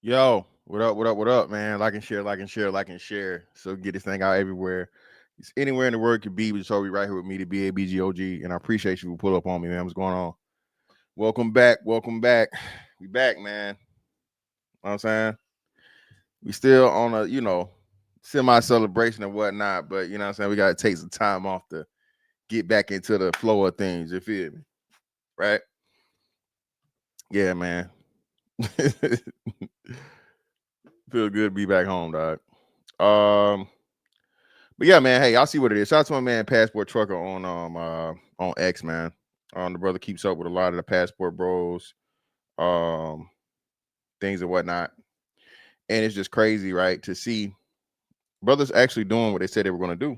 Yo, what up, what up, what up, man? Like and share, like and share, like and share. So get this thing out everywhere. It's anywhere in the world could be, but so be right here with me, the BABGOG. And I appreciate you for pull up on me, man. What's going on? Welcome back. Welcome back. We back, man. Know what I'm saying? We still on a, semi-celebration and whatnot, but you know what I'm saying? We gotta take some time off to get back into the flow of things. You feel me? Right? Yeah, man. Feel good to be back home, dog. Um, But yeah, man. Hey, y'all see what it is. Shout out to my man Passport Trucker on X, man. The brother keeps up with a lot of the Passport Bros, um, things and whatnot. And it's just crazy, right? To see brothers actually doing what they said they were gonna do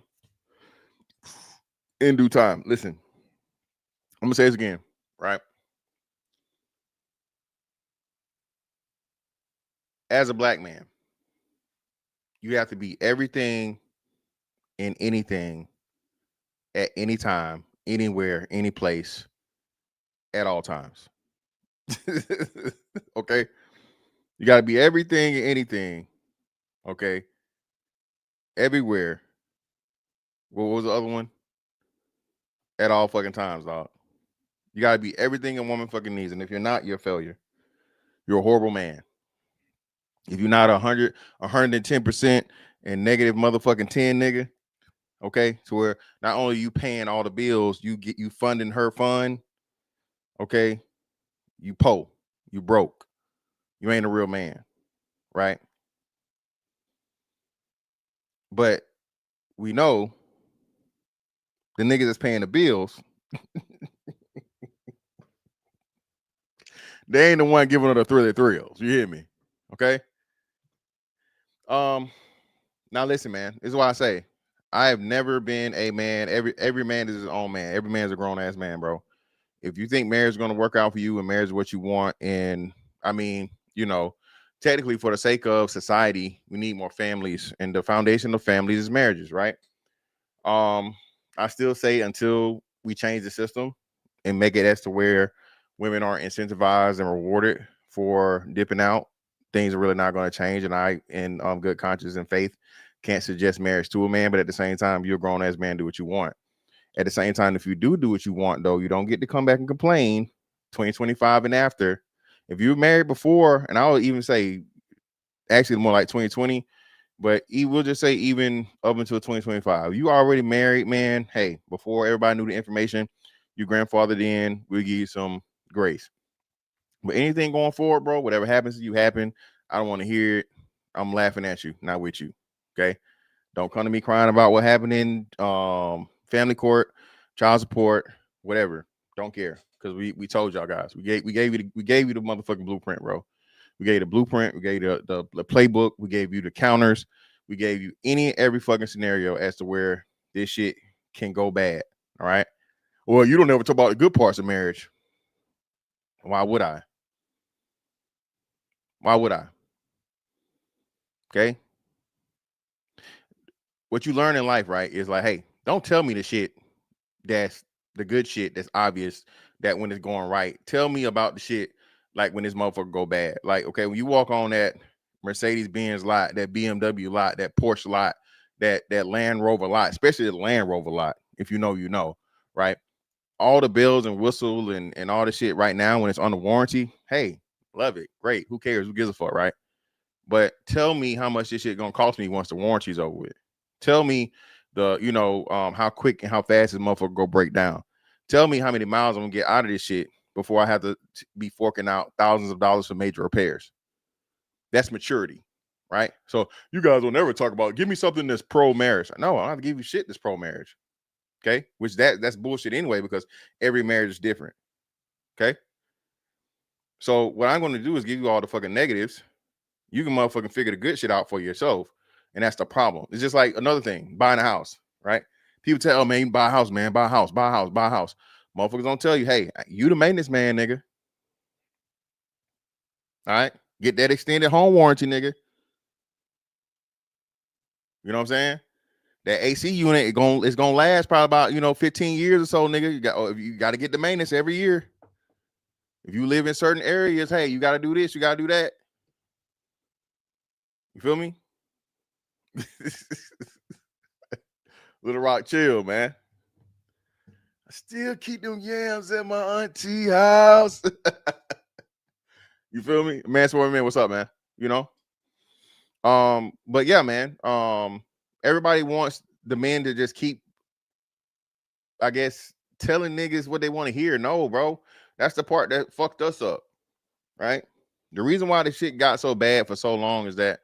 in due time. Listen, I'm gonna say this again, right? As a black man, you have to be everything and anything at any time, anywhere, any place, at all times. Okay? You gotta be everything and anything, okay? Everywhere. What was the other one? At all fucking times, dog. You gotta be everything a woman fucking needs. And if you're not, you're a failure. You're a horrible man. If you're not 110% and negative motherfucking 10, nigga, okay? So where not only you paying all the bills, you funding her fund, okay? You you broke. You ain't a real man, right? But we know the niggas that's paying the bills, they ain't the one giving her the thrills. You hear me? Okay. Um, Now listen, man. This is why I say I have never been a man. Every man is his own man. Every man's a grown ass man, bro. If you think marriage is gonna work out for you and marriage is what you want, and I mean, technically for the sake of society, we need more families, and the foundation of families is marriages, right? Um, I still say until we change the system and make it as to where women are incentivized and rewarded for dipping out, things are really not going to change. And I, in good conscience and faith, can't suggest marriage to a man. But at the same time, you're a grown ass man, do what you want. At the same time, if you do what you want, though, you don't get to come back and complain 2025 and after. If you were married before, and I would even say actually more like 2020, but we'll just say even up until 2025, you already married, man. Hey, before everybody knew the information, you grandfathered in, we'll give you some grace. But anything going forward, bro, whatever happens to you, happen. I don't want to hear it. I'm laughing at you, not with you. Okay. Don't come to me crying about what happened in family court, child support, whatever. Don't care. Because we told y'all guys. We gave you the motherfucking blueprint, bro. We gave you the blueprint. We gave you the playbook. We gave you the counters. We gave you any and every fucking scenario as to where this shit can go bad. All right. Well, you don't ever talk about the good parts of marriage. Why would I? Why would I? Okay. What you learn in life, right, is like, hey, don't tell me the shit that's the good shit that's obvious that when it's going right. Tell me about the shit like when this motherfucker go bad. Like, okay, when you walk on that Mercedes Benz lot, that BMW lot, that Porsche lot, that Land Rover lot, especially the Land Rover lot, if you know, you know, right? All the bells and whistle and all the shit right now when it's under warranty, hey, love it. Great. Who cares? Who gives a fuck, right? But tell me how much this shit gonna cost me once the warranty's over with. Tell me how quick and how fast this motherfucker go break down. Tell me how many miles I'm gonna get out of this shit before I have to be forking out thousands of dollars for major repairs. That's maturity, right? So you guys will never talk about give me something that's pro marriage. No, I don't have to give you shit that's pro marriage. Okay, which that's bullshit anyway because every marriage is different. Okay, so what I'm going to do is give you all the fucking negatives. You can motherfucking figure the good shit out for yourself, and that's the problem. It's just like another thing, buying a house, right? People tell, oh, man, buy a house, man, buy a house, buy a house, buy a house. Motherfuckers don't tell you, hey, you the maintenance man, nigga. All right, get that extended home warranty, nigga. You know what I'm saying? That AC unit it's gonna last probably about 15 years or so, nigga. You got to get the maintenance every year. If you live in certain areas, hey, you got to do this, you got to do that. You feel me? Little Rock, chill, man. I still keep them yams at my auntie house. You feel me? Man, Sport Man, what's up, man? You know? But yeah, man. Everybody wants the men to just keep, I guess, telling niggas what they want to hear. No, bro. That's the part that fucked us up, right? The reason why the shit got so bad for so long is that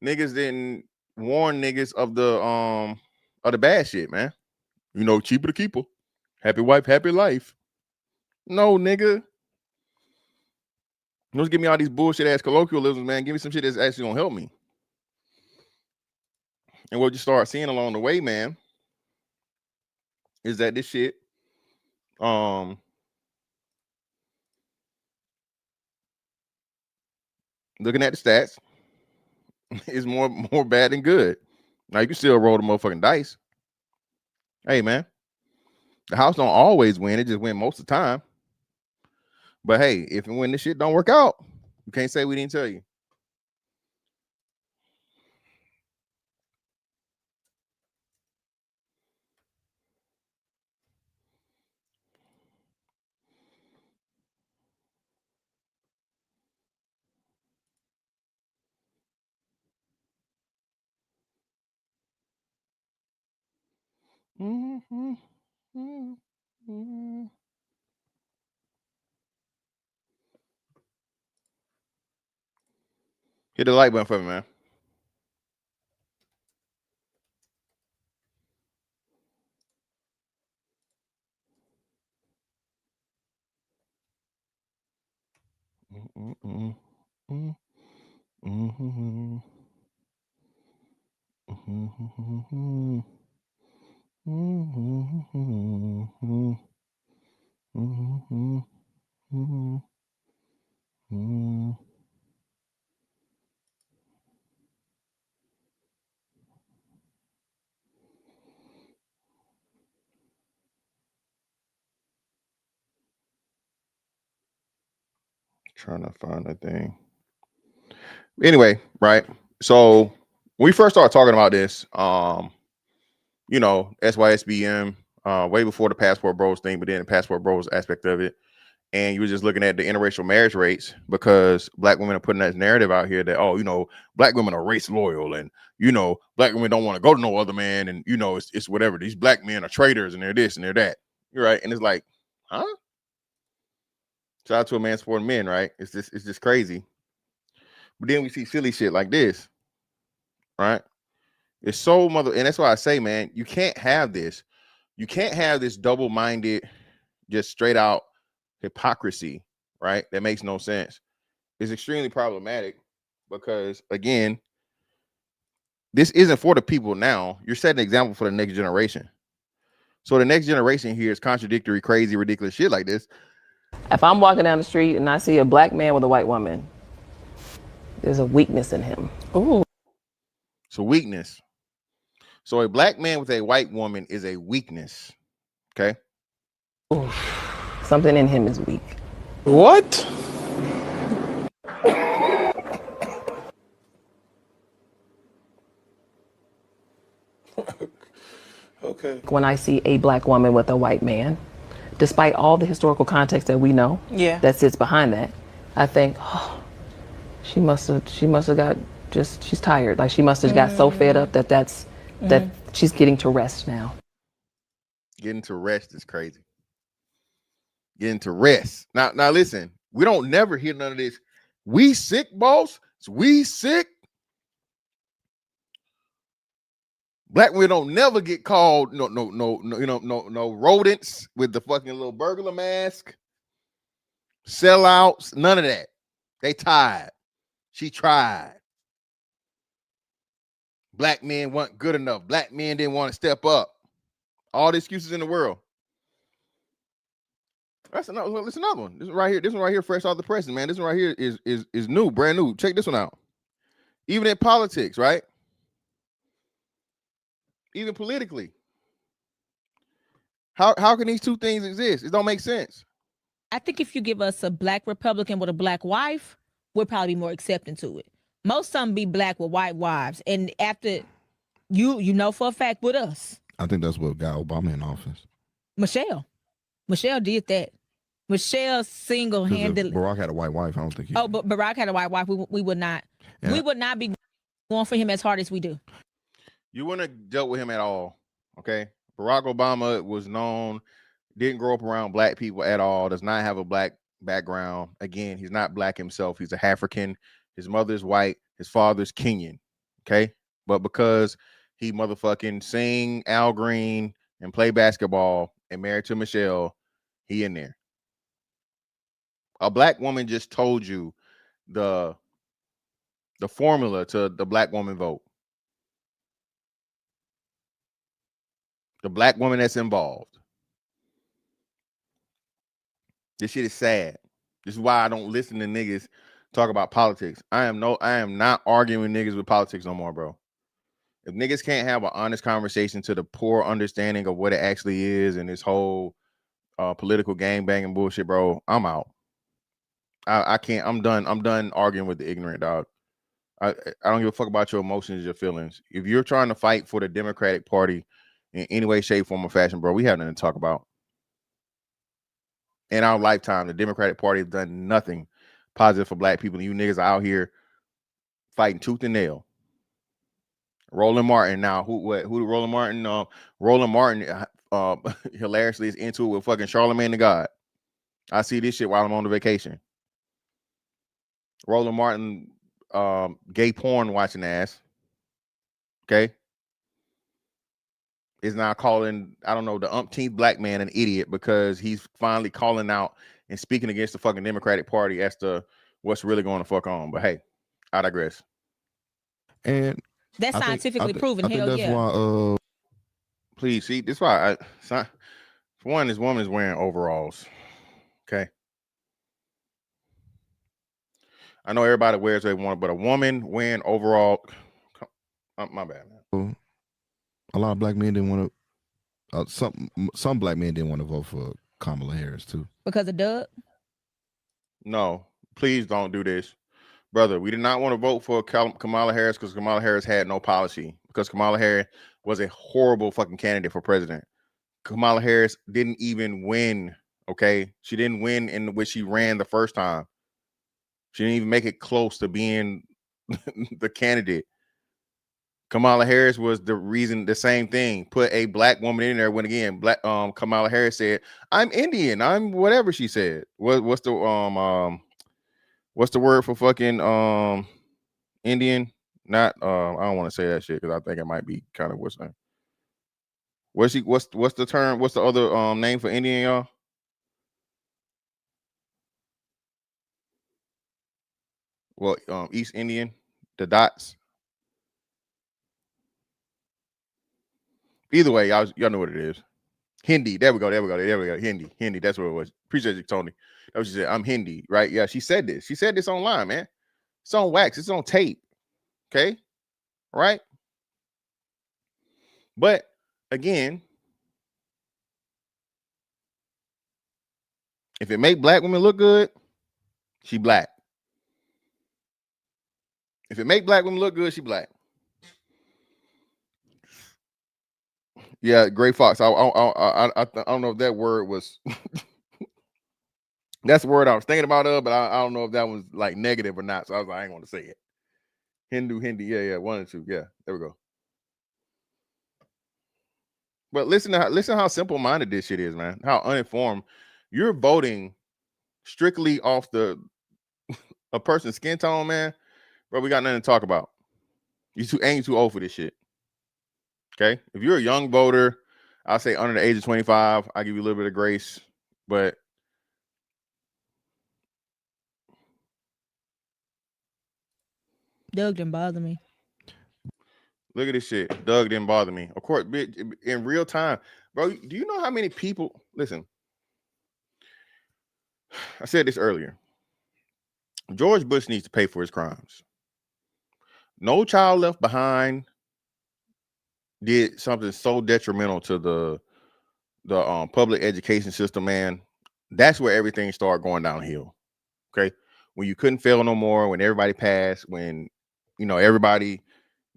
niggas didn't warn niggas of the bad shit, man. You know, cheaper to keep her. Happy wife, happy life. No, nigga. Don't give me all these bullshit ass colloquialisms, man. Give me some shit that's actually gonna help me. And what you start seeing along the way, man, is that this shit, looking at the stats, is more bad than good. Now you can still roll the motherfucking dice. Hey, man, the house don't always win; it just win most of the time. But hey, if and when this shit don't work out, you can't say we didn't tell you. Mm-hmm. Mm-hmm. Hit the like button for me, man. Mm-hmm. Mm-hmm. Mm-hmm. Mm-hmm. Mm-hmm. Mm-hmm. Trying to find a thing. Anyway, right. So when we first started talking about this, you know, SYSBM, way before the Passport Bros thing, but then the Passport Bros aspect of it. And you were just looking at the interracial marriage rates because black women are putting that narrative out here that, oh, you know, black women are race loyal and, you know, black women don't want to go to no other man. And, you know, it's whatever. These black men are traitors and they're this and they're that. You're right. And it's like, huh? Shout out to a man supporting men, right? It's just crazy. But then we see silly shit like this, right? It's so mother, and that's why I say, man, you can't have this. You can't have this double-minded, just straight out hypocrisy, right? That makes no sense. It's extremely problematic because, again, this isn't for the people now. You're setting an example for the next generation. So the next generation hears contradictory, crazy, ridiculous shit like this. If I'm walking down the street and I see a black man with a white woman, there's a weakness in him. Ooh. So weakness. So a black man with a white woman is a weakness. Okay. Ooh. Something in him is weak. What? Okay. When I see a black woman with a white man, despite all the historical context that we know that sits behind that, I think, oh, she must have got just, she's tired. Like she must have got so fed up that she's getting to rest now. Getting to rest is crazy. Getting to rest. Now listen, we don't never hear none of this. We sick, boss. We sick. Black women don't never get called no rodents with the fucking little burglar mask, sellouts, none of that. They tired. She tried. Black men weren't good enough. Black men didn't want to step up. All the excuses in the world. That's another one. This one right here. This one right here, fresh off the press, man. This one right here is new, brand new. Check this one out. Even in politics, right? Even politically. How can these two things exist? It don't make sense. I think if you give us a black Republican with a black wife, we'll probably be more accepting to it. Most of them be black with white wives, and after you know for a fact with us, I think that's what got Obama in office. Michelle did that. Michelle single-handedly. Barack had a white wife. I don't think he. Oh, but Barack had a white wife. We would not. Yeah. We would not be going for him as hard as we do. You wouldn't have dealt with him at all. Okay, Barack Obama was known, didn't grow up around black people at all. Does not have a black background. Again, he's not black himself. He's a African. His mother's white. His father's Kenyan. Okay, but because he motherfucking sing Al Green and play basketball and married to Michelle, he in there. A black woman just told you the formula to the black woman vote. The black woman that's involved. This shit is sad. This is why I don't listen to niggas talk about politics. I am not arguing niggas with politics no more, bro. If niggas can't have an honest conversation to the poor understanding of what it actually is and this whole political gang banging bullshit, bro, I'm out. I can't. I'm done. I'm done arguing with the ignorant, dog. I don't give a fuck about your emotions, your feelings. If you're trying to fight for the Democratic Party in any way, shape, form, or fashion, bro, we have nothing to talk about. In our lifetime, the Democratic Party has done nothing positive for black people. And you niggas are out here fighting tooth and nail. Roland Martin now. Who Roland Martin? Roland Martin hilariously is into it with fucking Charlemagne the God. I see this shit while I'm on the vacation. Roland Martin, gay porn watching ass. Okay. Is now calling, I don't know, the umpteenth black man an idiot because he's finally calling out and speaking against the fucking Democratic Party as to what's really going to fuck on. But hey, I digress. And that's scientifically proven. I think that's why. Please see, this is why for one, this woman is wearing overalls. Okay. I know everybody wears what they want, but a woman wearing overall, my bad, man. A lot of black men didn't want to. Some black men didn't want to vote for Kamala Harris too. Because of Doug? No, please don't do this, brother. We did not want to vote for Kamala Harris because Kamala Harris had no policy. Because Kamala Harris was a horrible fucking candidate for president. Kamala Harris didn't even win. Okay, she didn't win in which she ran the first time. She didn't even make it close to being the candidate. Kamala Harris was the reason, the same thing. Put a black woman in there when again, Kamala Harris said, "I'm Indian. I'm whatever she said." What's the word for fucking Indian? Not I don't want to say that shit because I think it might be kind of what's the term? What's the other name for Indian, y'all? Well, East Indian, the dots. Either way, y'all know what it is. Hindi. There we go. Hindi. That's what it was. Appreciate you, Tony. That's what she said. I'm Hindi, right? Yeah, she said this. She said this online, man. It's on wax. It's on tape. Okay, right? But again, if it make black women look good, she black. If it make black women look good, she black. Yeah, Gray Fox. I don't know if that word was. That's the word I was thinking about, but I don't know if that was like negative or not. So I was like, I ain't want to say it. Hindi. Yeah, 1 and 2. Yeah, there we go. But listen how simple-minded this shit is, man. How uninformed. You're voting strictly off a person's skin tone, man. Bro, we got nothing to talk about. You too old for this shit. Okay? If you're a young voter, I'll say under the age of 25, I'll give you a little bit of grace. But Doug didn't bother me. Look at this shit. Doug didn't bother me. Of course, in real time. Bro, do you know how many people... Listen. I said this earlier. George Bush needs to pay for his crimes. No Child Left Behind did something so detrimental to the public education system, man. That's where everything started going downhill. Okay, when you couldn't fail no more, when everybody passed, when everybody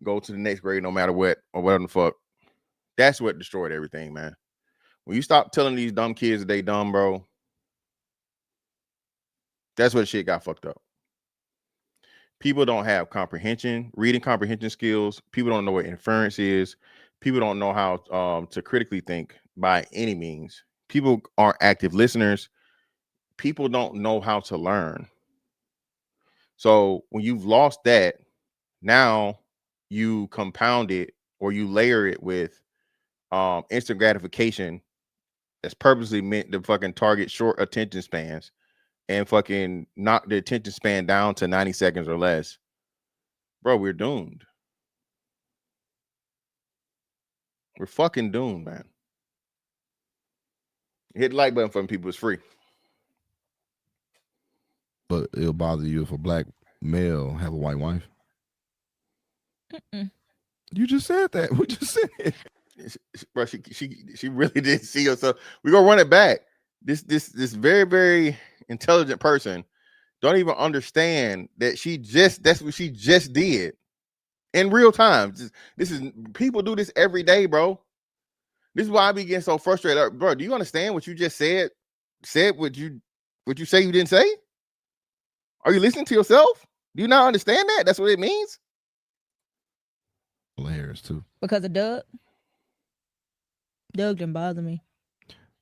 go to the next grade no matter what or whatever the fuck. That's what destroyed everything, man. When you stop telling these dumb kids that they dumb, bro, that's what shit got fucked up. People don't have reading comprehension skills. People don't know what inference is. People don't know how to critically think by any means. People aren't active listeners. People don't know how to learn. So when you've lost that, now you compound it or you layer it with instant gratification that's purposely meant to fucking target short attention spans and fucking knock the attention span down to 90 seconds or less. Bro, we're doomed. We're fucking doomed, man. Hit the like button for them people. It's free. But it'll bother you if a black male have a white wife? Mm-mm. You just said that. We just said it. Bro, she really didn't see herself. We're gonna run it back. This very, very intelligent person don't even understand that that's what she just did in real time. This is people do this every day, bro. This is why I be getting so frustrated. Bro, do you understand what you just said? Said what you say you didn't say? Are you listening to yourself? Do you not understand that? That's what it means. Hairs too. Because of Doug? Doug didn't bother me.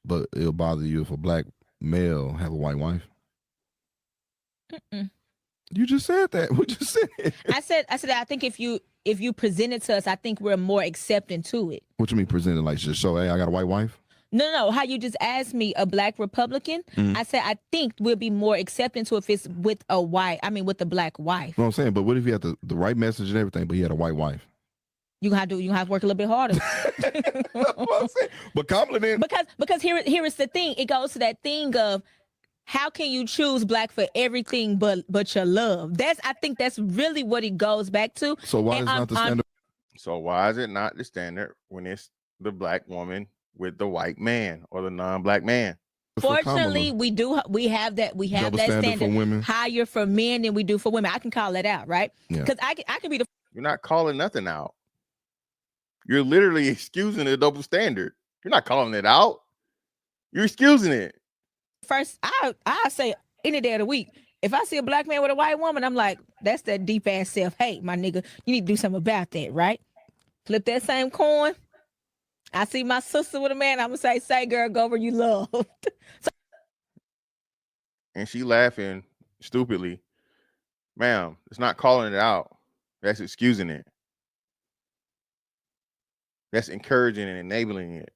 But it'll bother you if a black male have a white wife? Mm-mm. You just said that. We just said it. I said I think if you present it to us, I think we're more accepting to it. What you mean presented? Like just show, hey, I got a white wife? No. How you just asked me a black Republican? Mm-hmm. I said I think we'll be more accepting to if it's with a black wife. You know what I'm saying? But what if he had the right message and everything, but he had a white wife? You have to work a little bit harder. But compliment. Because here is the thing. It goes to that thing of how can you choose black for everything but your love? I think that's really what it goes back to. So why is not the standard? So why is it not the standard when it's the black woman with the white man or the non-black man? Fortunately, we have that standard for women, higher for men than we do for women. I can call that out, right? Because I can be the. You're not calling nothing out. You're literally excusing a double standard. You're not calling it out. You're excusing it. First, I say any day of the week, if I see a black man with a white woman, I'm like, that's that deep ass self-hate, my nigga. You need to do something about that, right? Flip that same coin. I see my sister with a man, I'm gonna say girl, go where you loved. And she laughing stupidly. Ma'am, it's not calling it out. That's excusing it. That's encouraging and enabling it.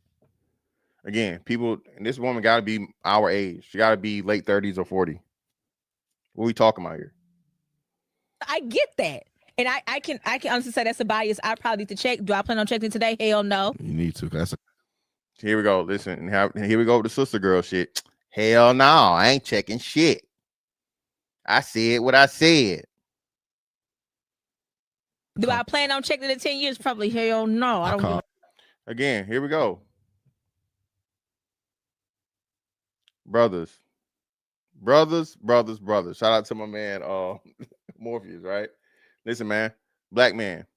Again, people, and this woman got to be our age. She got to be late 30s or 40. What are we talking about here? I get that. And I can honestly say that's a bias I probably need to check. Do I plan on checking today? Hell no. You need to. Here we go. Listen, here we go with the sister girl shit. Hell no, I ain't checking shit. I said what I said. Do I plan on checking it in 10 years? Probably hell no. I don't. Again, here we go. Brothers. Shout out to my man Morpheus, right? Listen, man, black man,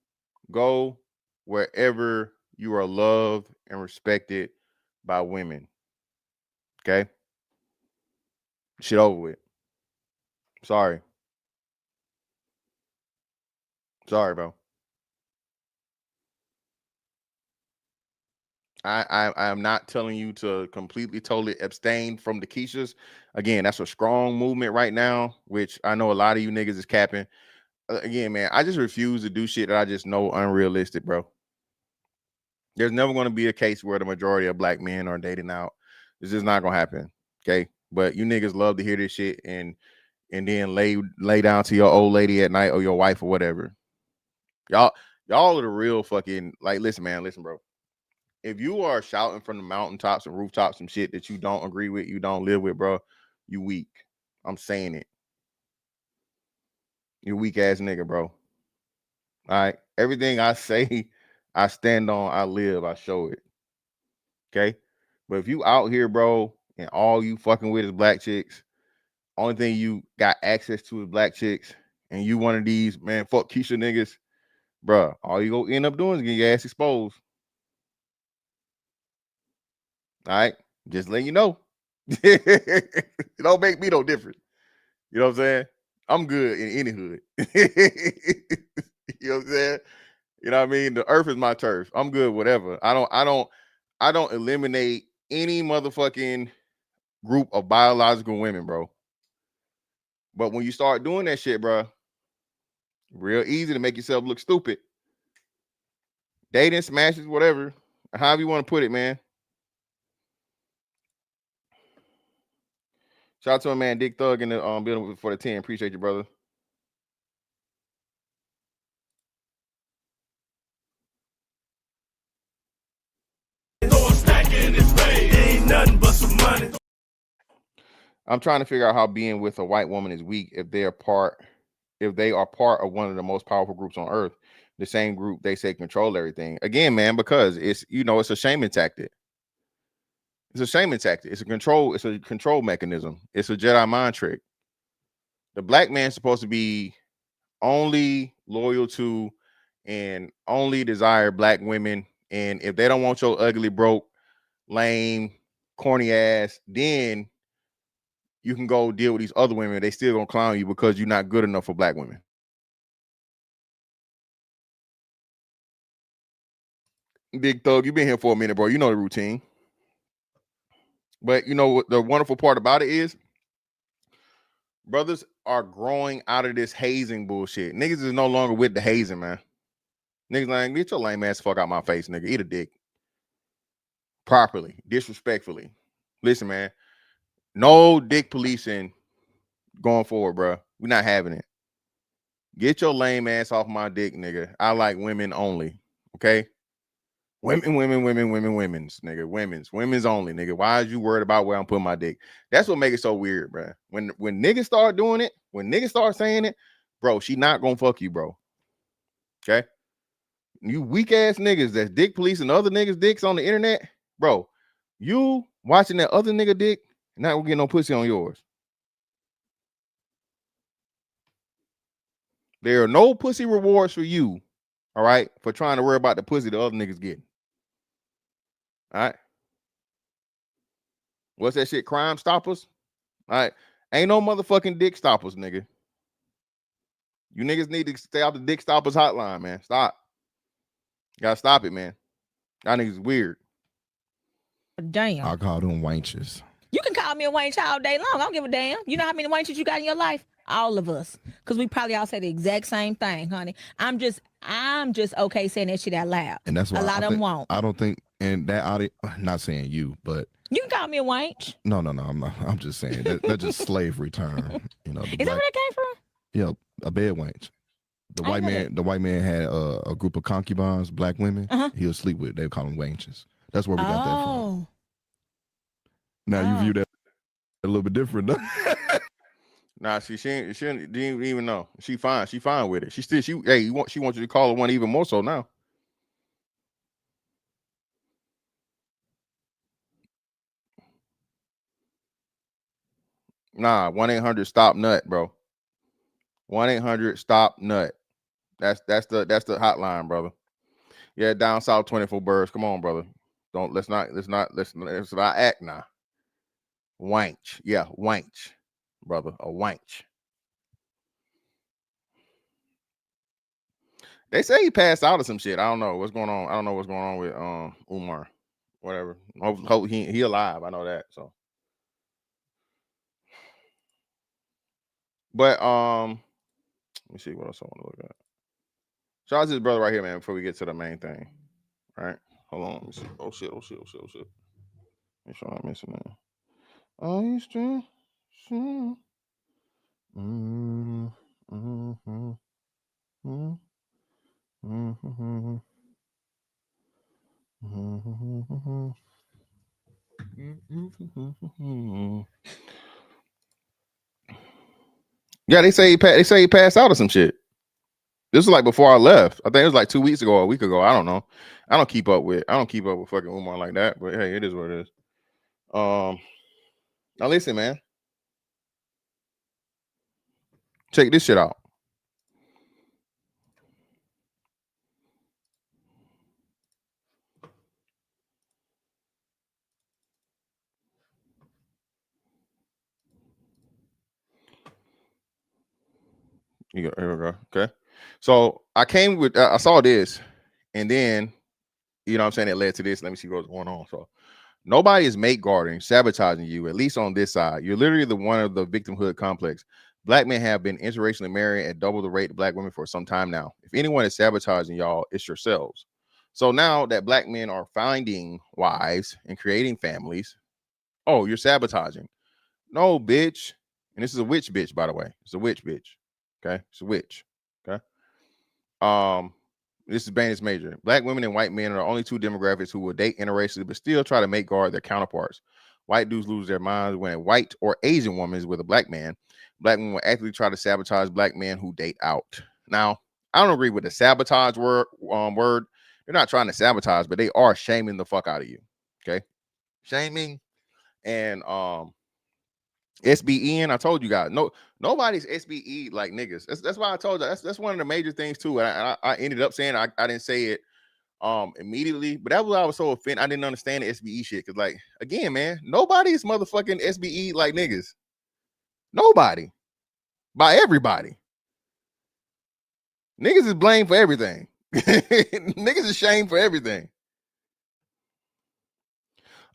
go wherever you are loved and respected by women. Okay? Shit over with. Sorry, bro. I am not telling you to completely, totally abstain from the Keishas. Again, that's a strong movement right now, which I know a lot of you niggas is capping. Again, man, I just refuse to do shit that I just know unrealistic, bro. There's never going to be a case where the majority of black men are dating out. It's just not going to happen, okay? But you niggas love to hear this shit and then lay down to your old lady at night or your wife or whatever. Y'all are the real fucking, like, listen, bro. If you are shouting from the mountaintops and rooftops some shit that you don't agree with, you don't live with, bro, you weak. I'm saying it. You weak ass nigga, bro. All right. Everything I say, I stand on, I live, I show it. Okay. But if you out here, bro, and all you fucking with is black chicks, only thing you got access to is black chicks, and you one of these, man, fuck Keisha niggas, bruh, all you go end up doing is get your ass exposed. All right, just letting you know. It don't make me no different. You know what I'm saying? I'm good in any hood. You know what I'm saying? You know what I mean? The earth is my turf. I'm good, whatever. I don't eliminate any motherfucking group of biological women, bro. But when you start doing that shit, bro, real easy to make yourself look stupid. Dating, smashes, whatever, however you want to put it, man. Shout out to my man Dick Thug in the building for the 10. Appreciate you, brother. Ain't nothing but some money. I'm trying to figure out how being with a white woman is weak if they are part of one of the most powerful groups on earth, the same group they say control everything. Again, man, because it's it's a shaming tactic. It's a shaming tactic. It's a control mechanism. It's a Jedi mind trick. The black man's supposed to be only loyal to and only desire black women. And if they don't want your ugly, broke, lame, corny ass, then you can go deal with these other women. They still gonna clown you because you're not good enough for black women. Big Thug, you've been here for a minute, bro. You know the routine. But you know what the wonderful part about it is? Brothers are growing out of this hazing bullshit. Niggas is no longer with the hazing, man. Niggas like, get your lame ass fuck out my face, nigga. Eat a dick. Properly, disrespectfully. Listen, man. No dick policing going forward, bro. We're not having it. Get your lame ass off my dick, nigga. I like women only. Okay? Women's, nigga. Women's only, nigga. Why is you worried about where I'm putting my dick? That's what makes it so weird, bro. When niggas start doing it, when niggas start saying it, bro, she not gonna fuck you, bro. Okay? You weak ass niggas that's dick police and other niggas' dicks on the internet, bro. You watching that other nigga dick, not gonna get no pussy on yours. There are no pussy rewards for you, all right, for trying to worry about the pussy the other niggas getting. All right. What's that shit? Crime Stoppers? All right. Ain't no motherfucking dick stoppers, nigga. You niggas need to stay off the dick stoppers hotline, man. Stop. You gotta stop it, man. Y'all niggas is weird. Damn. I call them wenches. You can call me a wench all day long. I don't give a damn. You know how many wenches you got in your life? All of us. Because we probably all say the exact same thing, honey. I'm just okay saying that shit out loud. And that's why a lot of them won't. I don't think, and that audio, not saying you, but you can call me a wench. No, I'm not. I'm just saying that's just slavery term. You know, is that where that came from? Yeah, a bed wench. The white man had a group of concubines, black women. He would sleep with. They would call them wenches. That's where we got that from. Now you view that a little bit different. Nah, she didn't even know. She fine with it. She wants you to call her one even more so now. Nah, 1-800-STOP-NUT, bro. 1-800-STOP-NUT. That's the hotline, brother. Yeah, down south 24 birds. Come on, brother. Let's not act now. Wanch. Yeah, wanch, brother. A wanch. They say he passed out or some shit. I don't know what's going on. I don't know what's going on with Umar. Whatever. Hope he alive. I know that. So, but let me see what else I want to look at. Shout out to his brother right here, man. Before we get to the main thing, all right? Hold on. Let me see. Oh shit. Make sure I'm not missing that. Are you still? Yeah, they say he passed out or some shit. This was like before I left. I think it was like 2 weeks ago or a week ago. I don't know. I don't keep up with fucking Umar like that. But hey, it is what it is. Now listen, man. Check this shit out. Here we go. Okay. So I came with I saw this, and then you know what I'm saying, it led to this. Let me see what's going on. So nobody is mate guarding, sabotaging you, at least on this side. You're literally the one of the victimhood complex. Black men have been interracially married at double the rate of black women for some time now. If anyone is sabotaging y'all, it's yourselves. So now that black men are finding wives and creating families, oh, you're sabotaging. No, bitch. And this is a witch bitch, by the way. It's a witch bitch. Okay. It's a witch. Okay. Um, this is Banis Major. Black women and white men are the only two demographics who will date interracially but still try to make guard their counterparts. White dudes lose their minds when a white or Asian woman is with a black man. Black women will actively try to sabotage black men who date out. Now, I don't agree with the sabotage word. They're not trying to sabotage, but they are shaming the fuck out of you. Okay, shaming and SBEing. I told you guys, nobody's SBE like niggas. That's why I told you. That's one of the major things too. And I ended up saying I didn't say it immediately, but that was why I was so offended. I didn't understand the SBE shit. Cause like again, man, nobody's motherfucking SBE like niggas. Nobody. By everybody. Niggas is blamed for everything. Niggas is shamed for everything.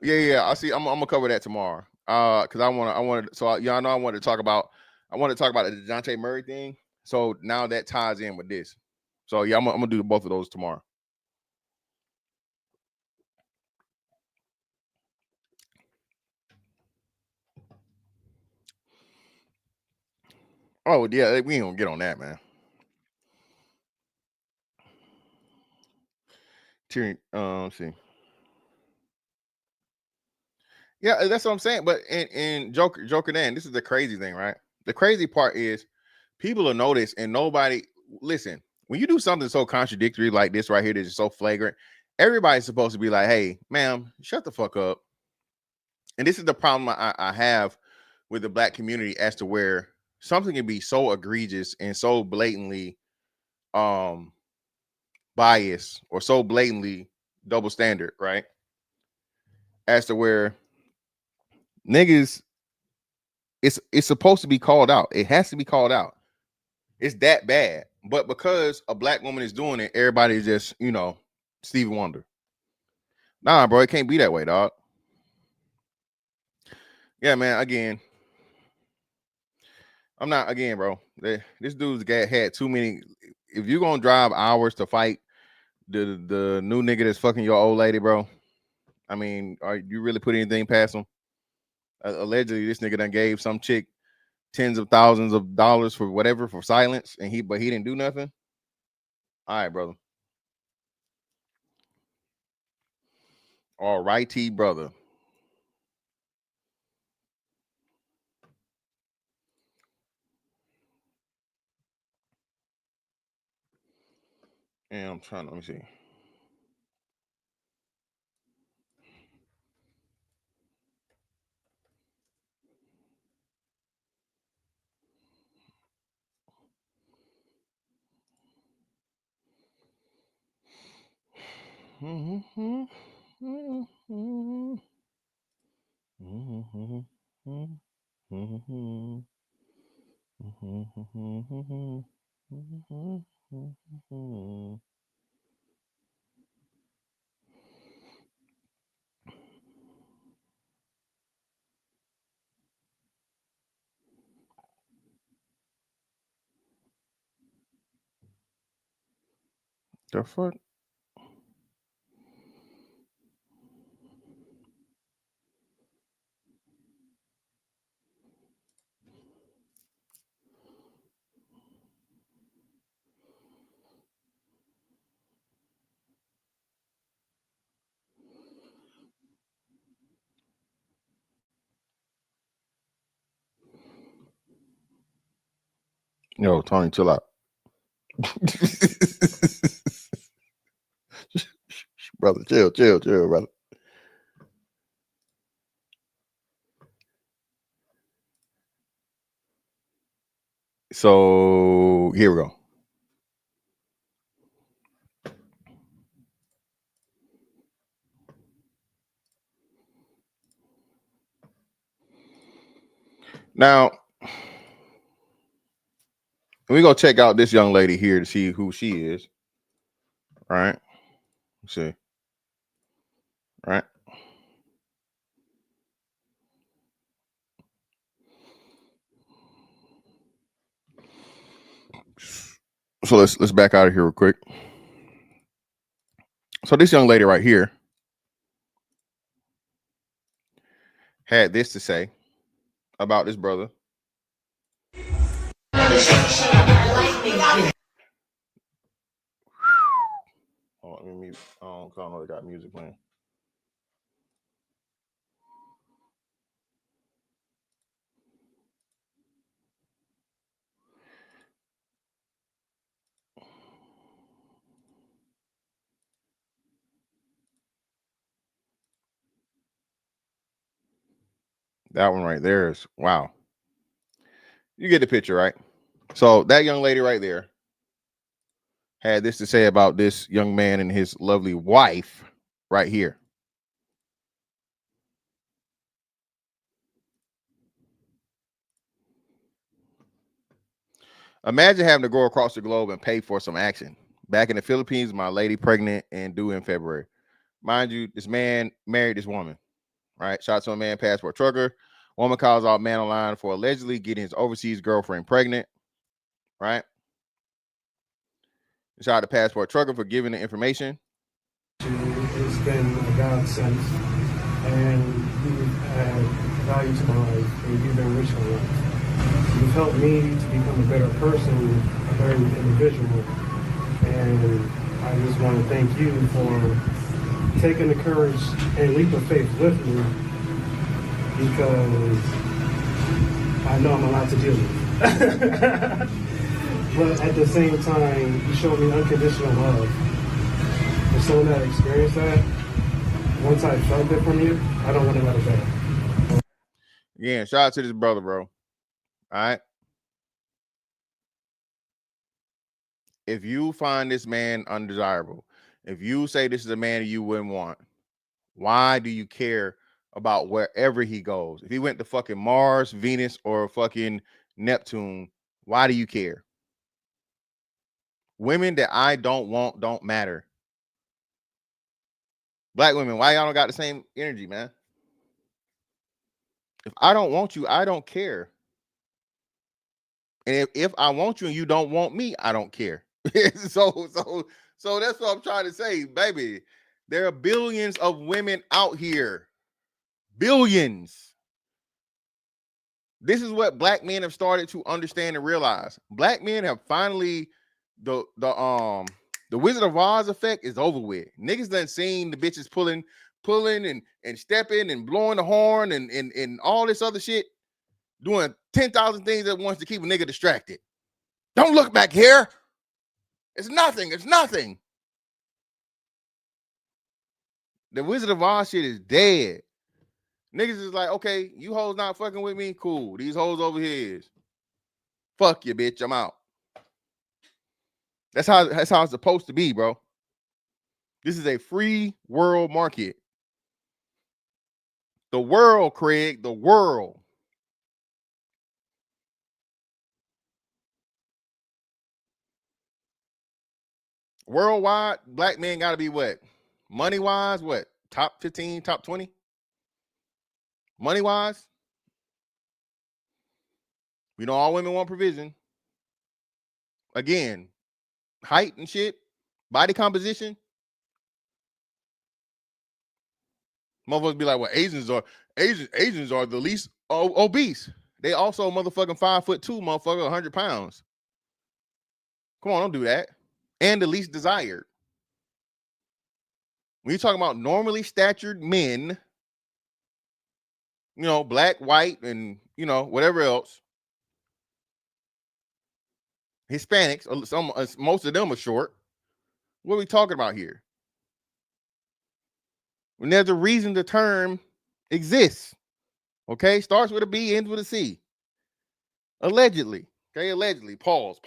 Yeah. I see. I'm gonna cover that tomorrow. Because I wanted. So y'all know I wanted to talk about the DeJounte Murray thing. So now that ties in with this. So yeah, I'm gonna do both of those tomorrow. Oh yeah, we ain't gonna get on that, man. Let's see. Yeah, that's what I'm saying. But in Joker Dan, this is the crazy thing, right? The crazy part is people will notice and nobody listen. When you do something so contradictory like this right here, that is so flagrant, everybody's supposed to be like, "Hey, ma'am, shut the fuck up." And this is the problem I have with the black community as to where something can be so egregious and so blatantly biased or so blatantly double standard, right? As to where niggas, it's supposed to be called out. It has to be called out. It's that bad. But because a black woman is doing it, everybody's just, Stevie Wonder. Nah, bro, it can't be that way, dog. Yeah, man, again, I'm not, again, bro. This dude's had too many. If you're going to drive hours to fight the new nigga that's fucking your old lady, bro, I mean, are you really put anything past him? Allegedly, this nigga done gave some chick tens of thousands of dollars for whatever for silence, but he didn't do nothing. All right, brother. All righty, brother. And I'm trying to, let me see. The fuck? Yo, Tony, chill out. Brother, chill, brother. So here we go. Now, We go check out this young lady here to see who she is. Right? Let's see. Right? So let's back out of here real quick. So this young lady right here had this to say about this brother. Oh, let me mute. I don't know they got music playing. That one right there is wow. You get the picture, right? So that young lady right there had this to say about this young man and his lovely wife right here. Imagine having to go across the globe and pay for some action. Back in the Philippines, my lady pregnant and due in February. Mind you, this man married this woman, right? Shots on man, passport trucker. Woman calls out man online for allegedly getting his overseas girlfriend pregnant, right? Shout out to passport trucker for giving the information. It's been a godsend, and you've added value to my life, and you've enriched my life. You've helped me to become a better person, a better individual, and I just want to thank you for taking the courage and leap of faith with me, because I know I'm a lot to deal with. But at the same time, you showed me unconditional love. For someone that experienced that, once I felt it from you, I don't want to let it go. Yeah, shout out to this brother, bro. All right. If you find this man undesirable, if you say this is a man you wouldn't want, why do you care about wherever he goes? If he went to fucking Mars, Venus, or fucking Neptune, why do you care? Women that I don't want don't matter. Black women, why y'all don't got the same energy, man? If I don't want you, I don't care. And if I want you and you don't want me, I don't care. so that's what I'm trying to say, baby. There are billions of women out here. Billions. This is what black men have started to understand and realize. Black men have finally the Wizard of Oz effect is over with. Niggas done seen the bitches pulling and stepping and blowing the horn and all this other shit, doing 10,000 things at once to keep a nigga distracted. Don't look back here. It's nothing. It's nothing. The Wizard of Oz shit is dead. Niggas is like, okay, you hoes not fucking with me? Cool. These hoes over here is. Fuck you, bitch. I'm out. That's how it's supposed to be, bro. This is a free world market. The world, Craig, the world. Worldwide, black men got to be what? Money-wise, what? Top 15, top 20? Money-wise? We know all women want provision. Again, height and shit, body composition. Motherfuckers be like, well, Asians are the least obese. They also motherfucking 5'2", motherfucker, 100 pounds. Come on, don't do that. And the least desired. When you're talking about normally statured men, you know, black, white, and, you know, whatever else, Hispanics, most of them are short. What are we talking about here? When there's a reason the term exists, okay? Starts with a B, ends with a C. Allegedly, okay? Allegedly. Pause.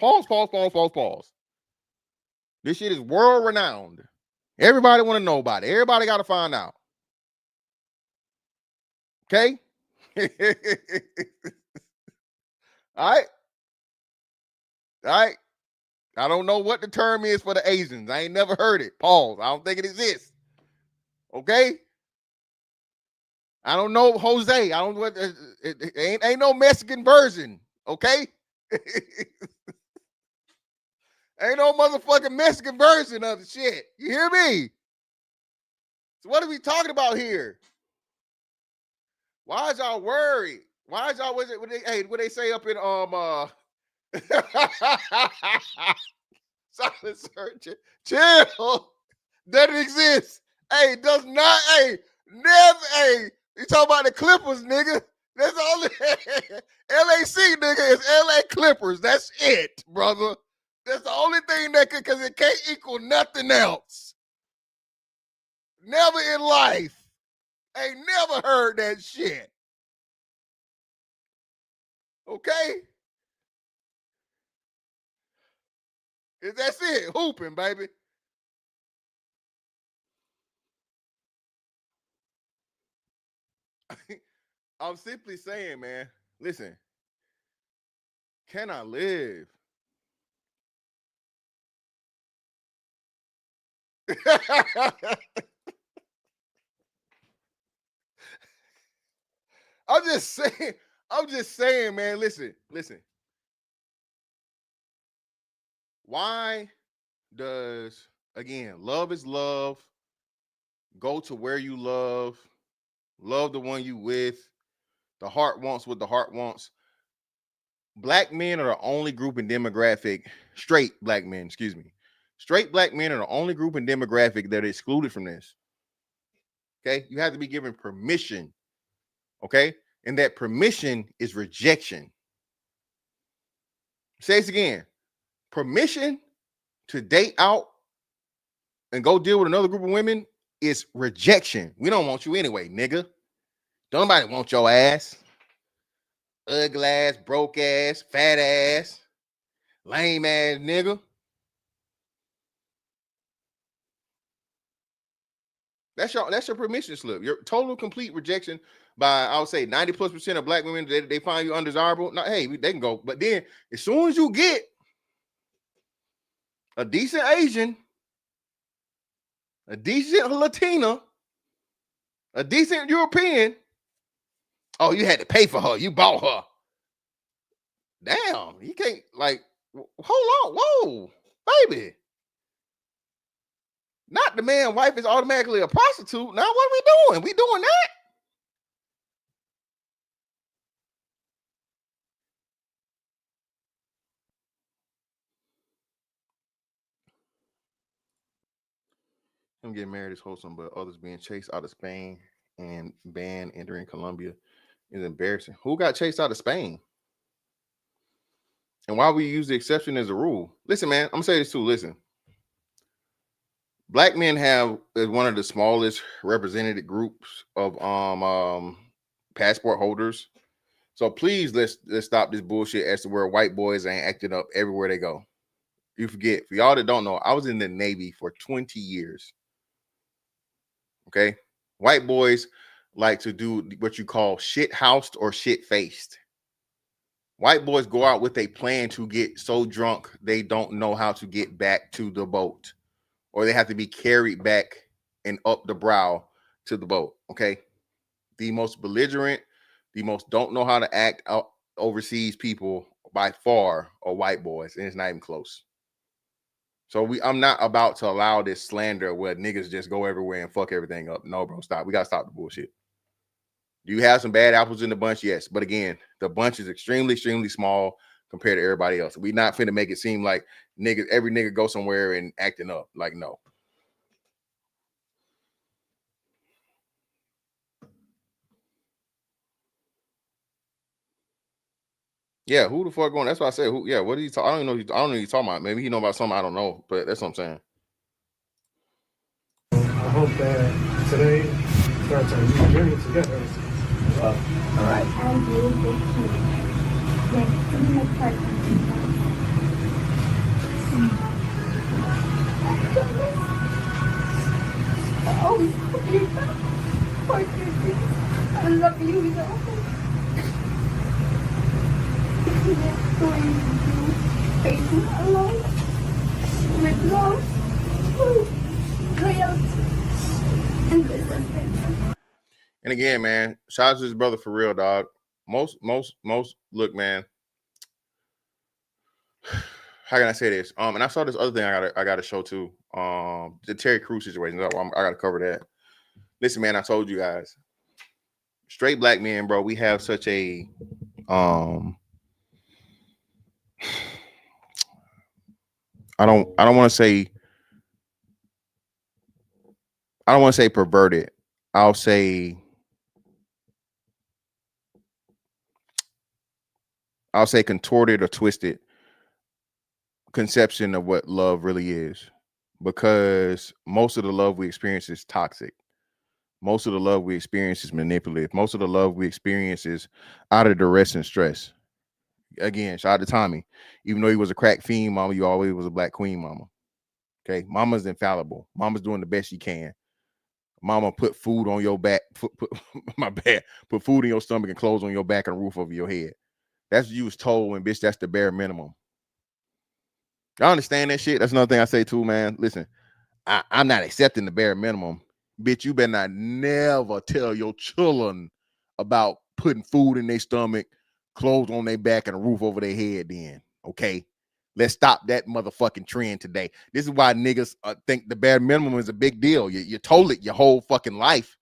This shit is world renowned. Everybody want to know about it. Everybody got to find out. Okay? All right? All right. I don't know what the term is for the Asians. I ain't never heard it. Pause. I don't think it exists. Okay. I don't know Jose. I don't know what it ain't no Mexican version. Okay. Ain't no motherfucking Mexican version of the shit. You hear me? So what are we talking about here? Why is y'all worried? Why is y'all what they say up in silent search? Chill. Doesn't exist. Hey, does not. Hey, never. Hey, you talking about the Clippers, nigga? That's the only LAC, nigga, is LA Clippers. That's it, brother. That's the only thing that could, because it can't equal nothing else. Never in life. Ain't never heard that shit. Okay? That's it. Hooping, baby. I'm simply saying, man, listen. Can I live? I'm just saying, man, listen. Why does, again, love is love, go to where you love the one you with, the heart wants what the heart wants. Black men are the only group in demographic, straight black men are the only group in demographic that are excluded from this. Okay, you have to be given permission. Okay, and that permission is rejection. Say this again. Permission to date out and go deal with another group of women is rejection. We don't want you anyway, nigga. Don't nobody want your ass. Ugly ass, broke ass, fat ass, lame ass nigga. That's your permission slip. Your total complete rejection by, I would say, 90+% of black women, they find you undesirable. Now, hey, they can go. But then as soon as you get a decent Asian, a decent Latina, a decent European, oh, you had to pay for her. You bought her. Damn, you can't, like, hold on. Whoa, baby. Not the man wife is automatically a prostitute. Now what are we doing? We doing that? Him getting married is wholesome, but others being chased out of Spain and banned entering Colombia is embarrassing. Who got chased out of Spain? And why we use the exception as a rule? Listen, man, I'm gonna say this too. Listen. Black men have is one of the smallest represented groups of passport holders. So please let's stop this bullshit as to where white boys ain't acting up everywhere they go. You forget, for y'all that don't know, I was in the Navy for 20 years. Okay. White boys like to do what you call shit housed or shit faced. White boys go out with a plan to get so drunk they don't know how to get back to the boat, or they have to be carried back and up the brow to the boat. Okay. The most belligerent, the most don't know how to act out overseas people by far are white boys, and it's not even close. So I'm not about to allow this slander where niggas just go everywhere and fuck everything up. No, bro, stop. We gotta stop the bullshit. Do you have some bad apples in the bunch? Yes. But again, the bunch is extremely, extremely small compared to everybody else. We're not finna make it seem like every nigga go somewhere and acting up. Like, no. Yeah, who the fuck going? That's why I said, who? Yeah, what are you talking? I don't know. I don't know what you're talking about. Maybe he know about something I don't know, but that's what I'm saying. I hope that today starts our new journey together. All right. I love you though. Going to Facebook And again, man, shout out to his brother for real, dog. Most look, man. How can I say this? And I saw this other thing I got to show too. The Terry Crews situation. I got to cover that. Listen, man, I told you guys, straight black men, bro. We have such a I don't want to say perverted. I'll say contorted or twisted conception of what love really is, because most of the love we experience is toxic. Most of the love we experience is manipulative. Most of the love we experience is out of duress and stress. Again, shout out to Tommy. Even though he was a crack fiend, mama, you always was a black queen, mama. Okay, mama's infallible. Mama's doing the best she can. Mama put food on your back. Put food in your stomach and clothes on your back and a roof over your head. That's what you was told, when bitch, that's the bare minimum. I understand that shit. That's another thing I say too, man. Listen, I'm not accepting the bare minimum. Bitch, you better not never tell your children about putting food in their stomach, clothes on their back, and a roof over their head then, okay? Let's stop that motherfucking trend today. This is why niggas think the bare minimum is a big deal. You're told it your whole fucking life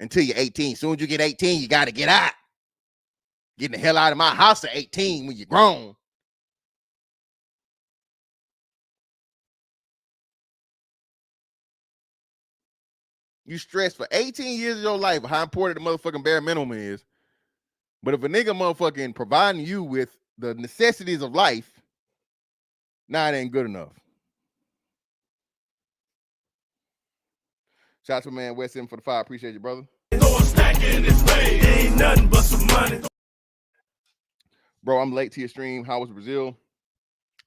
until you're 18. As soon as you get 18, you got to get out. Getting the hell out of my house at 18 when you're grown. You stress for 18 years of your life how important the motherfucking bare minimum is. But if a nigga motherfucking providing you with the necessities of life, nah, it ain't good enough. Shout out to my man West End for the 5. Appreciate you, brother. Ain't nothing but some money. Bro, I'm late to your stream. How was Brazil?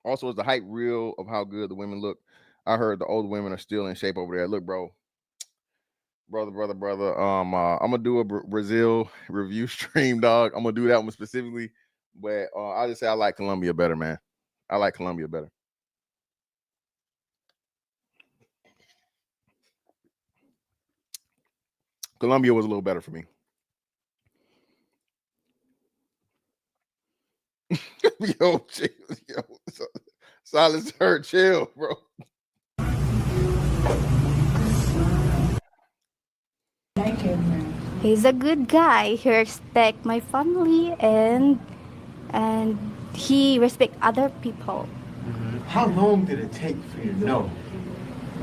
Also, is the hype real of how good the women look? I heard the old women are still in shape over there. Look, bro. Brother. I'm gonna do a Brazil review stream, dog. I'm gonna do that one specifically, but I'll just say I like Colombia better, man. I like Colombia better. Colombia was a little better for me. Yo, chill, silence her, chill, bro. He's a good guy. He respect my family and he respect other people. Mm-hmm. How long did it take for you to know?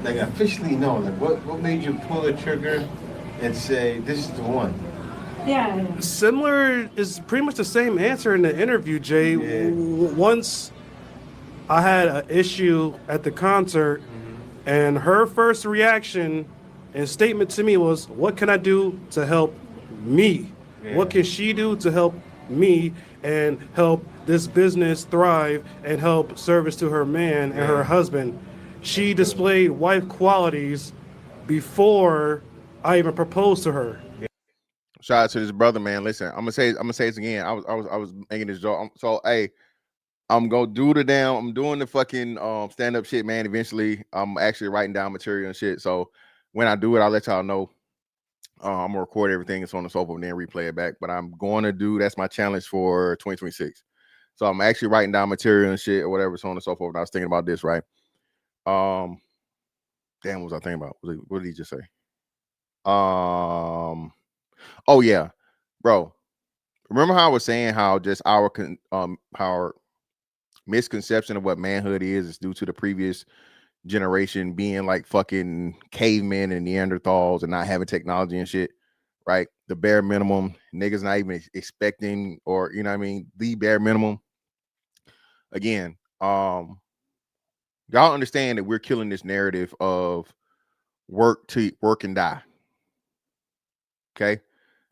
Like officially know? Like what made you pull the trigger and say this is the one? Yeah. Similar is pretty much the same answer in the interview, Jay. Yeah. Once I had an issue at the concert, and her first reaction and statement to me was, what can I do to help me? Yeah. What can she do to help me and help this business thrive and help service to her man and her husband? She displayed wife qualities before I even proposed to her. Shout out to this brother, man. Listen, I'm gonna say this again. I was making this joke. So hey, I'm gonna do I'm doing the fucking stand-up shit, man. Eventually, I'm actually writing down material and shit. So when I do it, I'll let y'all know. I'm gonna record everything and so on and so forth and then replay it back. But I'm going to do, that's my challenge for 2026. So I'm actually writing down material and shit or whatever, so on and so forth. And I was thinking about this, right? Damn, what was I thinking about? What did he just say? Oh yeah, bro. Remember how I was saying how just our misconception of what manhood is due to the previous generation being like fucking cavemen and Neanderthals and not having technology and shit, right? The bare minimum, niggas not even expecting, or you know what I mean, the bare minimum. Again, y'all understand that we're killing this narrative of work and die. Okay.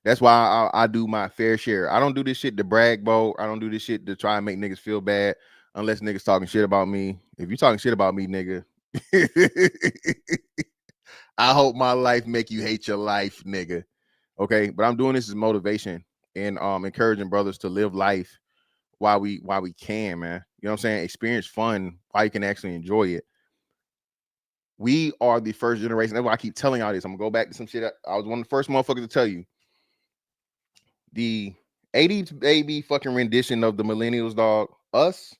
That's why I do my fair share. I don't do this shit to brag, bro. I don't do this shit to try and make niggas feel bad unless niggas talking shit about me. If you talking shit about me, nigga, I hope my life make you hate your life, nigga. Okay. But I'm doing this as motivation and encouraging brothers to live life while we can, man. You know what I'm saying? Experience fun while you can actually enjoy it. We are the first generation. That's why I keep telling y'all this. I'm gonna go back to some shit. I was one of the first motherfuckers to tell you. The 80s baby fucking rendition of the millennials, dog. Us,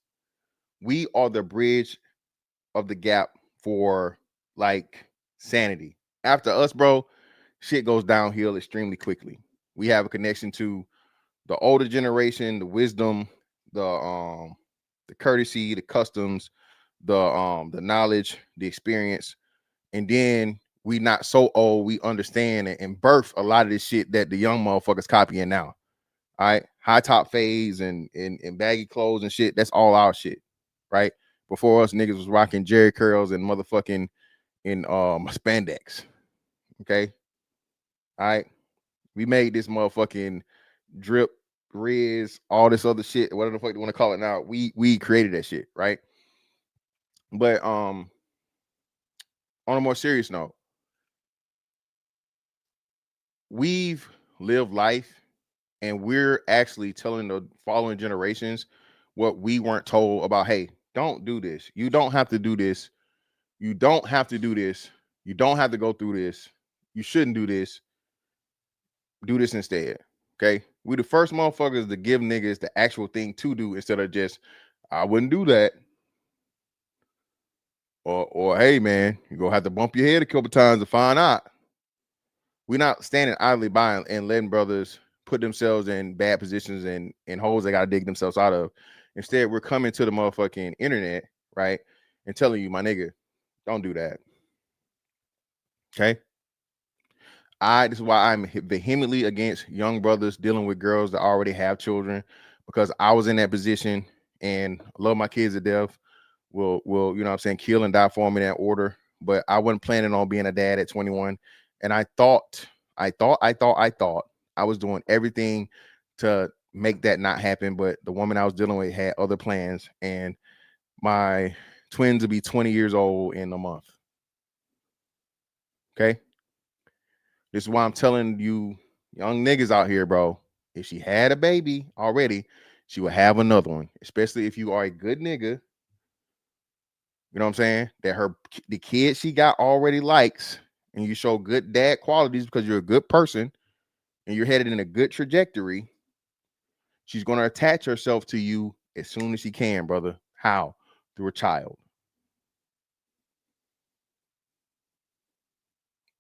we are the bridge of the gap for like sanity. After us, bro, shit goes downhill extremely quickly. We have a connection to the older generation, the wisdom, the courtesy, the customs, the knowledge, the experience, and then we not so old, we understand and birth a lot of this shit that the young motherfuckers copying now. All right, high top fades and baggy clothes and shit. That's all our shit, right? Before us, niggas was rocking Jerry curls and motherfucking in spandex. Okay, all right. We made this motherfucking drip, riz, all this other shit, whatever the fuck you want to call it now. We created that shit, right? But on a more serious note, we've lived life and we're actually telling the following generations what we weren't told about. Hey, don't do this. You don't have to do this. You don't have to do this. You don't have to go through this. You shouldn't do this. Do this instead. Okay. We the first motherfuckers to give niggas the actual thing to do instead of just, I wouldn't do that. Or hey man, you're gonna have to bump your head a couple times to find out. We're not standing idly by and letting brothers put themselves in bad positions and holes they gotta dig themselves out of. Instead, we're coming to the motherfucking internet, right? And telling you, my nigga, don't do that. Okay. This is why I'm vehemently against young brothers dealing with girls that already have children, because I was in that position and I love my kids to death. Will you know what I'm saying, kill and die for them in that order. But I wasn't planning on being a dad at 21. And I thought I was doing everything to make that not happen. But the woman I was dealing with had other plans, and my twins will be 20 years old in a month. Okay. This is why I'm telling you, young niggas out here, bro. If she had a baby already, she would have another one, especially if you are a good nigga. You know what I'm saying? That the kid she got already likes, and you show good dad qualities because you're a good person and you're headed in a good trajectory. She's going to attach herself to you as soon as she can, brother. How? Through a child.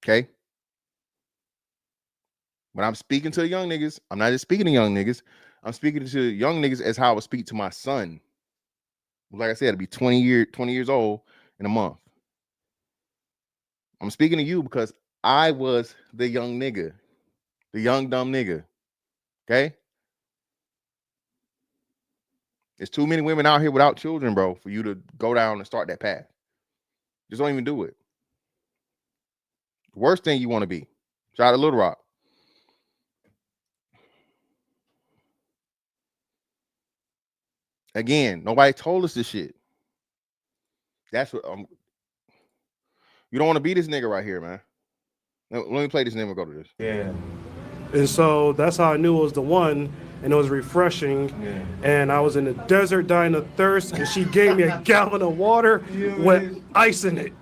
Okay? When I'm speaking to the young niggas, I'm not just speaking to young niggas. I'm speaking to young niggas as how I would speak to my son. Like I said, it'll be 20 years old in a month. I'm speaking to you because I was the young nigga, the young dumb nigga. Okay? There's too many women out here without children, bro, for you to go down and start that path. Just don't even do it. The worst thing you want to be. Shout out to Little Rock. Again, nobody told us this shit. That's what you don't want to be this nigga right here, man. Let me play this name and go to this. Yeah. And so that's how I knew it was the one, and it was refreshing. Yeah. And I was in the desert dying of thirst, and she gave me a gallon of water with ice in it.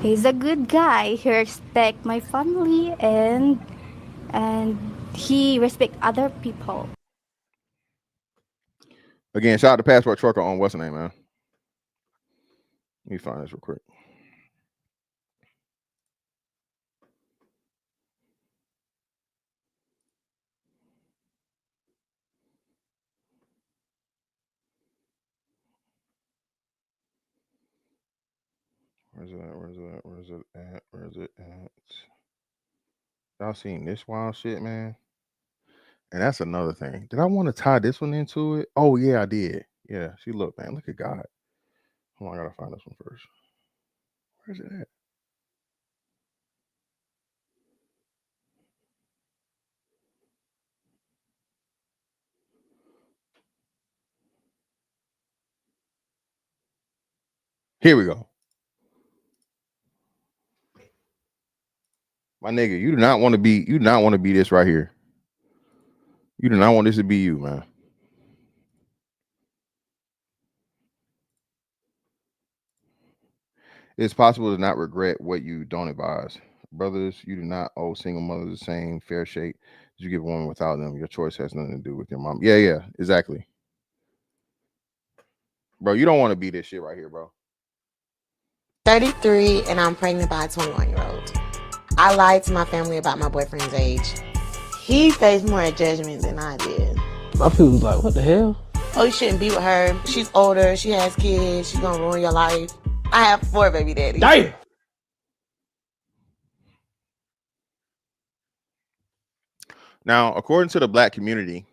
He's a good guy. He respects my family and he respects other people. Again, shout out to Passport Trucker on what's the name, man. Let me find this real quick. Where's it at? Y'all seen this wild shit, man? And that's another thing. Did I want to tie this one into it? Oh, yeah, I did. Yeah, see, look, man, look at God. Hold on, I gotta find this one first. Where's it at? Here we go. My nigga, you do not want to be this right here. You do not want this to be you, man. It's possible to not regret what you don't advise. Brothers, you do not owe single mothers the same fair shake that you give a woman without them. Your choice has nothing to do with your mom. Yeah, exactly. Bro, you don't want to be this shit right here, bro. 33 and I'm pregnant by a 21-year-old. I lied to my family about my boyfriend's age. He faced more judgment than I did. My people was like, what the hell? Oh, you shouldn't be with her. She's older. She has kids. She's going to ruin your life. I have 4 baby daddies. Damn! Now, according to the black community,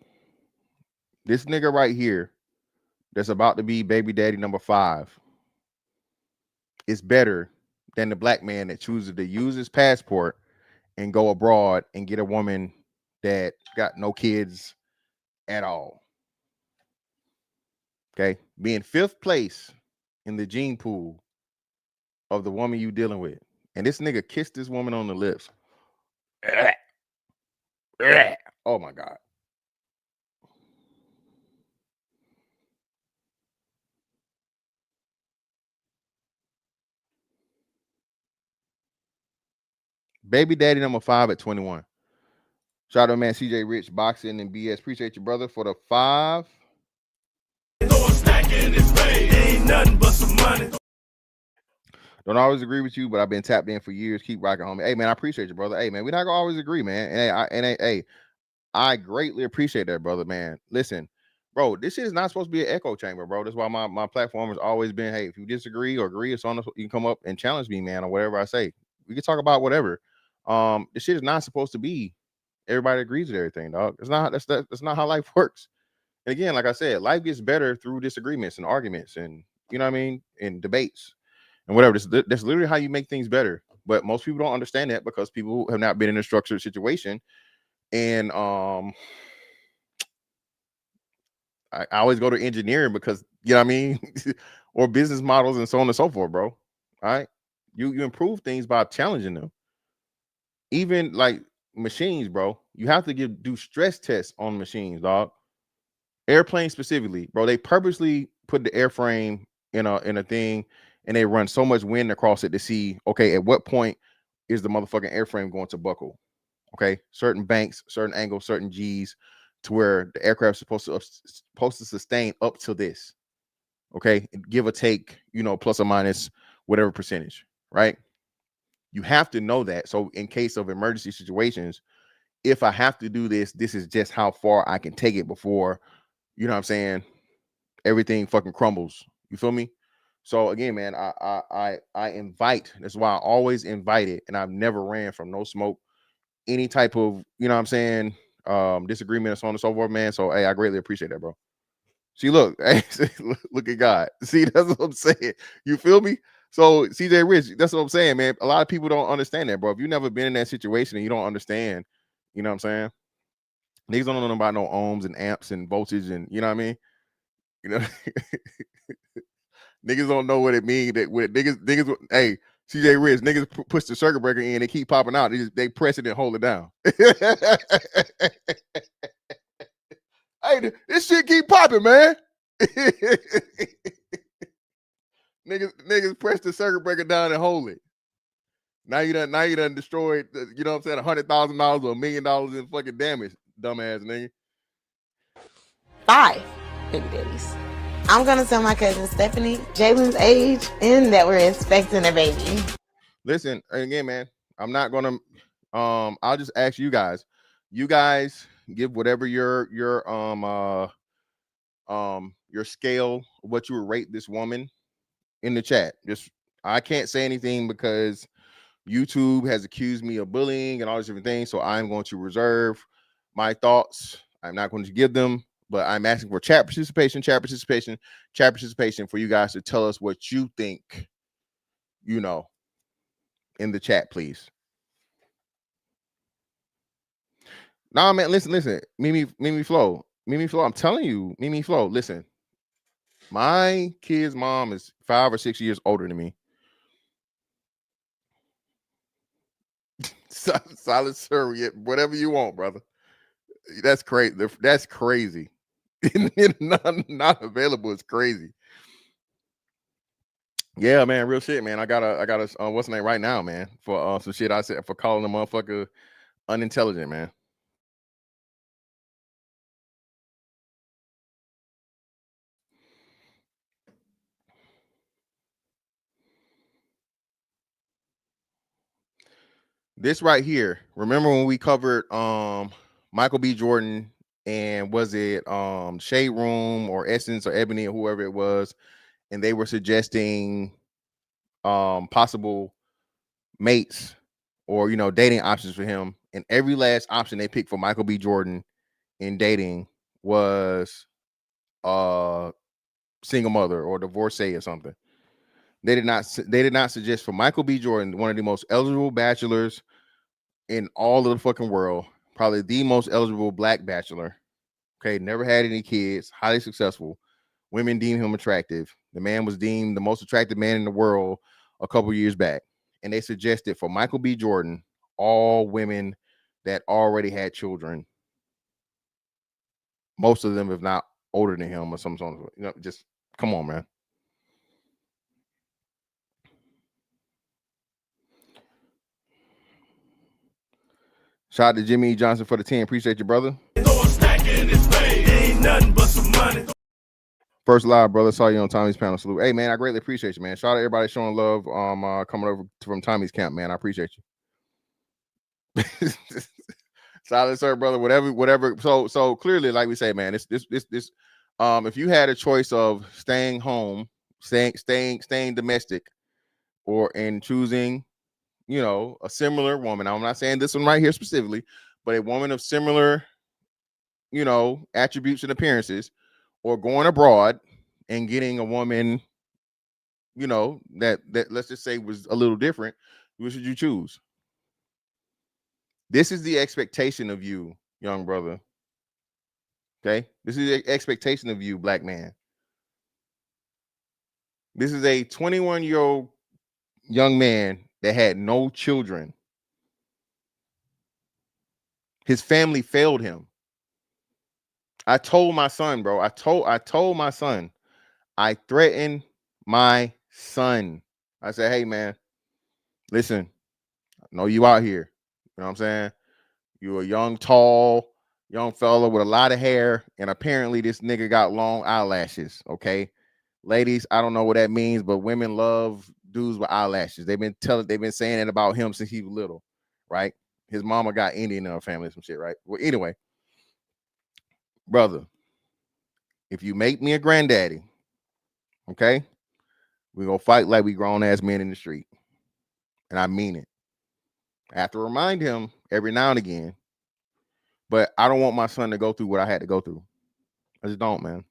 this nigga right here that's about to be baby daddy number 5 is better than the black man that chooses to use his passport and go abroad and get a woman that got no kids at all. Okay, being 5th place in the gene pool of the woman you dealing with, and this nigga kissed this woman on the lips. Oh my God. Baby daddy number 5 at 21. Shout out man CJ Rich Boxing and BS. Appreciate you, brother, for the 5. Ain't nothing but some money. Don't always agree with you, but I've been tapped in for years. Keep rocking, homie. Hey man, I appreciate you, brother. Hey man, we're not gonna always agree, man. And I greatly appreciate that, brother, man. Listen, bro, this shit is not supposed to be an echo chamber, bro. That's why my platform has always been, hey, if you disagree or agree, it's on the, you can come up and challenge me, man, or whatever I say. We can talk about whatever. This shit is not supposed to be everybody agrees with everything, dog. It's not that's not how life works. And again, like I said, life gets better through disagreements and arguments and you know what I mean, and debates and whatever. That's literally how you make things better. But most people don't understand that because people have not been in a structured situation. And I always go to engineering because you know what I mean, or business models and so on and so forth, bro. All right, you improve things by challenging them. Even like machines, bro, you have to do stress tests on machines, dog. Airplanes specifically, bro. They purposely put the airframe in a thing, and they run so much wind across it to see, okay, at what point is the motherfucking airframe going to buckle? Okay, certain banks, certain angles, certain G's, to where the aircraft is supposed to sustain up to this. Okay, give or take, you know, plus or minus whatever percentage, right? You have to know that. So in case of emergency situations, if I have to do this, this is just how far I can take it before, you know what I'm saying, everything fucking crumbles. You feel me? So again, man, I invite. That's why I always invite it, and I've never ran from no smoke, any type of, you know what I'm saying, disagreement and so on and so forth, man. So hey, I greatly appreciate that, bro. See, look, hey, look at God. See, that's what I'm saying. You feel me? So CJ Rich, that's what I'm saying, man. A lot of people don't understand that, bro. If you've never been in that situation and you don't understand, you know what I'm saying? Niggas don't know about no ohms and amps and voltage and you know what I mean? You know, niggas don't know what it means. That with niggas, hey, CJ Rich, niggas push the circuit breaker in, they keep popping out. They press it and hold it down. Hey, this shit keep popping, man. niggas press the circuit breaker down and hold it. Now you done destroyed, you know what I'm saying, $100,000 or $1 million in fucking damage, dumbass nigga. 5 baby daddies. I'm gonna tell my cousin Stephanie Jalen's age and that we're expecting a baby. Listen, again, man, I'm not gonna. I'll just ask you guys. You guys give whatever your scale, what you would rate this woman in the chat. Just I can't say anything because YouTube has accused me of bullying and all these different things. So I'm going to reserve my thoughts. I'm not going to give them, but I'm asking for chat participation for you guys to tell us what you think, you know, in the chat, please. Nah, man, listen. Mimi Flo. I'm telling you, Mimi Flo, listen. My kid's mom is 5 or 6 years older than me. Solid surrogate, whatever you want, brother. That's crazy. That's crazy. not available is crazy. Yeah, man, real shit, man. I got a what's the name right now, man, for some shit I said for calling the motherfucker unintelligent, man. This right here. Remember when we covered Michael B. Jordan and was it Shade Room or Essence or Ebony or whoever it was, and they were suggesting possible mates or dating options for him, and every last option they picked for Michael B. Jordan in dating was single mother or divorcee or something. They did not suggest for Michael B. Jordan, one of the most eligible bachelors in all of the fucking world, probably the most eligible black bachelor. Okay, never had any kids, highly successful. Women deem him attractive. The man was deemed the most attractive man in the world a couple years back. And they suggested for Michael B. Jordan, all women that already had children. Most of them, if not older than him or some sort of, just come on, man. Shout out to Jimmy Johnson for the 10. Appreciate you, brother. First live, brother. Saw you on Tommy's panel. Salute. Hey, man, I greatly appreciate you, man. Shout out to everybody showing love. Coming over from Tommy's camp, man. I appreciate you. Solid, sir, brother. Whatever. So clearly, like we say, man, this. If you had a choice of staying home, staying domestic, or in choosing, a similar woman. I'm not saying this one right here specifically, but a woman of similar, attributes and appearances, or going abroad and getting a woman, that let's just say was a little different, which should you choose? This is the expectation of you, young brother. Okay, this is the expectation of you, black man. This is a 21-year-old young man that had no children. His family failed him. I told my son, bro. I told my son. I threatened my son. I said, hey, man, listen, I know you out here. You know what I'm saying? You're a young, tall, young fella with a lot of hair, and apparently this nigga got long eyelashes, okay? Ladies, I don't know what that means, but women love dudes with eyelashes. They've been saying it about him since he was little, right? His mama got Indian in her family, some shit, right? Well, anyway, brother, if you make me a granddaddy, okay, we gonna fight like we grown ass men in the street. And I mean it. I have to remind him every now and again, but I don't want my son to go through what I had to go through. I just don't, man.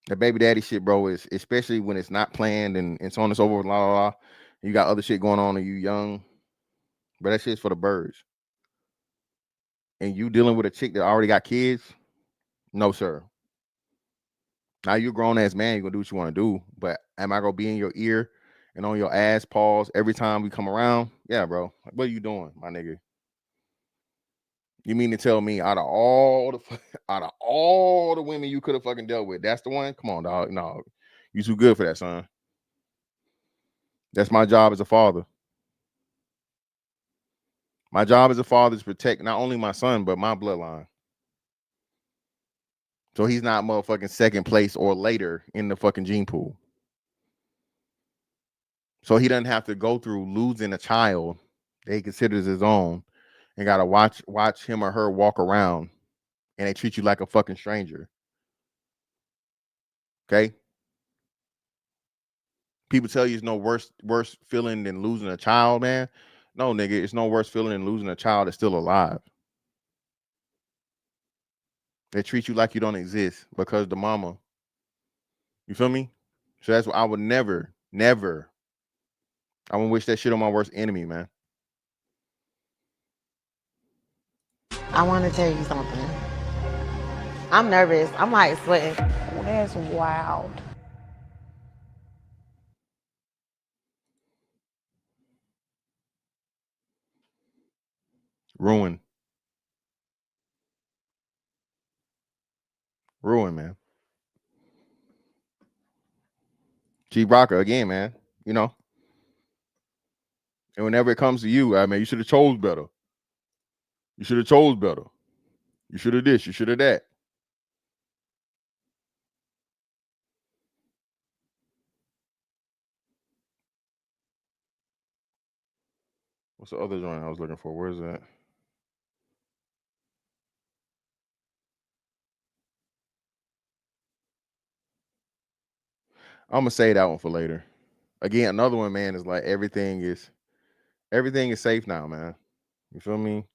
The baby daddy shit, bro, is especially when it's not planned and so on and so forth, la la la. You got other shit going on and you young, but that shit's for the birds. And you dealing with a chick that already got kids? No, sir. Now you're a grown ass man, you're gonna do what you want to do. But am I gonna be in your ear and on your ass paws every time we come around? Yeah, bro. What are you doing, my nigga? You mean to tell me out of all the women you could have fucking dealt with, that's the one? Come on, dog. No, you too good for that, son. That's my job as a father. My job as a father is to protect not only my son, but my bloodline. So he's not motherfucking second place or later in the fucking gene pool. So he doesn't have to go through losing a child that he considers his own and gotta watch him or her walk around and they treat you like a fucking stranger. Okay? People tell you it's no worse feeling than losing a child, man. No, nigga, it's no worse feeling than losing a child that's still alive. They treat you like you don't exist because the mama. You feel me? So that's what I would never. I wouldn't wish that shit on my worst enemy, man. I want to tell you something. I'm nervous. I'm like sweating. Oh, that's wild. Ruin, man. G Rocker again, man. You know. And whenever it comes to you, I mean, you should have chose better. You should have chose better. You should have this. You should have that. What's the other joint I was looking for? Where's that? I'm gonna say that one for later. Again, another one, man, is like everything is safe now, man. You feel me?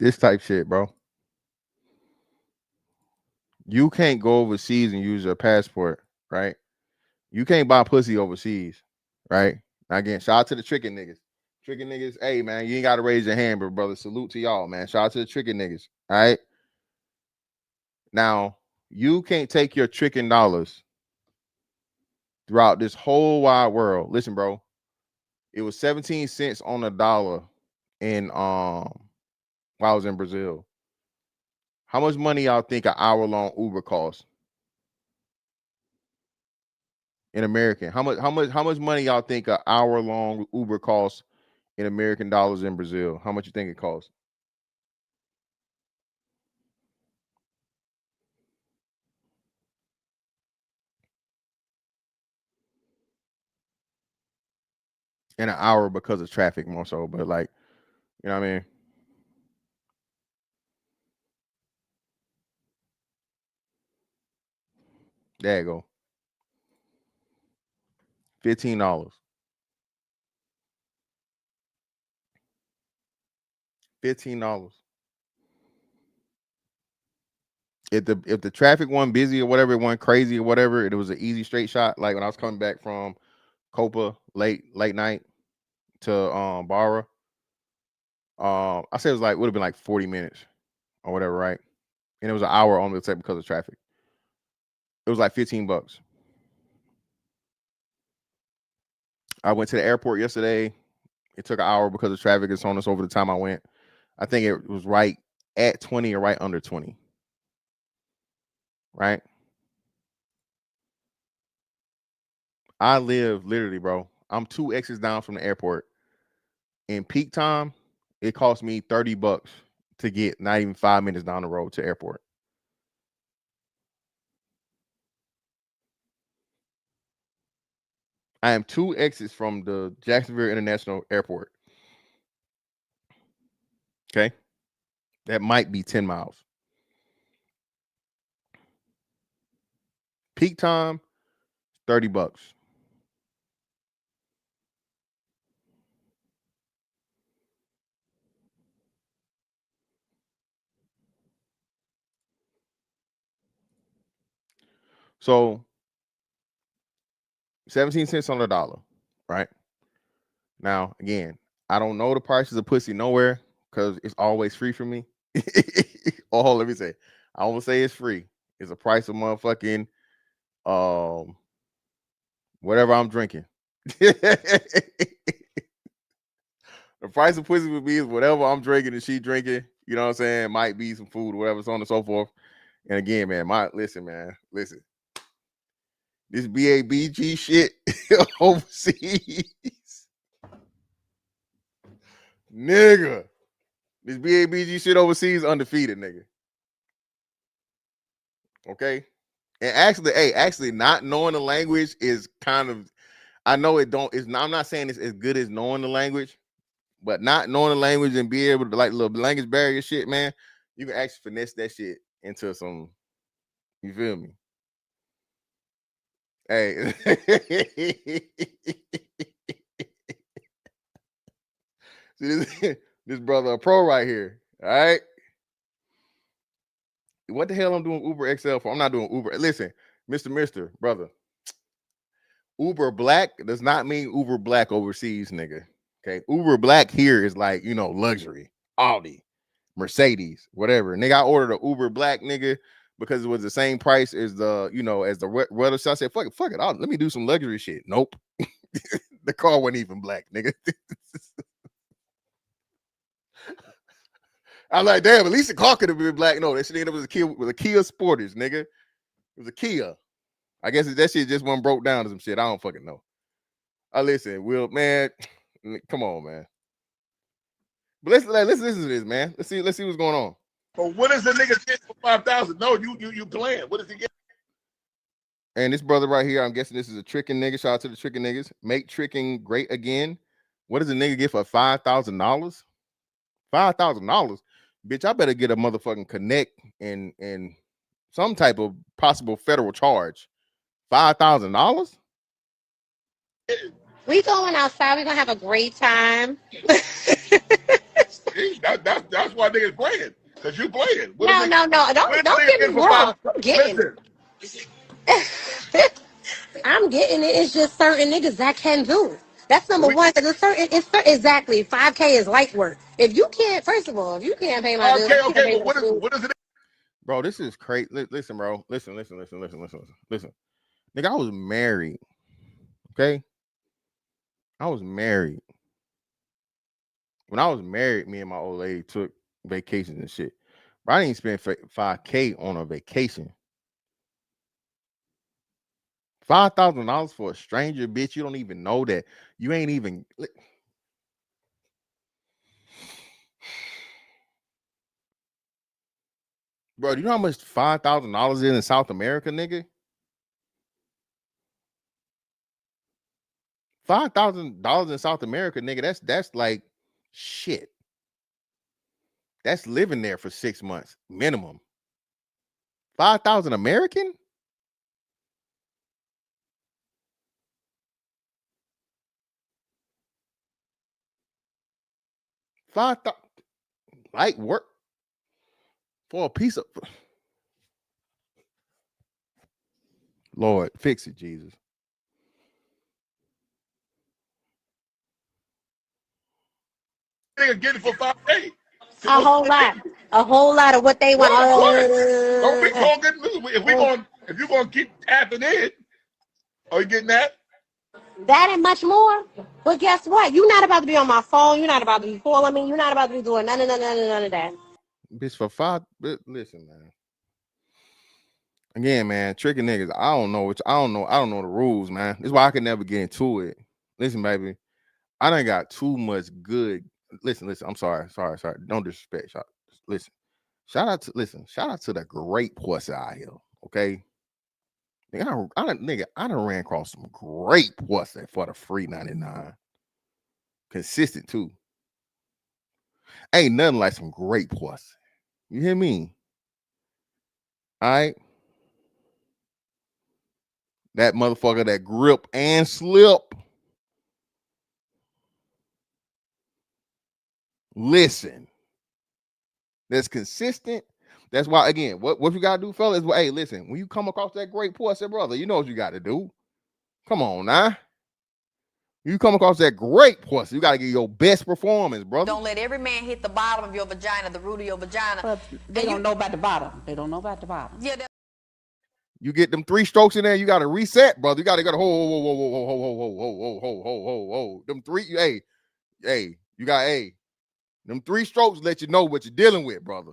This type shit, bro. You can't go overseas and use your passport, right? You can't buy pussy overseas, right? Now again, shout out to the tricking niggas. Tricking niggas, hey man, you ain't gotta raise your hand, but brother, salute to y'all, man. Shout out to the tricking niggas. All right. Now, you can't take your tricking dollars throughout this whole wide world. Listen, bro, it was 17 cents on a dollar in while I was in Brazil. How much money y'all think an hour-long Uber costs? In American, how much money y'all think an hour-long Uber costs in American dollars in Brazil? How much you think it costs? In an hour because of traffic more so, but like, you know what I mean? There you go. $15. $15. If the traffic wasn't busy or whatever, it wasn't crazy or whatever, it was an easy straight shot. Like when I was coming back from Copa late night to Barra, I said it was like would have been like 40 minutes or whatever, right? And it was an hour on the set because of traffic. It was like $15. I went to the airport yesterday. It took an hour because of traffic and so on and so over the time I went. I think it was right at 20 or right under 20. Right? I live literally, bro. I'm 2 exits down from the airport. In peak time, it cost me $30 to get not even 5 minutes down the road to airport. I am 2 exits from the Jacksonville International Airport. Okay. That might be 10 miles. Peak time, $30. So 17 cents on the dollar, right? Now, again, I don't know the prices of pussy nowhere because it's always free for me. Oh, let me say, I won't say it's free. It's a price of motherfucking whatever I'm drinking. The price of pussy would be is whatever I'm drinking and she drinking. You know what I'm saying? Might be some food, or whatever, so on and so forth. And again, man, listen. This BABG shit overseas, nigga. This BABG shit overseas undefeated, nigga. Okay, and actually, not knowing the language is kind of. I know it don't. It's not. I'm not saying it's as good as knowing the language, but not knowing the language and be able to like little language barrier shit, man. You can actually finesse that shit into some. You feel me? Hey, see this brother a pro right here. All right. What the hell I'm doing Uber XL for? I'm not doing Uber. Listen, Mr. Brother. Uber Black does not mean Uber Black overseas, nigga. Okay, Uber Black here is like, you know, luxury, Audi, Mercedes, whatever. Nigga, I ordered a Uber Black, nigga, because it was the same price as the, you know, as the weather. So I said, fuck it, let me do some luxury shit. Nope, the car wasn't even black, nigga. I'm like, damn, at least the car could have been black. No, that shit was a Kia Sportage, nigga. It was a Kia. I guess that shit just one broke down to some shit. I don't fucking know. Listen, Will, man, come on, man. But let's listen to this, man. Let's see what's going on. But what is the nigga get for 5,000? No, you playing. What does he get? And this brother right here, I'm guessing this is a tricking nigga. Shout out to the tricking niggas. Make tricking great again. What does a nigga get for $5,000? $5,000, bitch. I better get a motherfucking connect and some type of possible federal charge. $5,000. We going outside. We gonna have a great time. That's why niggas playing. Cause you playing. No. Don't get me wrong. I'm getting it. I'm getting it. It's just certain niggas that can do it. That's number one. Because exactly 5K is light work. If you can't, first of all, if you can't pay my bills, okay. But what is it? Bro, this is crazy. Listen, bro. Listen. Nigga, I was married. Okay. I was married. When I was married, me and my old lady took vacations and shit. But I didn't spend $5K on a vacation. $5,000 for a stranger, bitch. You don't even know that. You ain't even. Bro, do you know how much $5,000 is in South America, nigga? $5,000 in South America, nigga. That's like shit. That's living there for 6 months minimum. 5,000 American? $5,000 light work for a piece of. Lord, fix it, Jesus. Nigga get it for 5K. A whole lot of what they want. Don't be talking. If you're gonna keep tapping in, are you getting that? That and much more. But guess what? You're not about to be on my phone. You're not about to be calling me. You're not about to be doing none of that. Bitch, for five. Listen, man. Again, man, tricking niggas. I don't know the rules, man. This is why I can never get into it. Listen, baby, I done got too much good. Listen. I'm sorry. Don't disrespect. Listen. Shout out to the great pussy out here. Okay. Nigga, I done ran across some great pussy for the free 99. Consistent too. Ain't nothing like some great pussy. You hear me? All right. That motherfucker that grip and slip. Listen. That's consistent. That's why, again, what you gotta do, fellas, is, hey, listen, when you come across that great pussy, brother, you know what you gotta do. Come on now. You come across that great pussy, you gotta give your best performance, brother. Don't let every man hit the bottom of your vagina, the root of your vagina. But they don't know about the bottom. They don't know about the bottom. Yeah. You get them 3 strokes in there, you gotta reset, brother. You gotta go, whoa. Them 3, you got, them 3 strokes let you know what you're dealing with, brother.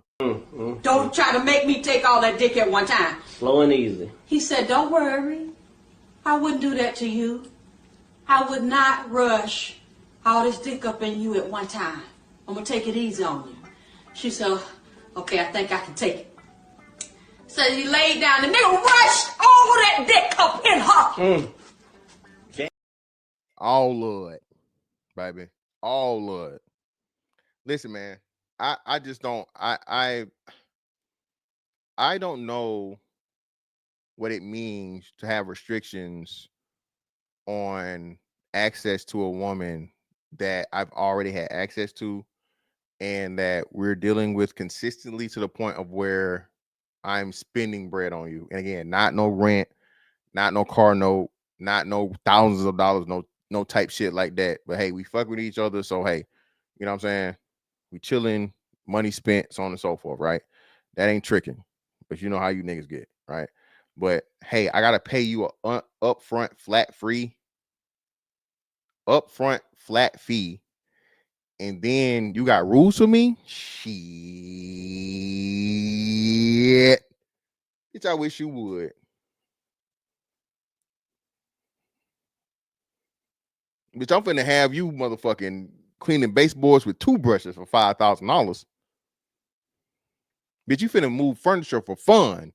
Don't try to make me take all that dick at one time. Slow and easy. He said, don't worry. I wouldn't do that to you. I would not rush all this dick up in you at one time. I'm going to take it easy on you. She said, okay, I think I can take it. So he laid down. The nigga rushed all that dick up in her. All Lord, baby. All Lord. Listen, man, I just don't, I don't know what it means to have restrictions on access to a woman that I've already had access to and that we're dealing with consistently to the point of where I'm spending bread on you. And again, not no rent, not no car note, not no thousands of dollars, no no type shit like that. But hey, we fuck with each other, so hey, you know what I'm saying? We chilling, money spent, so on and so forth, right? That ain't tricking, but you know how you niggas get, right? But hey, I gotta pay you a upfront flat fee, and then you got rules for me? Shit. Bitch, I wish you would. Bitch, I'm finna have you motherfucking cleaning baseboards with toothbrushes for $5,000. Bitch, you finna move furniture for fun.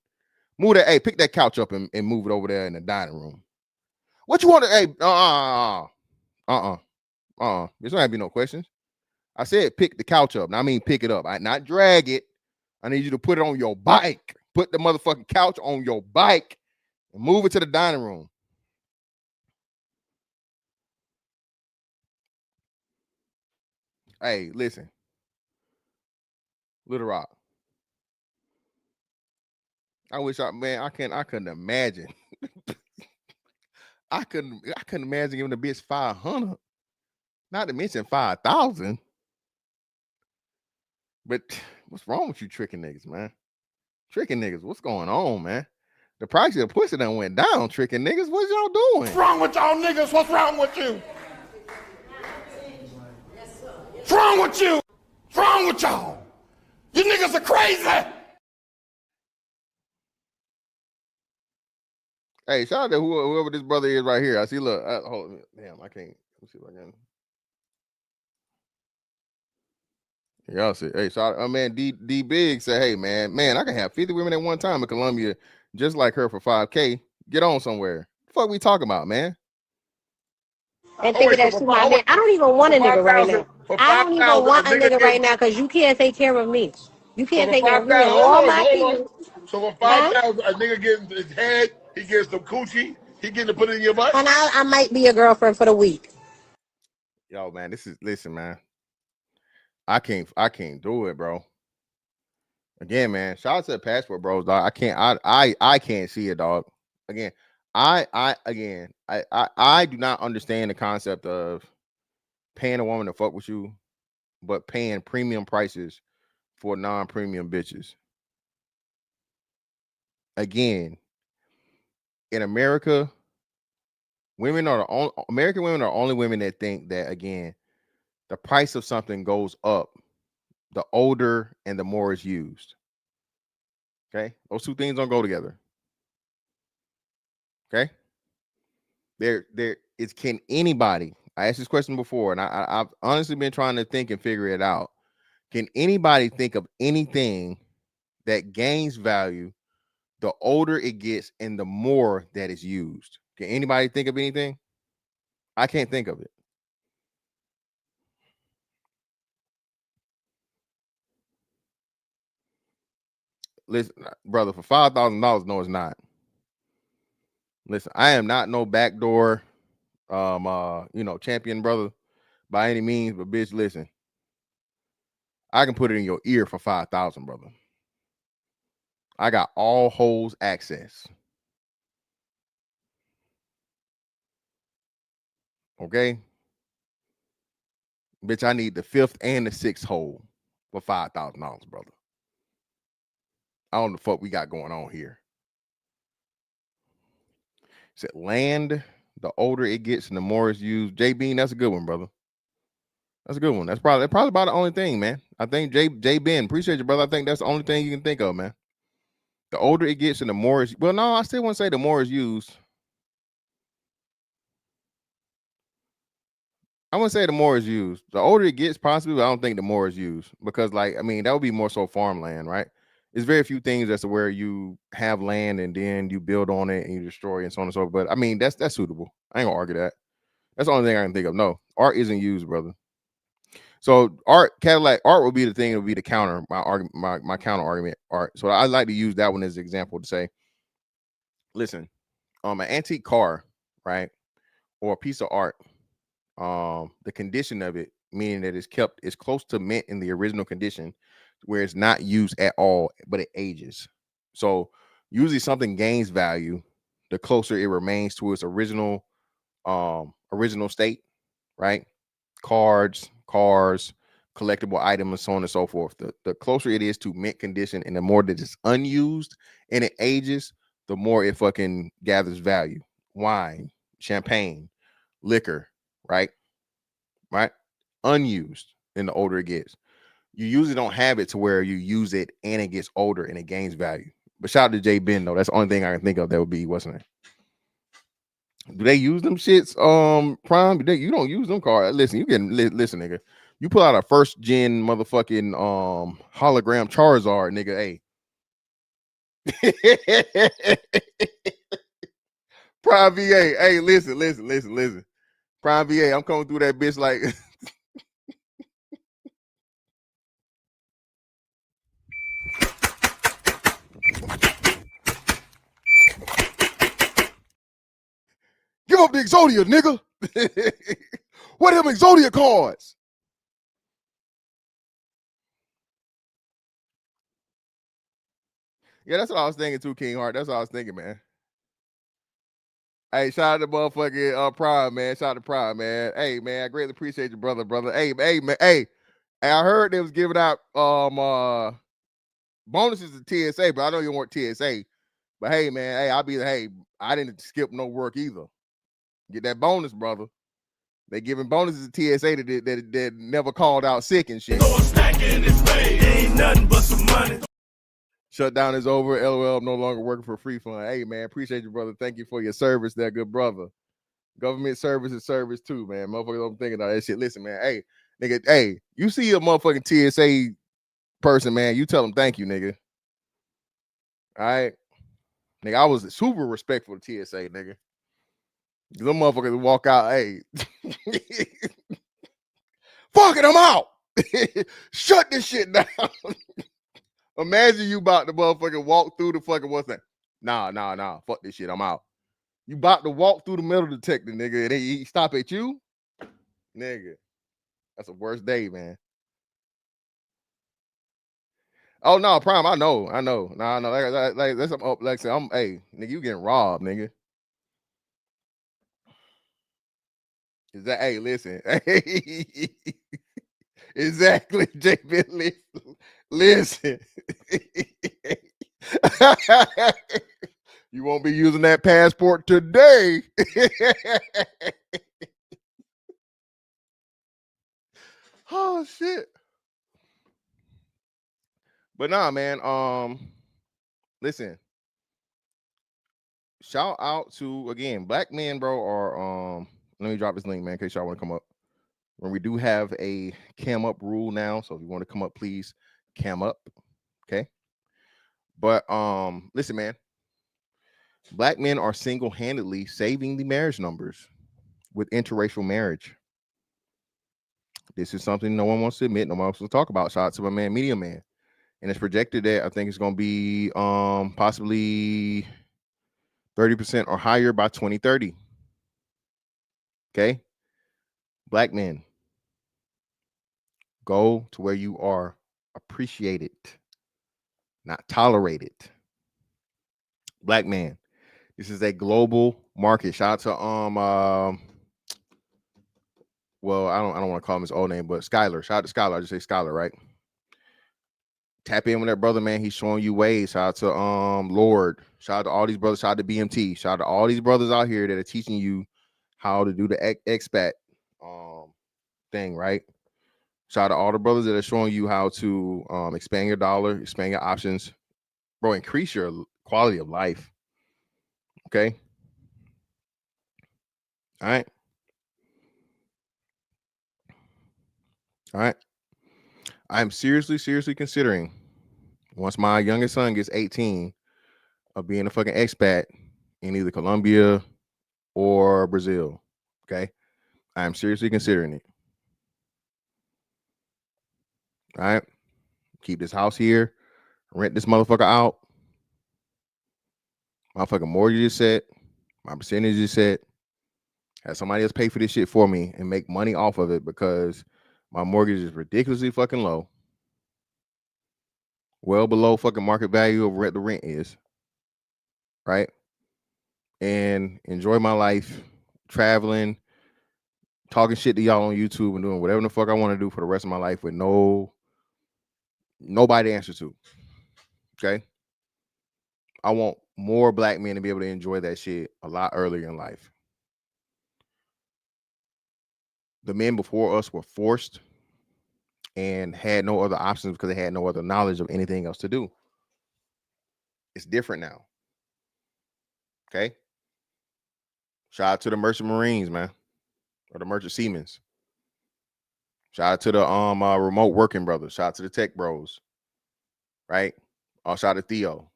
Move that, hey, pick that couch up and move it over there in the dining room. What you want to, hey, There's not gonna be no questions. I said pick the couch up. Now, I mean pick it up. Not drag it. I need you to put it on your bike. Put the motherfucking couch on your bike and move it to the dining room. Hey, listen. Little Rock. I wish I couldn't imagine. I couldn't imagine giving the bitch 500. Not to mention 5,000. But what's wrong with you tricking niggas, man? Tricking niggas, what's going on, man? The price of the pussy done went down, tricking niggas. What y'all doing? What's wrong with y'all niggas? What's wrong with you? What's wrong with you? What's wrong with y'all? You niggas are crazy. Hey, shout out to whoever this brother is right here. I see, look, hold, damn, I can't. Let's see if I can. Y'all see, hey, shout out, man, D Big said, hey, man, I can have 50 women at one time in Colombia just like her for 5K. Get on somewhere. The fuck we talking about, man? And thinking that's too high, man. I don't even want a nigga right now. I don't even want a nigga right now because you can't take care of me. You can't take care of me and all my kids. So for 5,000, a nigga getting his head, he gets some coochie, he getting to put it in your butt. And I might be a girlfriend for the week. Yo, man, listen, man. I can't do it, bro. Again, man, shout out to the passport bros, dog. I can't see it, dog. Again, I do not understand the concept of paying a woman to fuck with you, but paying premium prices for non-premium bitches. Again, in America, American women are only women that think that, again, the price of something goes up the older and the more it's used. Okay, those two things don't go together. Okay, can anybody? I asked this question before, and I've honestly been trying to think and figure it out. Can anybody think of anything that gains value the older it gets and the more that is used? Can anybody think of anything? I can't think of it. Listen, brother, for $5,000, no, it's not. Listen, I am not no backdoor champion, brother, by any means, but bitch, listen. I can put it in your ear for 5,000, brother. I got all holes access. Okay? Bitch, I need the 5th and the 6th hole for $5,000, brother. I don't know the fuck we got going on here. Said land, the older it gets and the more it's used. J Bean, that's a good one, brother. That's a good one. That's probably about the only thing, man. I think J Ben, appreciate you, brother. I think that's the only thing you can think of, man. The older it gets and the more it's, well, no, I still want to say the more it's used. I wouldn't say the more is used. The older it gets, possibly, but I don't think the more is used because, like, I mean, that would be more so farmland, right? There's very few things that's where you have land and then you build on it and you destroy it and so on and so forth. But I mean, that's suitable. I ain't gonna argue that. That's the only thing I can think of. No, art isn't used, brother. So Cadillac art would be the thing. It would be the counter, my counter argument art. So I like to use that one as an example to say, listen, an antique car, right, or a piece of art. The condition of it, meaning that it's kept as close to mint in the original condition where it's not used at all, but it ages. So usually something gains value the closer it remains to its original original state, right? Cards, cars, collectible items, and so on and so forth. The closer it is to mint condition and the more that it's unused and it ages, the more it fucking gathers value. Wine, champagne, liquor, right? Right? Unused, and the older it gets. You usually don't have it to where you use it and it gets older and it gains value. But shout out to Jay Ben though. That's the only thing I can think of that would be what's in it. Do they use them shits? Prime, you don't use them cards. Listen, you can listen, nigga. You pull out a first gen motherfucking hologram Charizard, nigga. Hey. Prime VA. Hey, listen. Prime VA, I'm coming through that bitch like give up the Exodia, nigga. What are them Exodia cards? Yeah, that's what I was thinking too, King Heart. That's what I was thinking, man. Hey, shout out to motherfucking Prime, man. Shout out to Prime, man. Hey, man, I greatly appreciate you, brother. Hey, man. Hey, I heard they was giving out bonuses to TSA, but I know you want TSA. But hey, man, I didn't skip no work either. Get that bonus, brother. They giving bonuses to TSA that never called out sick and shit. Ain't nothing but some money. Shutdown is over. LOL, I'm no longer working for free fund. Hey, man, appreciate you, brother. Thank you for your service there, good brother. Government service is service too, man. Motherfuckers don't think about that shit. Listen, man. Hey, nigga, hey, you see a motherfucking TSA person, man, you tell them thank you, nigga. All right? Nigga, I was super respectful to TSA, nigga. Them motherfuckers walk out, hey. Fuck it, I'm out. Shut this shit down. Imagine you about to motherfucking walk through the fucking what's that? Nah. Fuck this shit. I'm out. You about to walk through the metal detector, nigga, and he stop at you? Nigga. That's the worst day, man. Oh no, Prime. I know. No, like that's like I'm hey, nigga, you getting robbed, nigga. Is that hey, listen. Hey. Exactly, JB. Listen. You won't be using that passport today. Oh shit. But nah, man. Listen. Shout out to again, black men, bro. Are let me drop this link, man, in case y'all want to come up. When we do have a cam up rule now, so if you want to come up, please cam up. Okay. But listen, man. Black men are single-handedly saving the marriage numbers with interracial marriage. This is something no one wants to admit, no one wants to talk about. Shout out to my man, Media Man. And it's projected that I think it's going to be possibly 30% or higher by 2030. Okay? Black men, go to where you are appreciated, not tolerated. Black man, this is a global market. Shout out to well, I don't want to call him his old name, but Skylar. Shout out to Skylar. I just say Skylar, right? Tap in with that brother, man. He's showing you ways. Shout out to Lord. Shout out to all these brothers. Shout out to BMT. Shout out to all these brothers out here that are teaching you how to do the expat thing, right? Shout out to all the brothers that are showing you how to expand your dollar, expand your options, bro. Increase your quality of life. Okay. All right. All right. I'm seriously considering once my youngest son gets 18 of being a fucking expat in either Colombia or Brazil. Okay. I am seriously considering it. All right. Keep this house here. Rent this motherfucker out. My fucking mortgage is set. My percentage is set. Have somebody else pay for this shit for me and make money off of it because my mortgage is ridiculously fucking low. Well below fucking market value of what the rent is. Right? And enjoy my life traveling, talking shit to y'all on YouTube and doing whatever the fuck I want to do for the rest of my life with nobody to answer to. Okay. I want more black men to be able to enjoy that shit a lot earlier in life. The men before us were forced and had no other options because they had no other knowledge of anything else to do. It's different now. Okay. Shout out to the Merchant Marines, man, or the Merchant Seamans. Shout out to the remote working brothers. Shout out to the tech bros. Right. Shout out to Theo.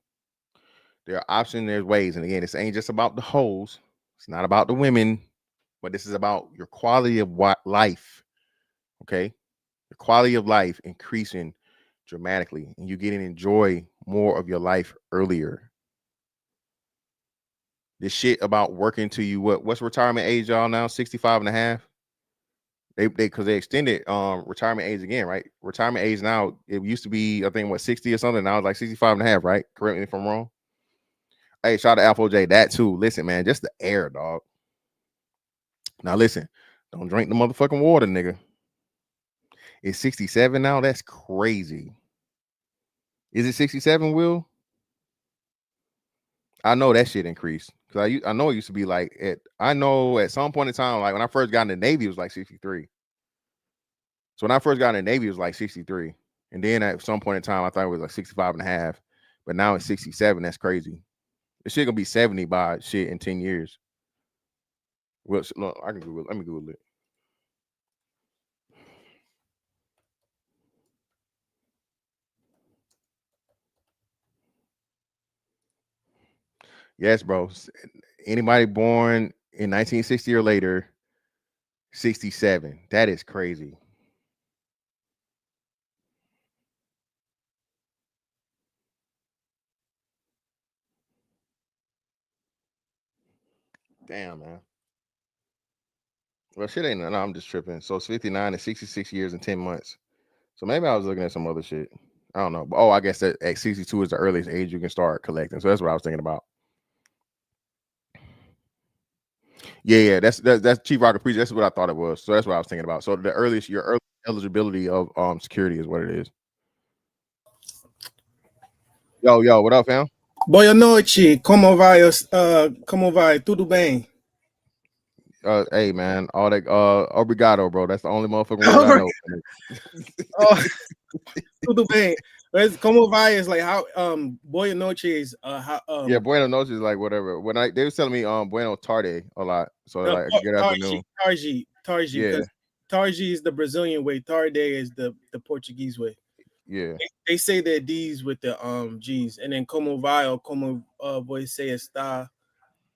There are options, there's ways. And again, this ain't just about the hoes. It's not about the women, but this is about your quality of life. Okay. The quality of life increasing dramatically, and you get to enjoy more of your life earlier. This shit about working to you, what's retirement age, y'all, now? 65 and a half. Because they extended retirement age again, right? Retirement age now, it used to be, I think, 60 or something. Now it's like 65 and a half, right? Correct me if I'm wrong. Hey, shout out to Alpha J, that too. Listen, man, just the air, dog. Now listen, don't drink the motherfucking water, nigga. It's 67 now. That's crazy. Is it 67, Will? I know that shit increased because I know it used to be like I know at some point in time, like when I first got in the Navy, it was like 63. So when I first got in the Navy, it was like 63. And then at some point in time, I thought it was like 65 and a half. But now it's 67. That's crazy. This shit gonna be 70 by shit in 10 years. Well, look, I can Google it. Let me Google it. Yes, bro. Anybody born in 1960 or later, 67. That is crazy. Damn, man. Well, shit ain't. No, I'm just tripping. So it's 59 and 66 years and 10 months. So maybe I was looking at some other shit. I don't know. But, I guess that at 62 is the earliest age you can start collecting. So that's what I was thinking about. Yeah. That's Chief Rocket Preacher. That's what I thought it was. So that's what I was thinking about. So the earliest, your early eligibility of security is what it is. Yo, what up, fam? Boa noite, como vai? Tudo bem? Hey man, all that obrigado, bro. That's the only motherfucking word I know. Tudo bem. Como vai is like how boa noite is how yeah, buenos noches is like whatever. When they was telling me bueno tarde a lot. So like good afternoon. Tarde. Yeah. Because tarde is the Brazilian way, tarde is the Portuguese way. Yeah. They say their D's with the G's, and then como vai or como você está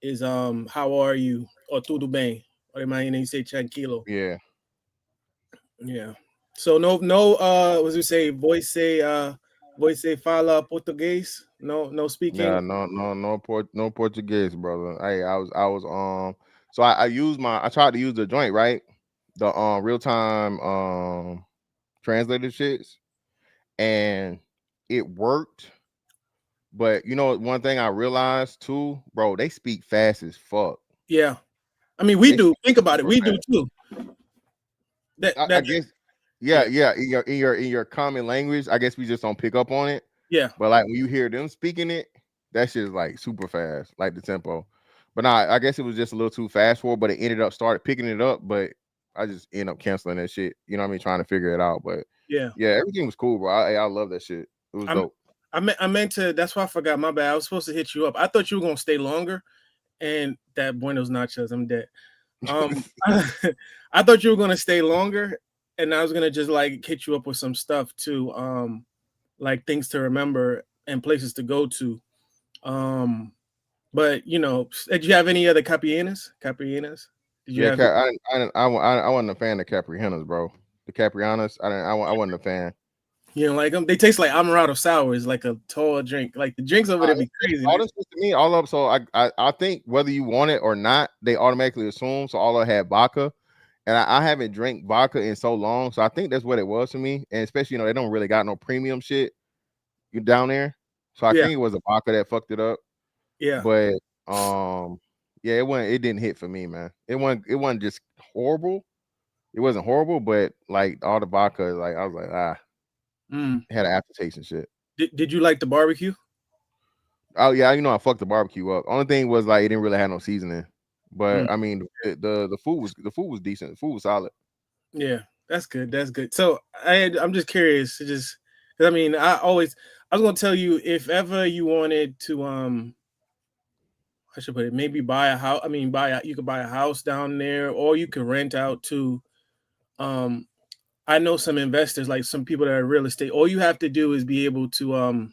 is how are you or tudo bem. Or imagine you say tranquilo. Yeah. Yeah. So no what we say você fala português? No speaking? Yeah, no Portuguese, brother. Hey, I was so I tried to use the joint, right? The real time translated shits, and it worked. But you know, one thing I realized too, bro, they speak fast as fuck. Yeah. I mean, we do. Think about it. We do too. I guess, yeah. In your common language, I guess we just don't pick up on it. Yeah. But like when you hear them speaking it, that shit is like super fast, like the tempo. But nah, I guess it was just a little too fast for it, but it ended up started picking it up, but I just ended up canceling that shit. You know what I mean? Trying to figure it out. But yeah, everything was cool, bro. I love that shit. It was dope. I meant to, that's why I forgot. My bad. I was supposed to hit you up. I thought you were gonna stay longer, and that buenos nachos, I'm dead. I thought you were gonna stay longer, and I was gonna just like hit you up with some stuff too, like things to remember and places to go to. But you know, did you have any other Caprianas? Did you have? I wasn't a fan of Caprianas, bro. The Caprianas, I wasn't a fan. You know, like them, they taste like Amaretto sour. It's like a tall drink. Like the drinks over there be crazy. All this to me, all up. So I think whether you want it or not, they automatically assume. So all I had vodka, and I haven't drank vodka in so long. So I think that's what it was to me. And especially, they don't really got no premium shit down there. So I think it was the vodka that fucked it up. Yeah. But it didn't hit for me, man. It wasn't just horrible. It wasn't horrible, but like all the vodka, like I was like, it had an aftertaste and shit. Did you like the barbecue? Oh yeah, I fucked the barbecue up. Only thing was like it didn't really have no seasoning, but I mean the food was decent. The food was solid. Yeah, that's good. That's good. So I'm just curious, because I mean I was gonna tell you if ever you wanted to I should put it, maybe buy a house. I mean you could buy a house down there, or you could rent out to I know some investors, like some people that are real estate. All you have to do is be able to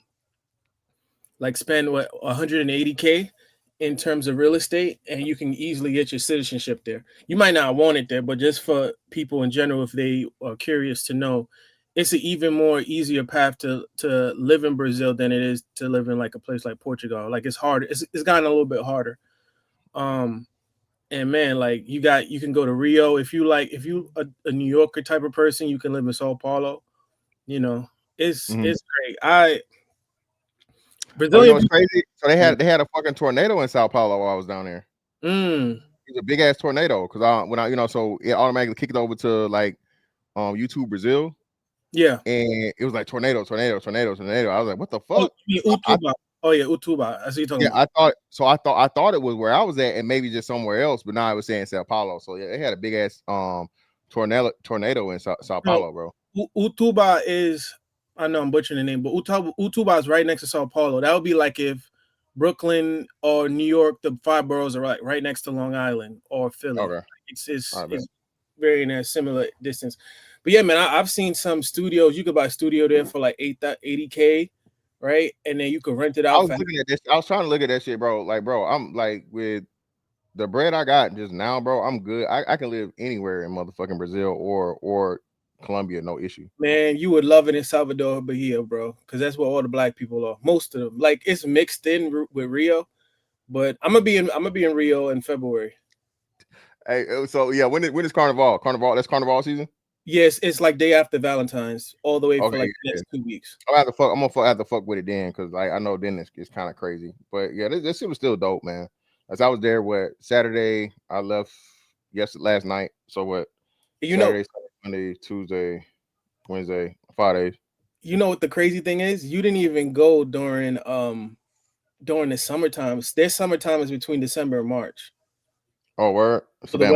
like spend 180K in terms of real estate, and you can easily get your citizenship there. You might not want it there, but just for people in general, if they are curious to know, it's an even more easier path to live in Brazil than it is to live in like a place like Portugal. Like it's hard. It's gotten a little bit harder. And man, like you can go to Rio if you a New Yorker type of person, you can live in Sao Paulo. It's great. Brazilian it's crazy. So they had a fucking tornado in Sao Paulo while I was down there. It was a big ass tornado because so it automatically kicked over to like YouTube Brazil. Yeah, and it was like tornado. I was like, what the fuck? Oh, you mean Utuba. Utuba. I see you talking about. I thought it was where I was at and maybe just somewhere else, but now I was saying Sao Paulo. So yeah, they had a big ass tornado in Sao Paulo, bro. Utuba is, I know I'm butchering the name, but Utuba is right next to Sao Paulo. That would be like if Brooklyn or New York, the 5 boroughs are right next to Long Island or Philly. Okay. It's very in a similar distance. But yeah, man, I've seen some studios. You could buy a studio there for like 80K, right? And then you could rent it out. I was looking at this. I was trying to look at that shit, bro. Like, bro, I'm like with the bread I got just now, bro. I'm good. I can live anywhere in motherfucking Brazil or Colombia, no issue. Man, you would love it in Salvador Bahia, bro, because that's where all the black people are. Most of them, like it's mixed in with Rio, but I'm gonna be in Rio in February. Hey, so yeah, when is Carnival? That's Carnival season. Yes, it's like day after Valentine's, all the way for like the next 2 weeks. I'm gonna have to fuck with it then, because like I know then it's kind of crazy. But yeah, this shit was still dope, man. As I was there, Saturday, I left last night. So Saturday, Monday, Tuesday, Wednesday, 5 days. You know what the crazy thing is? You didn't even go during the summertime. Their summertime is between December and March. Oh, word. So damn,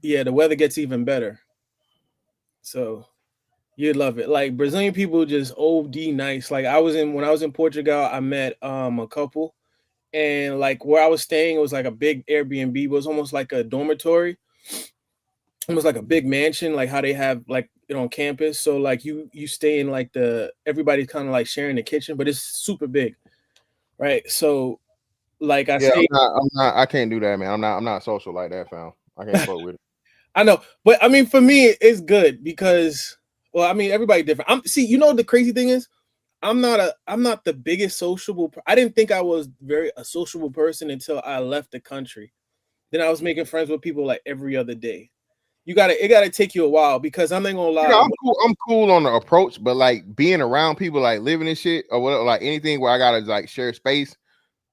the weather gets even better. So you'd love it. Like Brazilian people just OD nice. Like when I was in Portugal, I met a couple, and like where I was staying, it was like a big Airbnb. It was almost like a dormitory, almost like a big mansion, like how they have like it on campus. So like you stay in like everybody's kind of like sharing the kitchen, but it's super big, right? So like I can't do that, man. I'm not social like that, fam. I can't fuck with it. I know, but I mean, for me, it's good because, well, I mean, everybody different. The crazy thing is, I'm not the biggest sociable. I didn't think I was a sociable person until I left the country. Then I was making friends with people like every other day. It gotta take you a while, because I'm not gonna lie. I'm cool on the approach, but like being around people, like living in shit or whatever, like anything where I gotta like share space.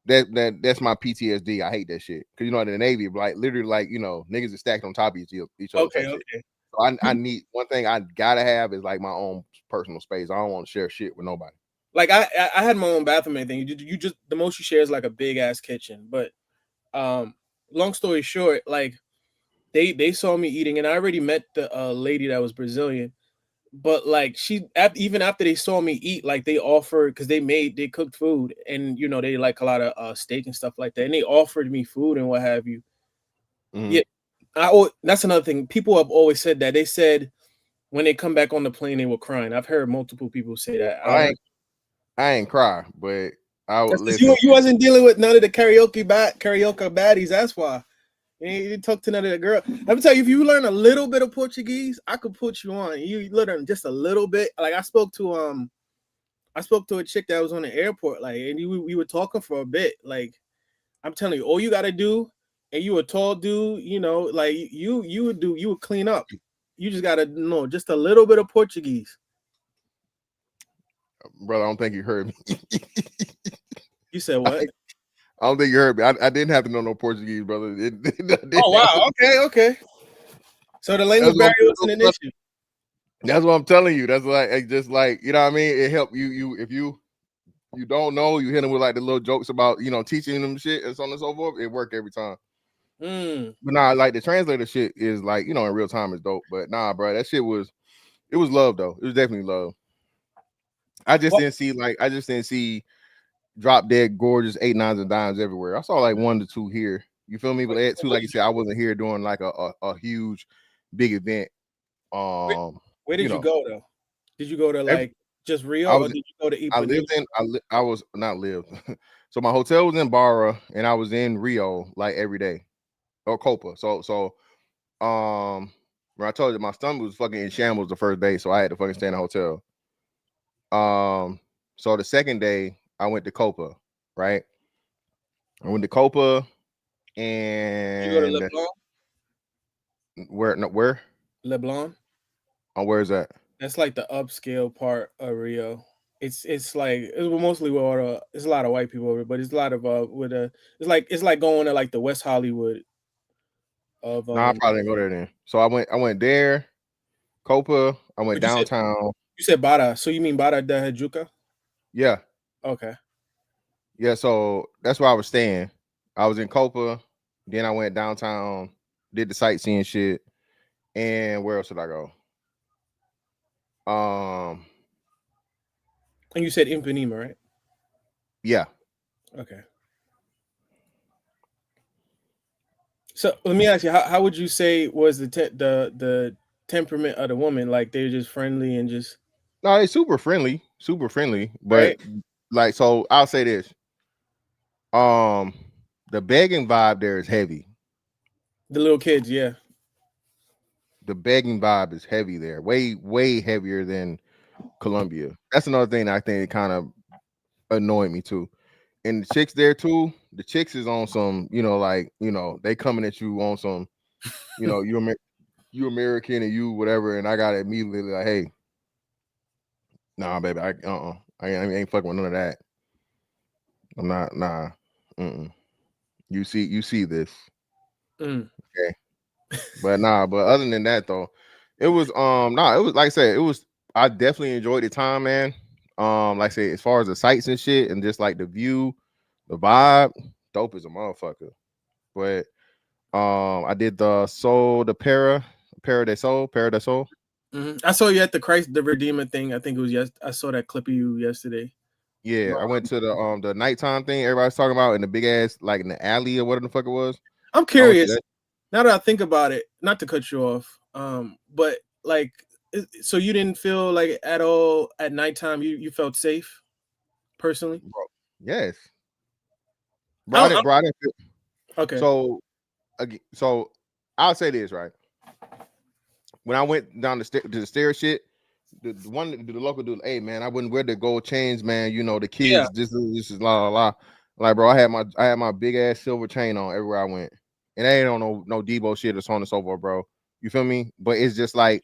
That's my PTSD. I hate that shit, because in the Navy, like literally, like niggas are stacked on top of each other. Okay. So I need one thing I gotta have is like my own personal space. I don't want to share shit with nobody. Like I had my own bathroom and everything. You just the most you share is like a big ass kitchen. But long story short, like they saw me eating, and I already met the lady that was Brazilian. But like even after they saw me eat, like they offered, because they cooked food, and they like a lot of steak and stuff like that, and they offered me food and what have you. Mm-hmm. Yeah, that's another thing. People have always said that. They said when they come back on the plane, they were crying. I've heard multiple people say that. I ain't cry, but I would listen. You wasn't dealing with none of the karaoke baddies. That's why. You talk to another girl. Let me tell you, if you learn a little bit of Portuguese, I could put you on. You learn just a little bit. Like I spoke to a chick that was on the airport, like, and we were talking for a bit. Like, I'm telling you, all you gotta do, and you a tall dude, like you would clean up. You just gotta know just a little bit of Portuguese. Brother, I don't think you heard me. You said what? I don't think you heard me. I didn't have to know no Portuguese, brother. Oh wow. Okay. So the language barrier wasn't an issue. That's what I'm telling you. That's like just like, you know what I mean? It helped you if you don't know, you hit them with like the little jokes about, teaching them shit and so on and so forth. It worked every time. But nah, like the translator shit is like, in real time is dope. But nah, bro, that shit was love though. It was definitely love. I just didn't see drop dead gorgeous 8, 9s, and dimes everywhere. I saw like 1 to 2 here. You feel me? But at 2, like you said, I wasn't here doing like a huge big event. Where did you go though? Did you go to like just Rio, or did you go to Ipanema? I was not lived. So my hotel was in Barra, and I was in Rio like every day, or Copa. So when I told you my stomach was fucking in shambles the first day, so I had to fucking stay in a hotel. So the second day I went to Copa, right? I went to Copa, and you go to LeBlanc? Where? LeBlanc. Oh, where is that? That's like the upscale part of Rio. It's like it's mostly where it's a lot of white people over, but it's a lot of it's like going to like the West Hollywood of No, I probably didn't go there then. So I went there, Copa. I went downtown. You said Bara, so you mean Bara de Hajuca? Yeah. Okay. Yeah, so that's where I was staying. I was in Copa, then I went downtown, did the sightseeing shit, and where else did I go? And you said Ipanema, right? Yeah. Okay. So let me ask you, how would you say was the temperament of the woman? Like they're just friendly and just No, they super friendly, but right? like, so I'll say this. The begging vibe there is heavy. The little kids, yeah. The begging vibe is heavy there. Way heavier than Colombia. That's another thing that I think kind of annoyed me too. And the chicks there too, the chicks is on some, they coming at you on some, you American and you whatever, and I got to immediately like, hey, nah, baby, I ain't fucking with none of that. I'm not, nah. You see this. Okay. But but other than that though, it was it was like I said, I definitely enjoyed the time, man. Like I said, as far as the sights and shit and just like the view, the vibe, dope as a motherfucker. But I did the Para de Sol. I saw you at the Redeemer thing. I think it was I saw that clip of you yesterday. Yeah, I went to the nighttime thing everybody's talking about in the big ass, like in the alley or whatever the fuck it was. I'm curious. Now that I think about it, not to cut you off, but like, so you didn't feel like at all at nighttime you felt safe, personally? Bro, yes. Bro, I didn't feel. Okay. So I'll say this, right? When I went down to the stair shit, the local dude, hey man, I wouldn't wear the gold chains, man. The kids, this is la la la. Like, bro, I had my big ass silver chain on everywhere I went. And they ain't on no Debo shit or so on and so forth, bro. You feel me? But it's just like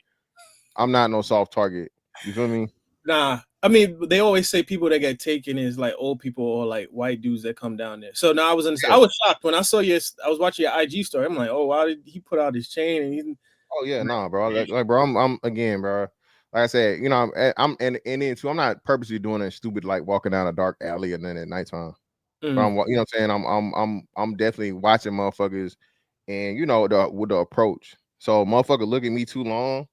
I'm not no soft target. You feel me? Nah. I mean, they always say people that get taken is like old people or like white dudes that come down there. So now I was shocked when I saw I was watching your IG story. I'm like, oh, why did he put out his chain? And oh yeah, nah, bro. Like, bro, I'm again, bro. Like I said, I'm and then too. I'm not purposely doing it stupid like walking down a dark alley and then at nighttime. But I'm, what I'm saying. I'm definitely watching motherfuckers, and with the approach. So motherfucker look at me too long,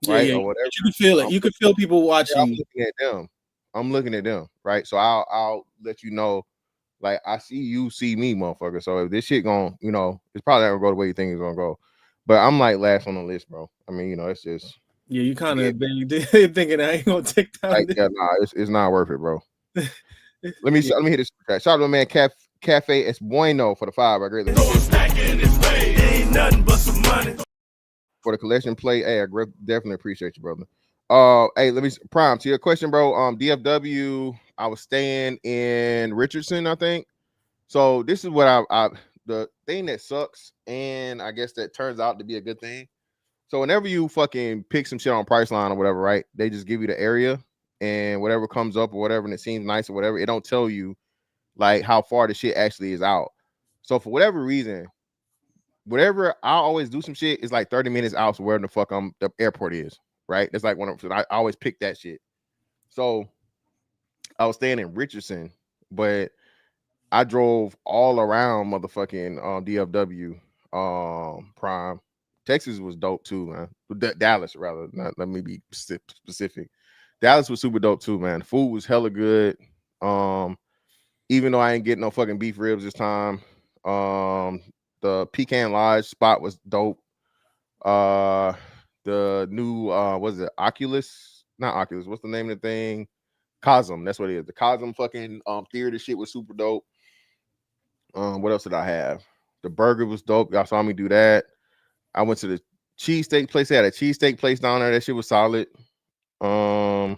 right, or whatever. You can feel it. You can feel people watching. I'm looking at them. I'm looking at them, right? So I'll let you know, like I see you, see me, motherfucker. So if this shit it's probably not gonna go the way you think it's gonna go. But I'm like last on the list, bro. I mean, it's just you kind of been thinking I ain't gonna take down. Like, yeah, nah, it's not worth it, bro. Let me hit this. Shout out to my man Cafe Es Bueno for the 5. I greatly ain't nothing but some money for the collection play. Hey, I definitely appreciate you, brother. Hey, let me Prime to your question, bro. DFW. I was staying in Richardson, I think. So this is what I the thing that sucks, and I guess that turns out to be a good thing. So whenever you fucking pick some shit on Priceline or whatever, right? They just give you the area and whatever comes up or whatever, and it seems nice or whatever. It don't tell you like how far the shit actually is out. So for whatever reason, whatever, I always do some shit. It's like 30 minutes out from where the fuck the airport is. Right. It's like I always pick that shit. So I was staying in Richardson, but I drove all around motherfucking DFW, Prime. Texas was dope too, man. Dallas, rather. Let me be specific. Dallas was super dope too, man. The food was hella good. Even though I ain't getting no fucking beef ribs this time. The Pecan Lodge spot was dope. The new what is it? Oculus? Not Oculus. What's the name of the thing? Cosm. That's what it is. The Cosm fucking theater shit was super dope. What else did I have? The burger was dope. Y'all saw me do that. I went to the cheesesteak place. They had a cheesesteak place down there. That shit was solid. I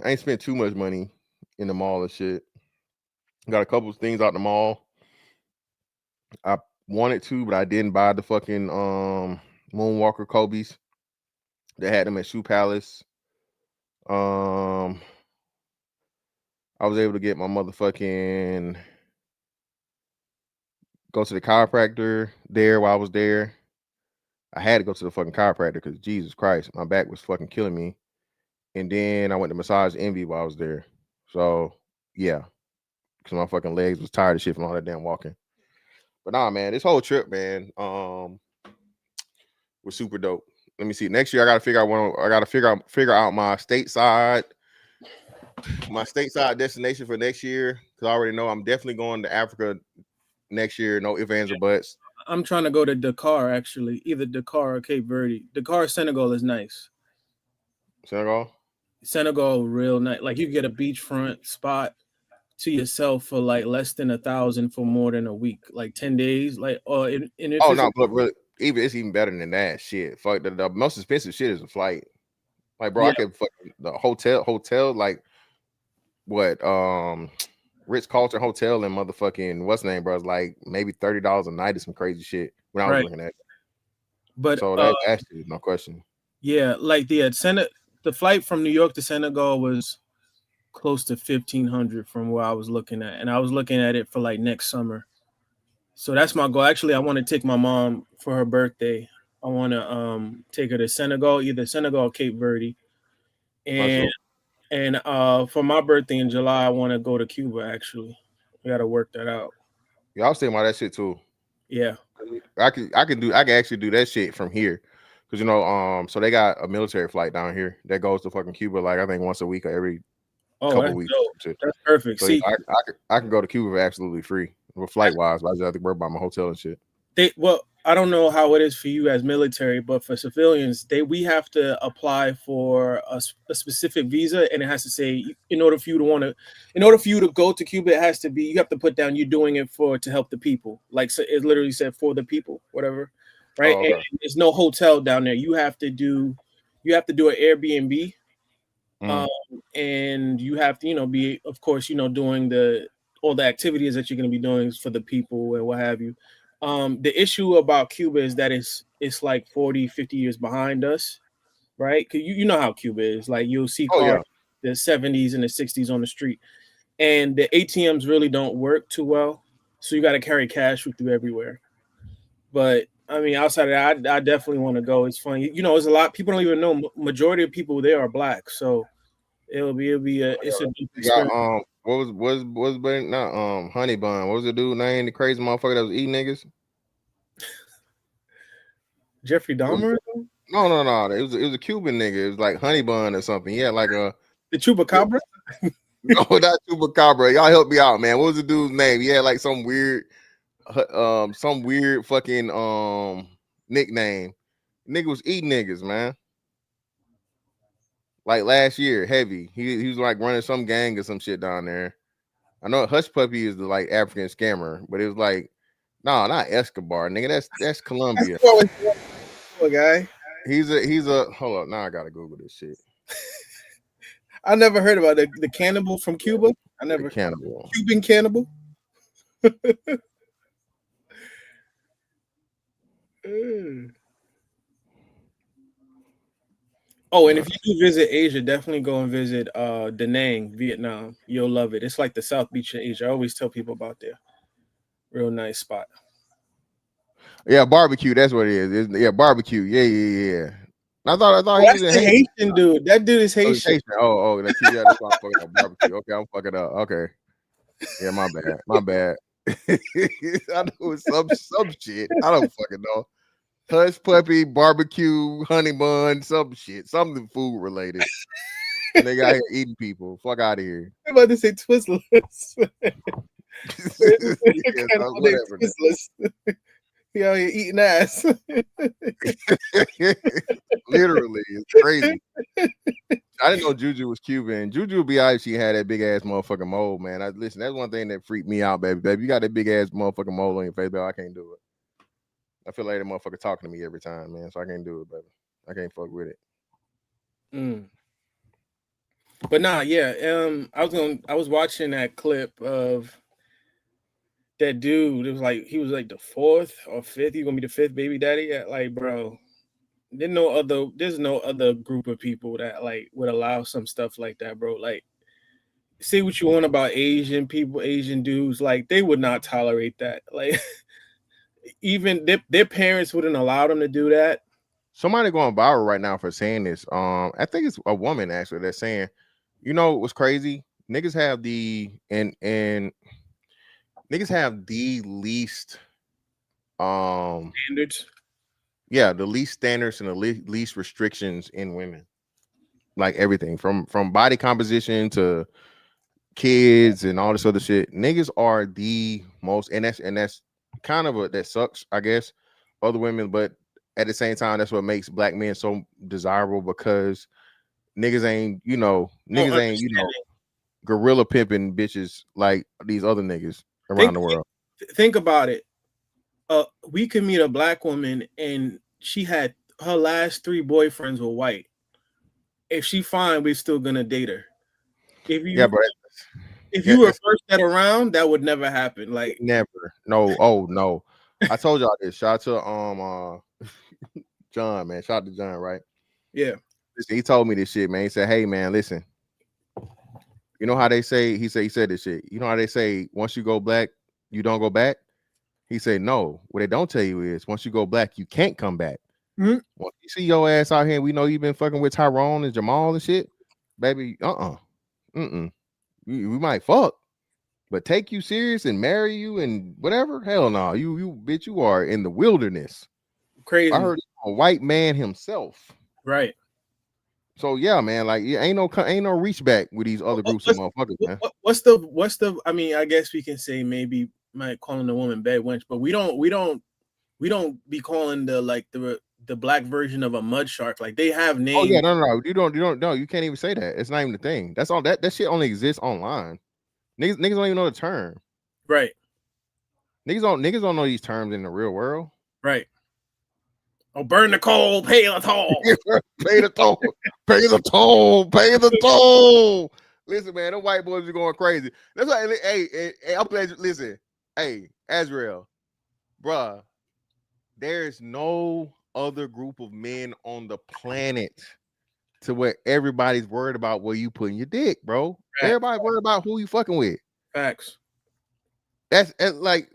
ain't spent too much money in the mall and shit. Got a couple of things out the mall. I wanted to, but I didn't buy the fucking Moonwalker Kobe's. They had them at Shoe Palace. I was able to get my motherfucking go to the chiropractor there while I was there. I had to go to the fucking chiropractor because Jesus Christ, my back was fucking killing me. And then I went to Massage Envy while I was there. So yeah, because my fucking legs was tired of shit from all that damn walking. But nah, man, this whole trip, man, was super dope. Let me see. Next year, I gotta figure out my stateside destination for next year. Because I already know I'm definitely going to Africa next year. No ifs, ands, or buts. I'm trying to go to Dakar, actually. Either Dakar or Cape Verde. Dakar, Senegal is nice. Senegal, real nice. Like you get a beachfront spot to yourself for like less than 1,000 for more than a week, like 10 days. Like, but really, it's even better than that shit. Fuck, the most expensive shit is a flight. Like, bro, I could fucking the hotel, like what, Ritz Carlton Hotel and motherfucking what's the name, bro? It's like maybe $30 a night or some crazy shit when I was looking at it. But so that actually is no question. Yeah, like the flight from New York to Senegal was close to 1,500 from where I was looking at, and I was looking at it for like next summer. So that's my goal. Actually, I want to take my mom for her birthday. I want to take her to Senegal, either Senegal or Cape Verde, and for my birthday in July, I want to go to Cuba. Actually, we got to work that out. Yeah, I was thinking about that shit too. Yeah, I can actually do that shit from here, because so they got a military flight down here that goes to fucking Cuba like I think once a week or every couple weeks. That's perfect. So see, I can go to Cuba for absolutely free, flight wise. But I just have to worry about my hotel and shit. I don't know how it is for you as military, but for civilians, we have to apply for a specific visa, and it has to say in order for you to go to Cuba, it has to be, you have to put down you're doing it to help the people. Like, so it literally said for the people, whatever, right? And there's no hotel down there. You have to do an Airbnb, and you have to be, of course, doing all the activities that you're going to be doing for the people and what have you. The issue about Cuba is that it's like 40, 50 years behind us, right? Because you know how Cuba is. Like, you'll see cars the 70s and the 60s on the street, and the ATMs really don't work too well. So you got to carry cash with you everywhere. But I mean, outside of that, I definitely want to go. It's funny, there's a lot people don't even know. Majority of people there are black, so it's a deep experience. What was not Honey Bun? What was the dude name? The crazy motherfucker that was eating niggas? Jeffrey Dahmer? No. It was a Cuban nigga. It was like Honey Bun or something. Yeah, like the Chupacabra. No, not Chupacabra. Y'all help me out, man. What was the dude's name? He had like some weird fucking nickname. Nigga was eating niggas, man. Like last year, heavy. He was like running some gang or some shit down there. I know Hush Puppy is the like African scammer, but it was like, no, not Escobar, nigga. That's Colombia. Poor guy. He's a hold up. Now I gotta Google this shit. I never heard about the cannibal from Cuba. Cuban cannibal. Oh, and if you do visit Asia, definitely go and visit Da Nang, Vietnam. You'll love it. It's like the South Beach of Asia. I always tell people about there. Real nice spot. Yeah, barbecue. That's what it is. Yeah, barbecue. Yeah. I thought he was That's in the Haiti. Haitian dude. That dude is Oh, he's Haitian. Haitian. Oh, that's yeah. That's why I'm fucking up barbecue. Okay, I'm fucking up. Okay. Yeah, my bad. My bad. I know it's some shit. I don't fucking know. Hush puppy, barbecue, honey bun, some shit, something food related. And they got here eating people. Fuck out of here. I'm about to say Twizzlers. Yeah, whatever. Twizzlers. He out here eating ass. Literally, it's crazy. I didn't know Juju was Cuban. Juju would be out if she had that big ass motherfucking mole, man. Listen, that's one thing that freaked me out, baby. Baby, you got that big ass motherfucking mole on your face, baby. I can't do it. I feel like that motherfucker talking to me every time, man. So I can't do it, baby. I can't fuck with it. But nah, yeah. I was watching that clip of that dude. It was like he was like the 4th or 5th. He's gonna be the 5th baby daddy. Yeah, like, bro, there's no other group of people that like would allow some stuff like that, bro. Like, say what you want about Asian people, Asian dudes, like they would not tolerate that. Like, even their parents wouldn't allow them to do that. Somebody going viral right now for saying this. I think it's a woman actually that's saying, you know what's crazy? Niggas have the niggas have the least standards. Yeah, the least standards and the least restrictions in women. Like everything from body composition to kids and all this other shit. Niggas are the most, and that's kind of that sucks, I guess, other women, but at the same time, that's what makes black men so desirable because niggas ain't, gorilla pimping bitches like these other niggas around the world. Think about it. We could meet a black woman and she had her last 3 boyfriends were white. If she fine, we're still gonna date her. If you reverse that around, that would never happen. Like never. No. Oh no. I told y'all this. Shout out to John, man. Shout out to John, right? Yeah. Listen, he told me this shit, man. He said, "Hey, man, listen. You know how they say?" He said this shit. You know how they say once you go black, you don't go back. He said, "No. What they don't tell you is once you go black, you can't come back. Mm-hmm. Once you see your ass out here, we know you've been fucking with Tyrone and Jamal and shit, baby. We might fuck, but take you serious and marry you and whatever. Hell no. You bitch. You are in the wilderness. Crazy. I heard a white man himself. Right. So yeah, man, like ain't no reach back with these other groups of motherfuckers, man. What's the I mean, I guess we can say maybe might calling the woman bad wench, but we don't be calling the black version of a mud shark. Like they have names. Oh yeah, no. You don't no, you can't even say that. It's not even the thing. That's all that shit only exists online. Niggas don't even know the term. Right. Niggas don't know these terms in the real world. Right. Oh, burn the coal, pay the toll. Pay the toll. Pay the toll. Pay the toll. Listen, man, them white boys are going crazy. That's why, hey, I'm playing. Listen, hey, Azrael, bruh, there's no other group of men on the planet to where everybody's worried about where you putting your dick, bro. Facts. Everybody worried about who you fucking with. Facts. That's like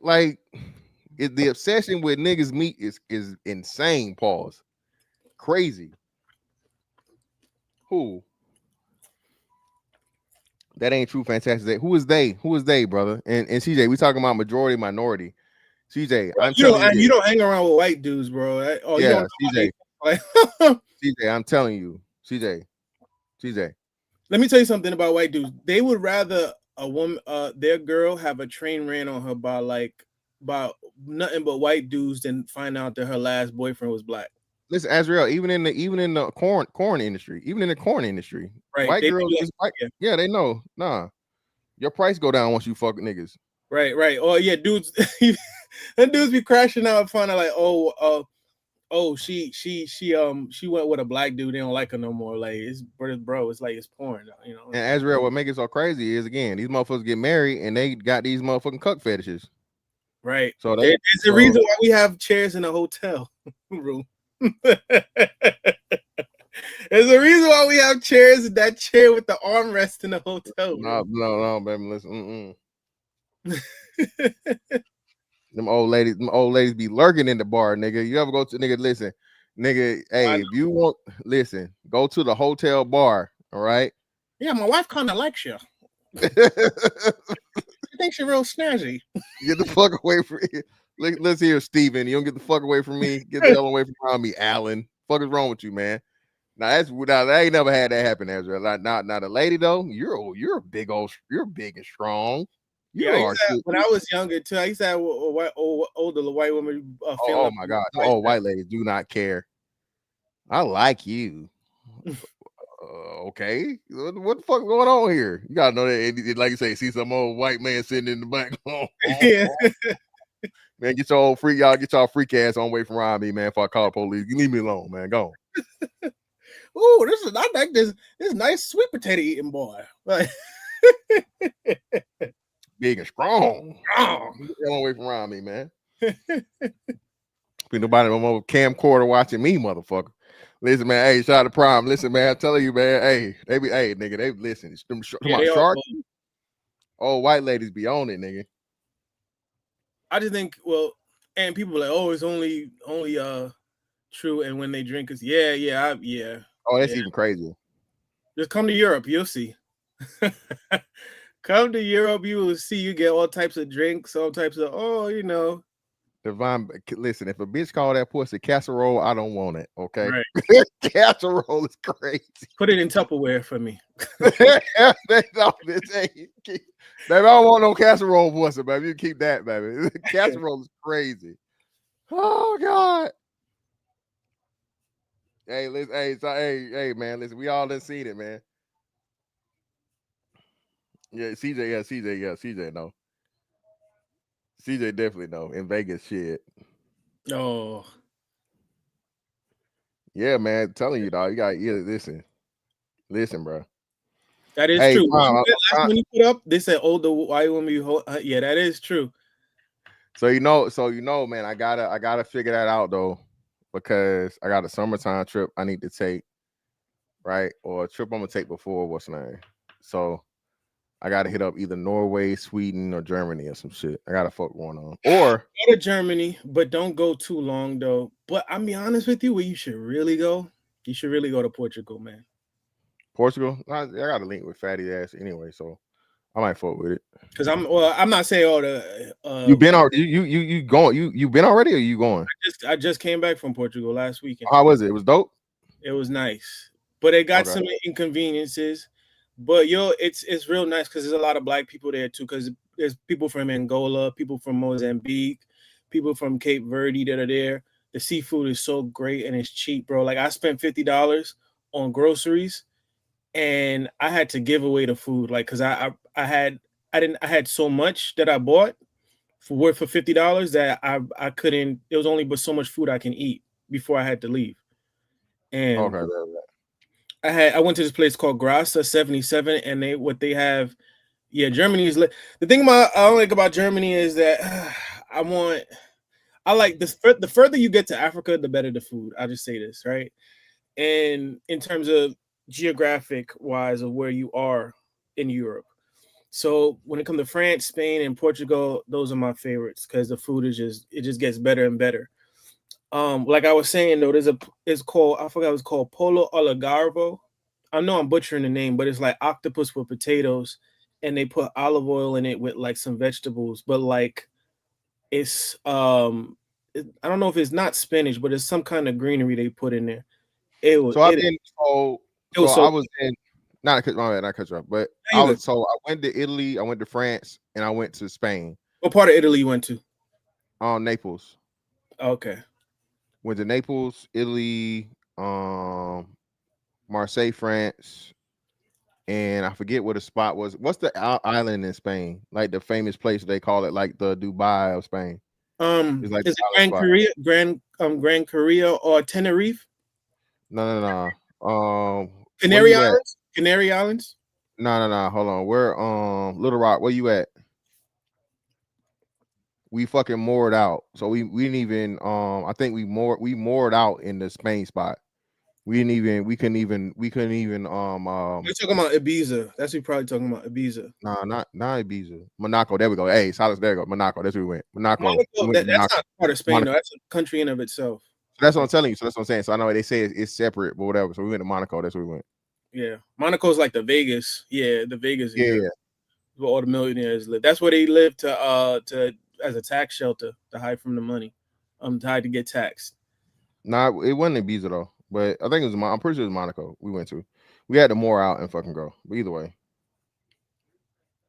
the obsession with niggas meat is insane. Pause. Crazy. Who? That ain't true. Fantastic. Who is they? Who is they, brother? And CJ, we talking about majority, minority. CJ, I'm telling you, you don't hang around with white dudes, bro. Yeah, CJ. CJ, I'm telling you, CJ. Let me tell you something about white dudes. They would rather a woman, their girl, have a train ran on her by nothing but white dudes than find out that her last boyfriend was black. Listen, Azrael, even in the corn industry, right? White girls, yeah, they know. Nah, your price go down once you fuck niggas. Right. Oh yeah, dudes, and dudes be crashing out and find out like, she went with a black dude. They don't like her no more. Like it's like it's porn, you know. And Azrael, what makes it so crazy is again, these motherfuckers get married and they got these motherfucking cuck fetishes. Right. So there's a reason why we have chairs in a hotel room. There's a reason why we have chairs in that chair with the armrest in the hotel room. No, baby, listen. Them old ladies be lurking in the bar, nigga. You ever go to nigga? Listen, nigga. Hey, if you want, listen, go to the hotel bar. All right. Yeah, my wife kind of likes you. She thinks you're real snazzy. Get the fuck away from me. Let's hear Steven. You don't get the fuck away from me. Get the hell away from around me, Alan. Fuck is wrong with you, man? Now I ain't never had that happen, Ezra. Not a lady though. You're big and strong. When I was younger too, I used to have older white women. Oh my god! Oh, white ladies do not care. I like you. Okay, what the fuck going on here? You gotta know that, like you say, see some old white man sitting in the back. Yeah. Man, get your freak ass on away from around me, man. If I call police, you leave me alone, man. Go. Oh, I like this nice sweet potato eating boy. Like big and strong. Get the hell away from around me, man. Be nobody no more camcorder watching me, motherfucker. Listen, man. Hey, shout out to Prime. Listen, man. I'm telling you, man. Hey, nigga, they listen. Them shark. Oh, white ladies be on it, nigga. I just think, and people are like, oh, it's only true, and when they drink, it's yeah. Oh, that's even crazier. Just come to Europe, you'll see. Come to Europe, you will see. You get all types of drinks, all types of Divine, listen, if a bitch call that pussy casserole, I don't want it. Okay, right. Casserole is crazy. Put it in Tupperware for me. Baby, I don't want no casserole pussy, baby. You keep that, baby. Casserole is crazy. Oh God. Hey, listen, hey, man, listen, we all done seen it, man. Yeah, CJ know. CJ definitely know. In Vegas, shit. Oh. Yeah, man. I'm telling you, dog. You got listen, bro. That is true. Last one you put up, they said older white woman. Yeah, that is true. So you know, man. I gotta figure that out though, because I got a summertime trip I need to take, right? Or a trip I'm gonna take before what's name. So I gotta hit up either Norway, Sweden, or Germany or some shit. I got a fuck going on. Or go to Germany, but don't go too long though. But I'll be honest with you, where you should really go to Portugal, man. Portugal? I got a link with Fatty Ass anyway, so I might fuck with it. Because I'm not saying all the you been already you going you been already or you going? I just came back from Portugal last weekend. How was it? It was dope. It was nice, but it got some inconveniences. But it's real nice because there's a lot of black people there too. Because there's people from Angola, people from Mozambique, people from Cape Verde that are there. The seafood is so great and it's cheap, bro. Like I spent $50 on groceries, and I had to give away the food, like because I had so much that I bought for $50 that I couldn't. There was only but so much food I can eat before I had to leave. And I went to this place called Grasa 77, and they have, Germany is the thing I don't like about Germany is that I like this. The further you get to Africa, the better the food. I'll just say this, right? And in terms of geographic wise of where you are in Europe. So when it comes to France, Spain, and Portugal, those are my favorites because the food is just gets better and better. Like I was saying though, it's called, I forgot what it's called, Polo Algarve. I know I'm butchering the name, but it's like octopus with potatoes, and they put olive oil in it with like some vegetables, but like it's I don't know if it's not spinach, but it's some kind of greenery they put in there. I was in not cut you off, but I went to Italy, I went to France, and I went to Spain. What part of Italy you went to? Naples. Okay. Went to Naples, Italy, Marseille, France, and I forget what the spot was. What's the island in Spain? Like the famous place they call it, like the Dubai of Spain. It's like Gran Canaria or Tenerife? No. Canary Islands? Canary Islands? No. Hold on. Where Little Rock, where you at? We fucking moored out. So we didn't even I think we moored out in the Spain spot. We couldn't even We're talking about Ibiza. That's what you're probably talking about, Ibiza. Nah, not Ibiza. Monaco. There we go. Hey, Silas, there we go. Monaco. That's where we went. Monaco. That's not part of Spain, though. That's a country in of itself. So that's what I'm telling you. So that's what I'm saying. So I know they say it's separate, but whatever. So we went to Monaco. That's where we went. Yeah. Monaco's like the Vegas. Yeah, the Vegas. Yeah. Where all the millionaires live. That's where they live to as a tax shelter to hide from the money. To hide to get taxed. Nah, it wasn't Ibiza though. But I think it was. I'm pretty sure it was Monaco. We went to. We had to more out and fucking go. But either way.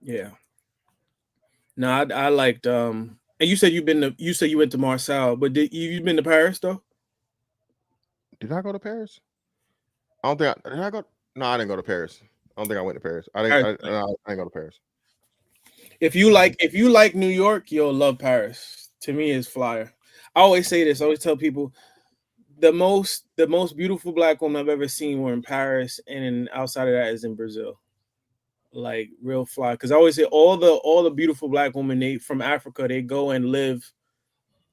Yeah. No, I liked. And you said you went to Marseille, but you've been to Paris though? Did I go to Paris? I don't think. Did I go? No, I didn't go to Paris. I don't think I went to Paris. I didn't go to Paris. If you like New York, you'll love Paris. To me, it's flyer. I always say this. I always tell people the most beautiful black woman I've ever seen were in Paris, and outside of that is in Brazil. Like real fly. Because I always say all the beautiful black women from Africa, they go and live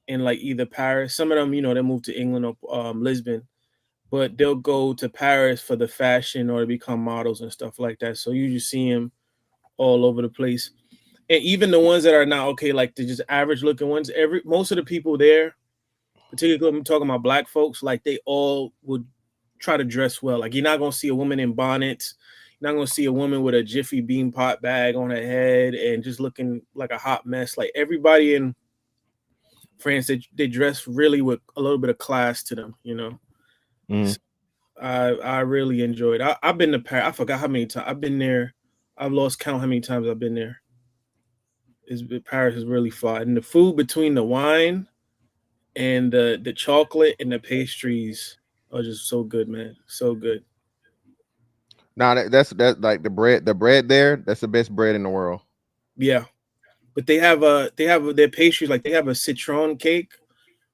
in like either Paris. Some of them, they move to England or Lisbon, but they'll go to Paris for the fashion or to become models and stuff like that. So you just see them all over the place. And even the ones that are not okay, like the just average looking ones, most of the people there, particularly I'm talking about black folks, like they all would try to dress well. Like you're not gonna see a woman in bonnets, you're not gonna see a woman with a Jiffy Bean pot bag on her head and just looking like a hot mess. Like everybody in France, they dress really with a little bit of class to them, So I really enjoyed. I've been to Paris. I forgot how many times I've been there. I've lost count how many times I've been there. Paris is really fun, and the food between the wine and the chocolate and the pastries are just so good, man. So good. Nah, that's like the bread there. That's the best bread in the world. Yeah, but they have their pastries, like they have a citron cake,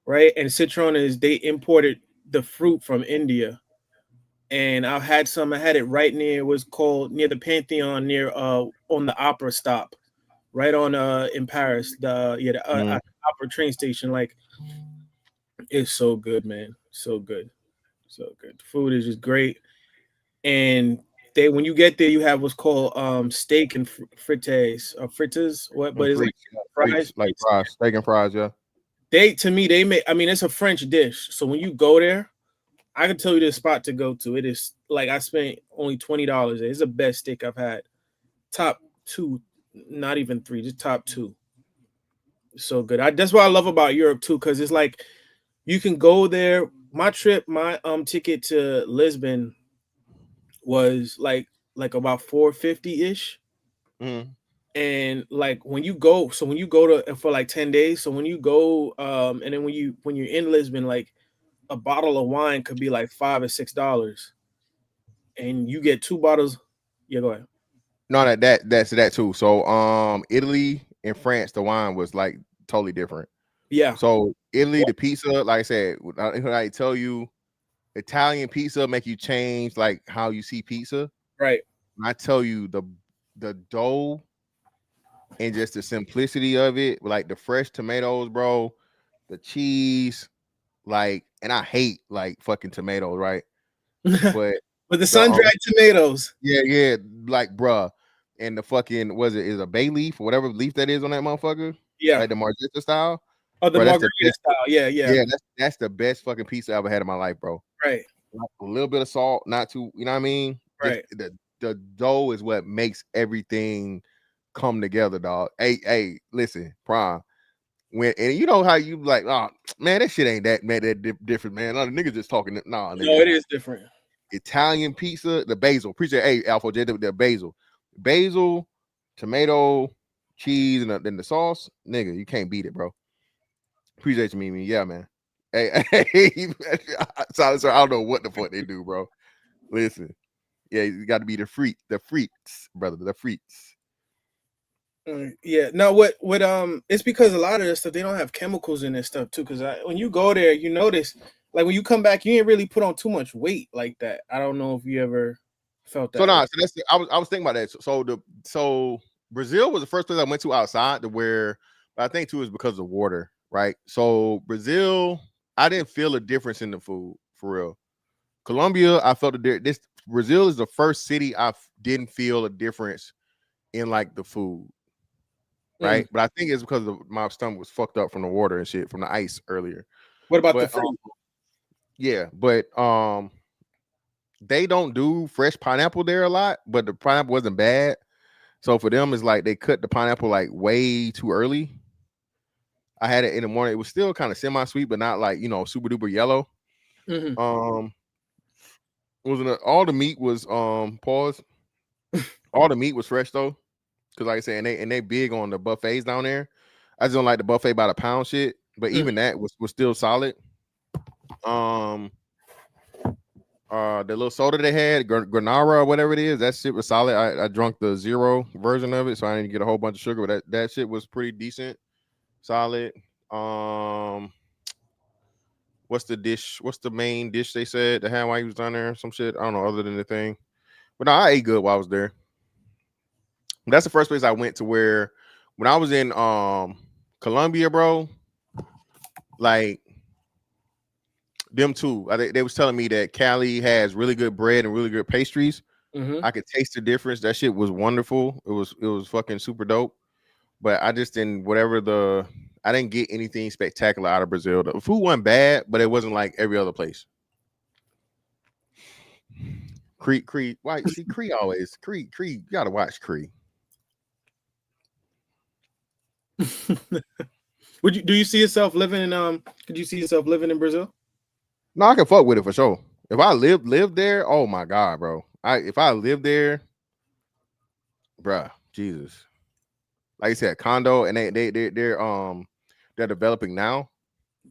right? And citron is they imported the fruit from India, and I had it right near what's called near the Pantheon near on the opera stop. Right on in Paris, the Opera train station. Like, it's so good, man. So good, so good. The food is just great, and when you get there, you have what's called steak and frites or fritters. What? But it's like fries, steak and fries. Yeah. They make. I mean, it's a French dish. So when you go there, I can tell you the spot to go to. It is like I spent only $20. It's the best steak I've had. Top 2. Not even 3, just top 2. So good. That's what I love about Europe too, because it's like you can go there. My ticket to Lisbon was like about $450-ish. And like when you go to for like 10 days. So when you go, and then when you're in Lisbon, like a bottle of wine could be like $5 or $6, and you get 2 bottles. Yeah, go ahead. No, that's that too. So Italy and France, the wine was like totally different. Yeah. So Italy, the pizza, like I said, I tell you, Italian pizza make you change like how you see pizza. Right. And I tell you the dough and just the simplicity of it, like the fresh tomatoes, bro, the cheese, like, and I hate like fucking tomatoes, right? But the sun-dried tomatoes. Yeah, like bruh. And the fucking is a bay leaf or whatever leaf that is on that motherfucker. Yeah, like the margarita style. Oh, the margarita style. Yeah. That's the best fucking pizza I ever had in my life, bro. Right. Like a little bit of salt, not too. You know what I mean? Right. Just the dough is what makes everything come together, dog. Hey, listen, Prime. And you know how you like, oh man, that shit ain't that different, man. A lot of niggas just talking. No, it is different. Italian pizza, the basil. Appreciate, hey, Alpha J, the basil, tomato, cheese, and then the sauce. Nigga, you can't beat it, bro. Appreciate you, Mimi. Yeah, man. Hey, sorry, I don't know what the fuck they do, bro. Listen, yeah, you got to be the freaks, brother, the freaks. Yeah. No, what it's because a lot of this stuff they don't have chemicals in this stuff too. Because when you go there, you notice like when you come back, you ain't really put on too much weight like that. I don't know if you ever felt that. So that's I was thinking about that. So Brazil was the first place I went to outside to where, but I think too is because of water, right? So Brazil, I didn't feel a difference in the food for real. Colombia, I felt this Brazil is the first city I didn't feel a difference in like the food, right? But I think it's because my stomach was fucked up from the water and shit from the ice earlier. What about the but fruit? Yeah, but they don't do fresh pineapple there a lot, but the pineapple wasn't bad. So for them, it's like they cut the pineapple like way too early. I had it in the morning. It was still kind of semi-sweet, but not like, you know, super duper yellow. Wasn't all the meat was pause. All the meat was fresh though. Cause like I said, and they big on the buffets down there. I just don't like the buffet by the pound shit. But even that was still solid. The little soda they had, Granara or whatever it is, that shit was solid. I drunk the zero version of it, so I didn't get a whole bunch of sugar, but that shit was pretty decent, solid. What's the dish? What's the main dish they said they had while he was down there? Some shit, I don't know, other than the thing. But no, I ate good while I was there. That's the first place I went to where when I was in Colombia, bro, like them too. They was telling me that Cali has really good bread and really good pastries. I could taste the difference. That shit was wonderful. It was fucking super dope. But I just didn't I didn't get anything spectacular out of Brazil. The food wasn't bad, but it wasn't like every other place. Cree. Why? See, Cree always. Cree. You gotta watch Cree. Do you see yourself living in could you see yourself living in Brazil? No, I can fuck with it for sure. If I lived there, oh my god, bro. If I lived there, bruh, Jesus. Like I said, condo, and they're developing now.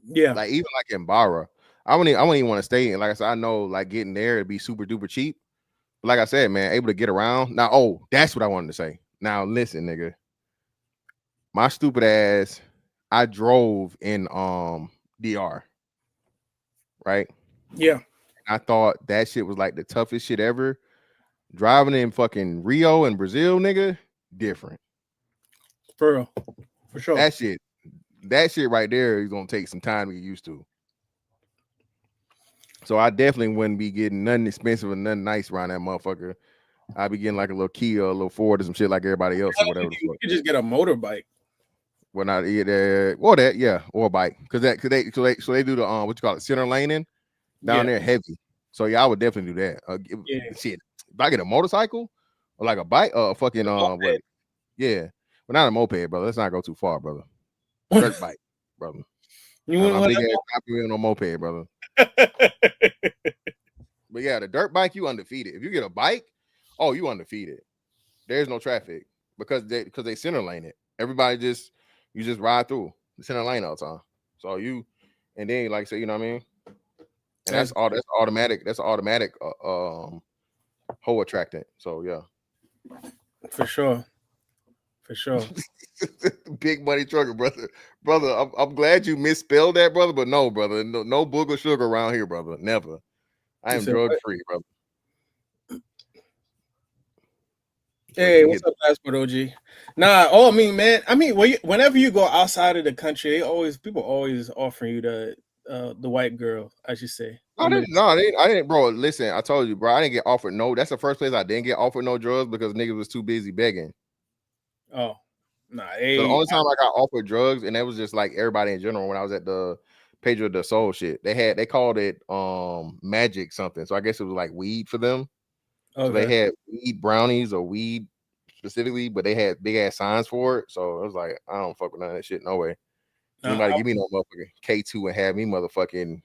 Yeah. Like even like in Barra. I wouldn't even want to stay in. Like I said, I know like getting there it'd be super duper cheap. But like I said, man, able to get around. Now, that's what I wanted to say. Now listen, nigga. My stupid ass, I drove in DR. Right? Yeah. I thought that shit was like the toughest shit ever. Driving in fucking Rio and Brazil, nigga, different. For real. For sure. That shit right there is gonna take some time to get used to. So I definitely wouldn't be getting nothing expensive or nothing nice around that motherfucker. I'd be getting like a little Kia, a little Ford, or some shit like everybody else or whatever. You could just get a motorbike. Well, not or a bike, because they do the what you call it, center laning down there heavy. So yeah, I would definitely do that. Shit, if I get a motorcycle or like a bike, fucking what? Yeah, but not a moped, brother. Let's not go too far, brother. Dirt bike, brother. You my big ass not be on no moped, brother. But yeah, the dirt bike, you undefeated. If you get a bike, you undefeated. There's no traffic because they center lane it. Everybody you just ride through the center lane all the time. So and then like say, you know what I mean? And that's automatic. That's automatic whole attractant. So yeah. For sure. Big money trucker, brother. I'm glad you misspelled that, brother. But no, brother, no booger sugar around here, brother. Never. I am drug free, brother. Hey, what's up, Passport OG? Nah, man. Whenever you go outside of the country, people always offering you the white girl, I should say. I didn't, bro. Listen, I told you, bro. I didn't get offered that's the first place I didn't get offered no drugs because niggas was too busy begging. Oh, nah. So the only time I got offered drugs, and that was just like everybody in general when I was at the Pedro de Soul shit. They called it magic something. So I guess it was like weed for them. Okay. So they had weed brownies or weed specifically, but they had big ass signs for it. So it was like, I don't fuck with none of that shit. No way. Anybody give me no motherfucking K2 and have me motherfucking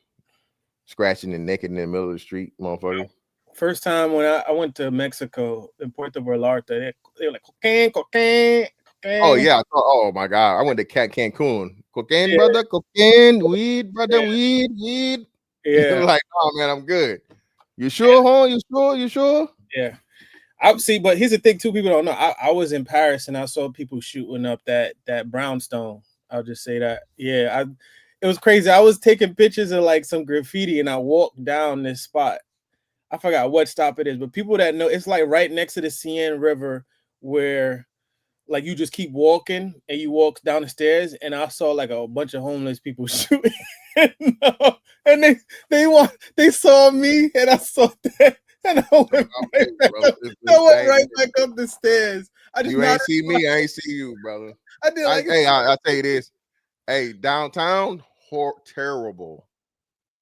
scratching and naked in the middle of the street, motherfucker. First time when I went to Mexico in Puerto Vallarta, they were like cocaine. Oh yeah. Oh my god. I went to Cancun. Cocaine, brother, cocaine, weed, brother, weed. Yeah. Like, oh man, I'm good. You sure, huh? You sure? Yeah. I see, but here's the thing too, people don't know. I was in Paris and I saw people shooting up that brownstone. I'll just say that. Yeah, it was crazy. I was taking pictures of like some graffiti and I walked down this spot. I forgot what stop it is, but people that know, it's like right next to the Seine River where like you just keep walking and you walk down the stairs, and I saw like a bunch of homeless people shooting, and they saw me, and I saw that, and I went right back up the stairs. I just you ain't see me, I ain't see you, brother. I did like I'll tell you this. Hey, downtown, terrible.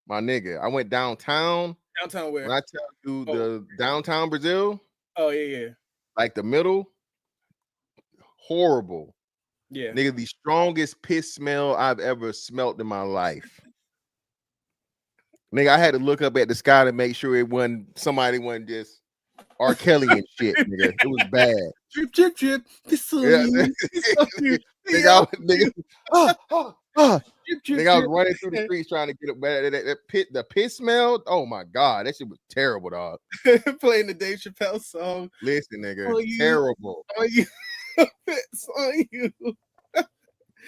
My nigga, I went downtown. Downtown where? When I tell you the downtown Brazil. Oh yeah. Like the middle, horrible. Yeah. Nigga, the strongest piss smell I've ever smelt in my life. Nigga, I had to look up at the sky to make sure somebody wasn't just R. Kelly and shit, nigga. It was bad. Drip, drip, drip. This on you. Nigga, I was running through the streets trying to get up. The piss smell. Oh my god, that shit was terrible, dog. Playing the Dave Chappelle song. Listen, nigga, terrible. On you. It's on you.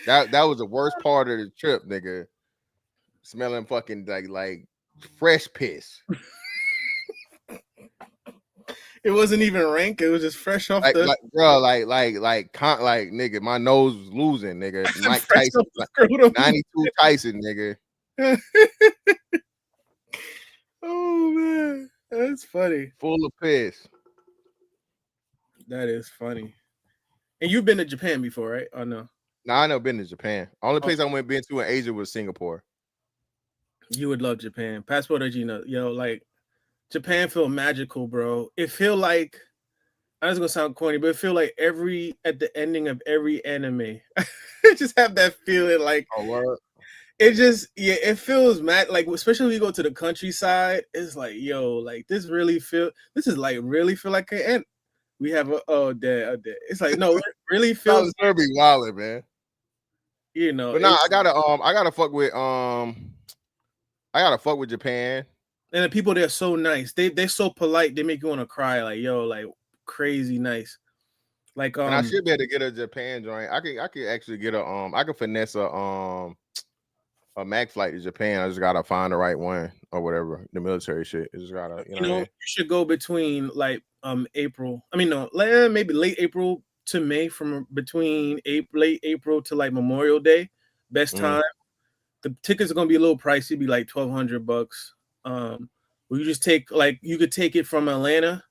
That was the worst part of the trip, nigga. Smelling fucking like fresh piss. It wasn't even rank. It was just fresh off like nigga, my nose was losing, nigga. Mike Tyson, 92 Tyson, nigga. Oh man, that's funny. Full of piss. That is funny. And you've been to Japan before, right? Or no? No, I never been to Japan. Only place I been to in Asia was Singapore. You would love Japan. Passport Gina, like Japan feel magical, bro. It feel like, I was gonna sound corny, but it feel like at the ending of every anime, it just have that feeling like, it just, it feels mad. Like, especially when you go to the countryside, it's like, yo, like this is really feel like an end. We have it's like, no, it really feels like be wild, man. You know, but I gotta fuck with Japan. And the people there are so nice. They're so polite. They make you want to cry. Like, yo, like crazy nice. Like, and I should be able to get a Japan joint. I could actually get I could finesse a Mac flight to Japan. I just gotta find the right one or whatever. The military shit. It just gotta, you should go between like April. I mean, no, maybe late April to May, from between late April to like Memorial Day. Best time. The tickets are gonna be a little pricey, be like $1,200. You just you could take it from Atlanta,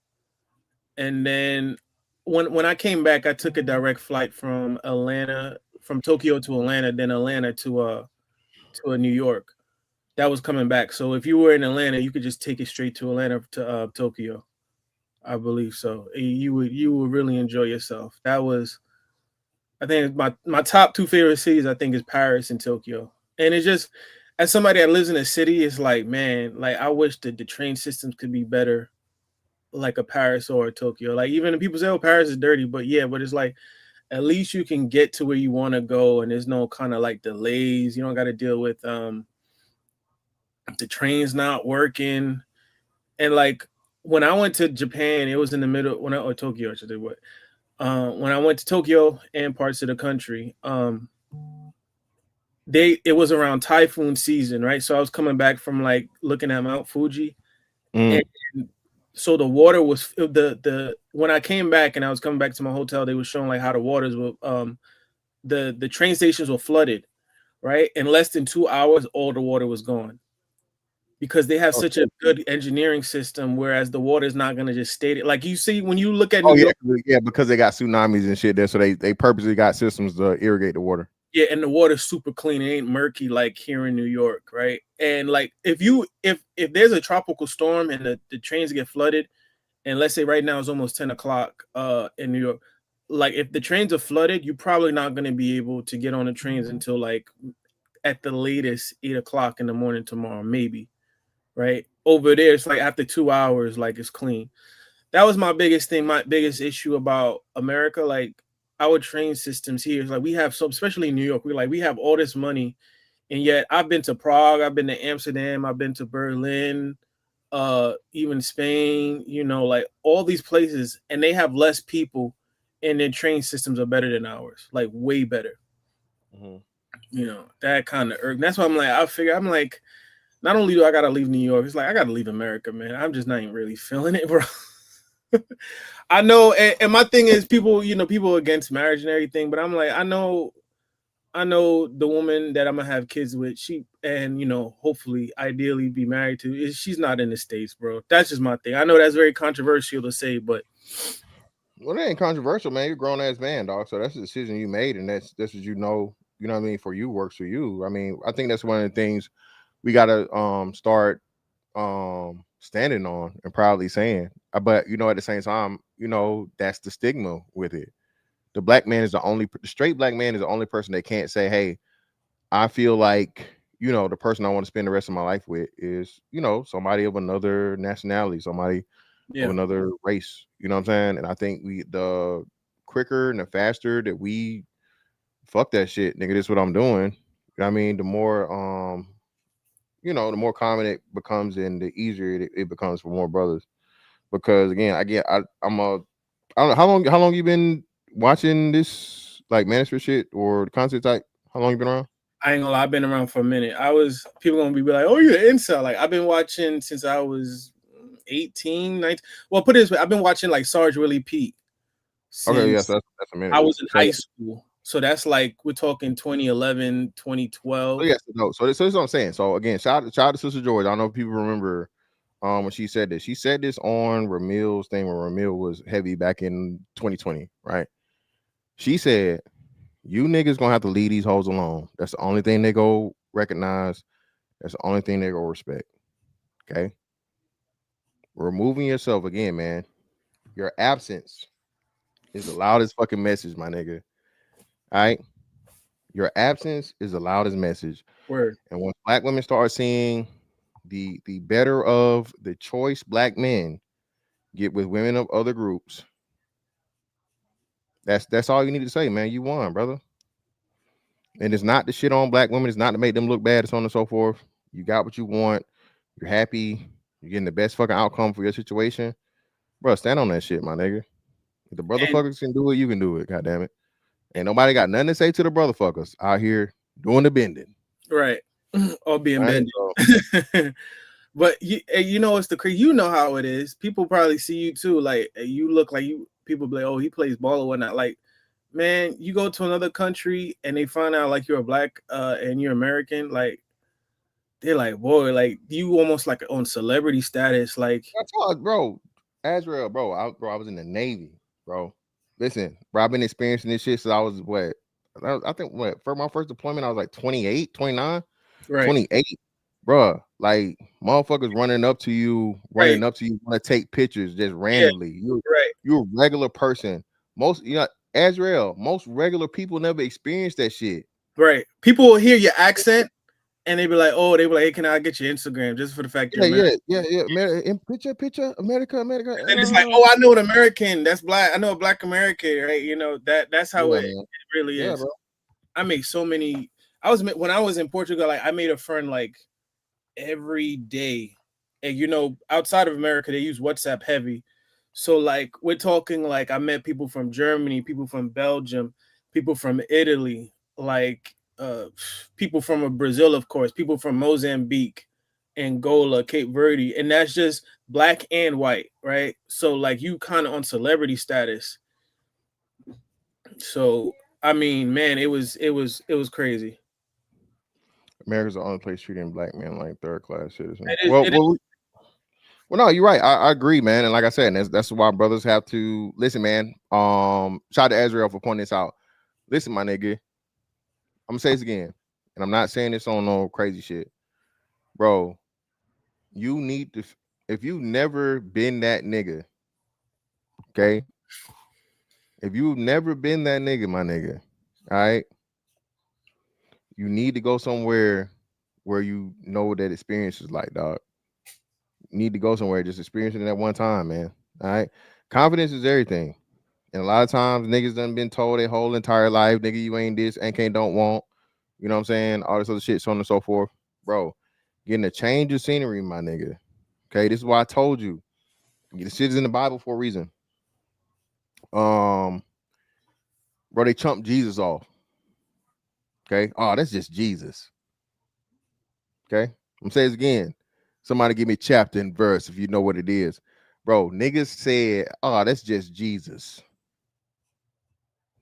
and then when I came back, I took a direct flight from Tokyo to Atlanta, then Atlanta to New York. That was coming back. So if you were in Atlanta, you could just take it straight to Atlanta to Tokyo. I believe so. You would really enjoy yourself. That was, I think, my top two favorite cities. I think is Paris and Tokyo. And it's just, as somebody that lives in a city, it's like, man, like I wish that the train systems could be better, like a Paris or a Tokyo. Like, even if people say, oh, Paris is dirty, but it's like, at least you can get to where you want to go, and there's no kind of like delays. You don't got to deal with the trains not working. And like when I went to Japan, it was in the middle or Tokyo, I should say. When I went to Tokyo and parts of the country, it was around typhoon season, right? So I was coming back from like looking at Mount Fuji, and so the water was when I came back and I was coming back to my hotel, they were showing like how the waters were the train stations were flooded, right? In less than 2 hours, all the water was gone because they have such a good engineering system. Whereas the water is not going to just stay there. Like you see when you look at New York, because they got tsunamis and shit there, so they purposely got systems to irrigate the water. Yeah, and the water's super clean. It ain't murky like here in New York, right? And like if there's a tropical storm and the trains get flooded, and let's say right now it's almost 10 o'clock in New York, like if the trains are flooded, you're probably not going to be able to get on the trains until like at the latest 8 o'clock in the morning tomorrow, maybe, right? Over there, it's like after 2 hours, like it's clean. That was my biggest thing, my biggest issue about America, like our train systems here is like we have especially in New York, we have all this money, and yet I've been to Prague, I've been to Amsterdam, I've been to Berlin, even Spain, like all these places, and they have less people, and their train systems are better than ours, like way better. That kind of irked. That's why I'm like, not only do I gotta leave New York, it's like I gotta leave America, man. I'm just not even really feeling it, bro. I know, and my thing is people, people against marriage and everything, but I'm like, I know the woman that I'm gonna have kids with, and hopefully, ideally, be married to. She's not in the States, bro. That's just my thing. I know that's very controversial to say, but well, that ain't controversial, man. You're a grown ass man, dog. So that's a decision you made, and that's what you know. You know what I mean? For you, works for you. I mean, I think that's one of the things we gotta start standing on and proudly saying. But at the same time, that's the stigma with it. The straight black man is the only person that can't say, hey, I feel like the person I want to spend the rest of my life with is somebody of another nationality, somebody of another race. You know what I'm saying? And I think the quicker and the faster that we fuck that shit, nigga, this is what I'm doing. You know what I mean? The more the more common it becomes and the easier it becomes for more brothers. Because again, I don't know how long you been watching this like management shit or the concept type. How long you been around? I ain't gonna lie, I've been around for a minute. People gonna be like, oh, you're an incel. Like, I've been watching since I was 18, 19. Well, put it this way, I've been watching like Sarge Willie Pete Okay, yes, since that's a minute. I was in high school. So that's like, we're talking 2011, 2012. So yes, no. So this is what I'm saying. So again, shout out to Sister George. I don't know if people remember when she said this. She said this on Ramil's thing when Ramil was heavy back in 2020, right? She said, you niggas gonna have to leave these hoes alone. That's the only thing they go recognize. That's the only thing they go respect. Okay. Removing yourself again, man. Your absence is the loudest fucking message, my nigga. All right. Your absence is the loudest message. Word. And when black women start seeing the better of the choice black men get with women of other groups, that's all you need to say, man. You won, brother. And it's not to shit on black women. It's not to make them look bad, so on and so forth. You got what you want. You're happy. You're getting the best fucking outcome for your situation. Bro, stand on that shit, my nigga. If the brotherfuckers can do it, you can do it. God damn it. Ain't nobody got nothing to say to the brotherfuckers out here doing the bending. Right. Or being Right, bended. But it's the crazy. You know how it is. People probably see you too. Like, you look like you. People be like, oh, he plays ball or whatnot. Like, man, you go to another country and they find out like you're a black and you're American. Like, they're like, boy, like you almost like on celebrity status. Like, that's all, bro. Azrael, bro. I was in the Navy, bro. Listen, bro, I've been experiencing this shit since I was I think for my first deployment, I was like 28, 29, right. 28. Bro, like motherfuckers running up to you, want to take pictures just randomly. You're a regular person. Most Azrael, most regular people never experience that shit. Right. People will hear your accent and they be like, hey, can I get your Instagram just for the fact you're American? Yeah. Picture, America. And it's like, oh, I know an American that's black. I know a black American, right? That's how it really is. Bro. I make so many. When I was in Portugal, like I made a friend like every day. And outside of America, they use WhatsApp heavy. So like we're talking like I met people from Germany, people from Belgium, people from Italy, like people from Brazil, of course, people from Mozambique, Angola, Cape Verde, and that's just black and white, right? So like you kind of on celebrity status. So I mean, man, it was crazy. America's the only place treating black men like third class citizens. Well, no, you're right. I agree, man. And like I said, that's why brothers have to listen, man. Shout out to Azrael for pointing this out. Listen, my nigga. I'm gonna say this again, and I'm not saying this on no crazy shit, bro. You need to, if you've never been that nigga, okay. If you've never been that nigga, my nigga, all right, you need to go somewhere where you know what that experience is like, dog. You need to go somewhere, just experience it at one time, man. All right. Confidence is everything. And a lot of times niggas done been told their whole entire life, nigga, you ain't this, ain't can't, don't want. You know what I'm saying? All this other shit, so on and so forth. Bro, getting a change of scenery, my nigga. Okay, this is why I told you. The shit is in the Bible for a reason. Bro, they chumped Jesus off. Okay. Oh, that's just Jesus. Okay. I'm saying this again. Somebody give me chapter and verse if you know what it is. bro, niggas said, oh, that's just Jesus.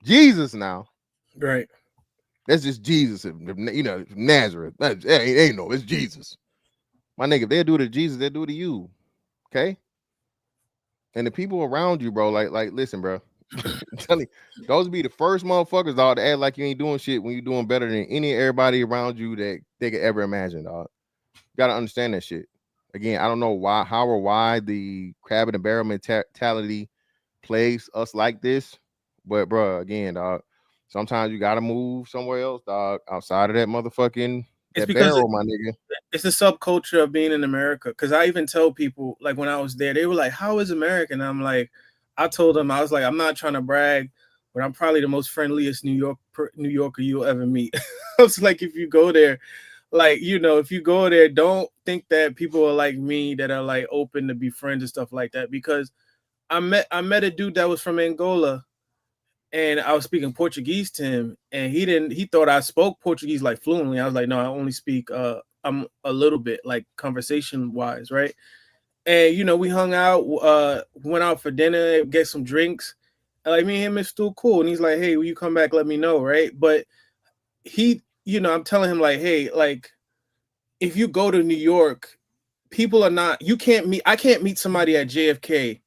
Jesus now. Right. That's just Jesus, you know, Nazareth. Ain't no, it's Jesus. My nigga, if they do it to Jesus, they do it to you. Okay? And the people around you, bro, like, listen, bro. I'm telling you, those be the first motherfuckers, dog, to act like you ain't doing shit when you doing better than everybody around you that they could ever imagine, dog. You gotta understand that shit. Again, I don't know how or why the crab in the barrel mentality plays us like this, but bro, again, dog, sometimes you gotta move somewhere else, dog, outside of that motherfucking barrel, my nigga. It's the subculture of being in America. Because I even tell people, like when I was there, they were like, "How is America?" And I'm like, I told them, I was like, I'm not trying to brag, but I'm probably the most friendliest New Yorker you'll ever meet. I was like, if you go there, like, you know, if you go there, don't think that people are like me that are like open to be friends and stuff like that. Because I met a dude that was from Angola, and I was speaking Portuguese to him, and he thought I spoke Portuguese like fluently. I was like, no, I only speak I'm a little bit, like conversation wise, right? And you know, we hung out, went out for dinner, get some drinks. And, like, me and him is still cool. And he's like, hey, will you come back? Let me know, right? But he, you know, I'm telling him like, hey, like, if you go to New York, people are not. I can't meet somebody at JFK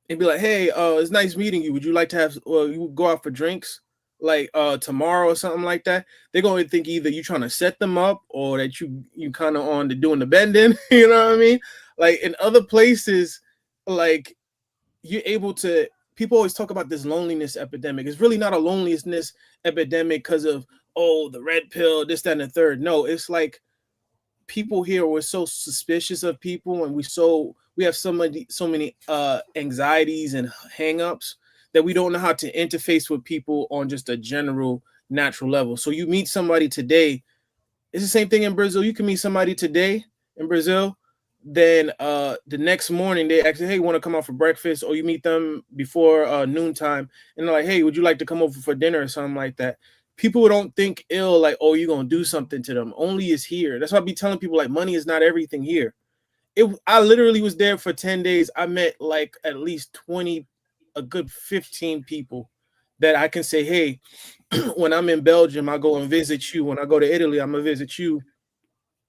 and be like, hey, it's nice meeting you. Would you like to have you go out for drinks like tomorrow or something like that? They're going to think either you trying to set them up or that you kind of on to doing the bending. You know what I mean? Like in other places, like you're able to. People always talk about this loneliness epidemic. It's really not a loneliness epidemic because of the red pill, this, that, and the third. No, it's like people here were so suspicious of people, and we have so many anxieties and hangups that we don't know how to interface with people on just a general natural level. So you meet somebody today, it's the same thing in Brazil. You can meet somebody today in Brazil, then the next morning they actually, hey, want to come out for breakfast, or you meet them before noontime and they're like, hey, would you like to come over for dinner or something like that. People don't think ill, like, oh, you're gonna do something to them. Only is here. That's why I be telling people, like, money is not everything here. I literally was there for 10 days. I met like at least 20, a good 15 people that I can say, hey, when I'm in Belgium, I go and visit you. When I go to Italy, I'm gonna visit you.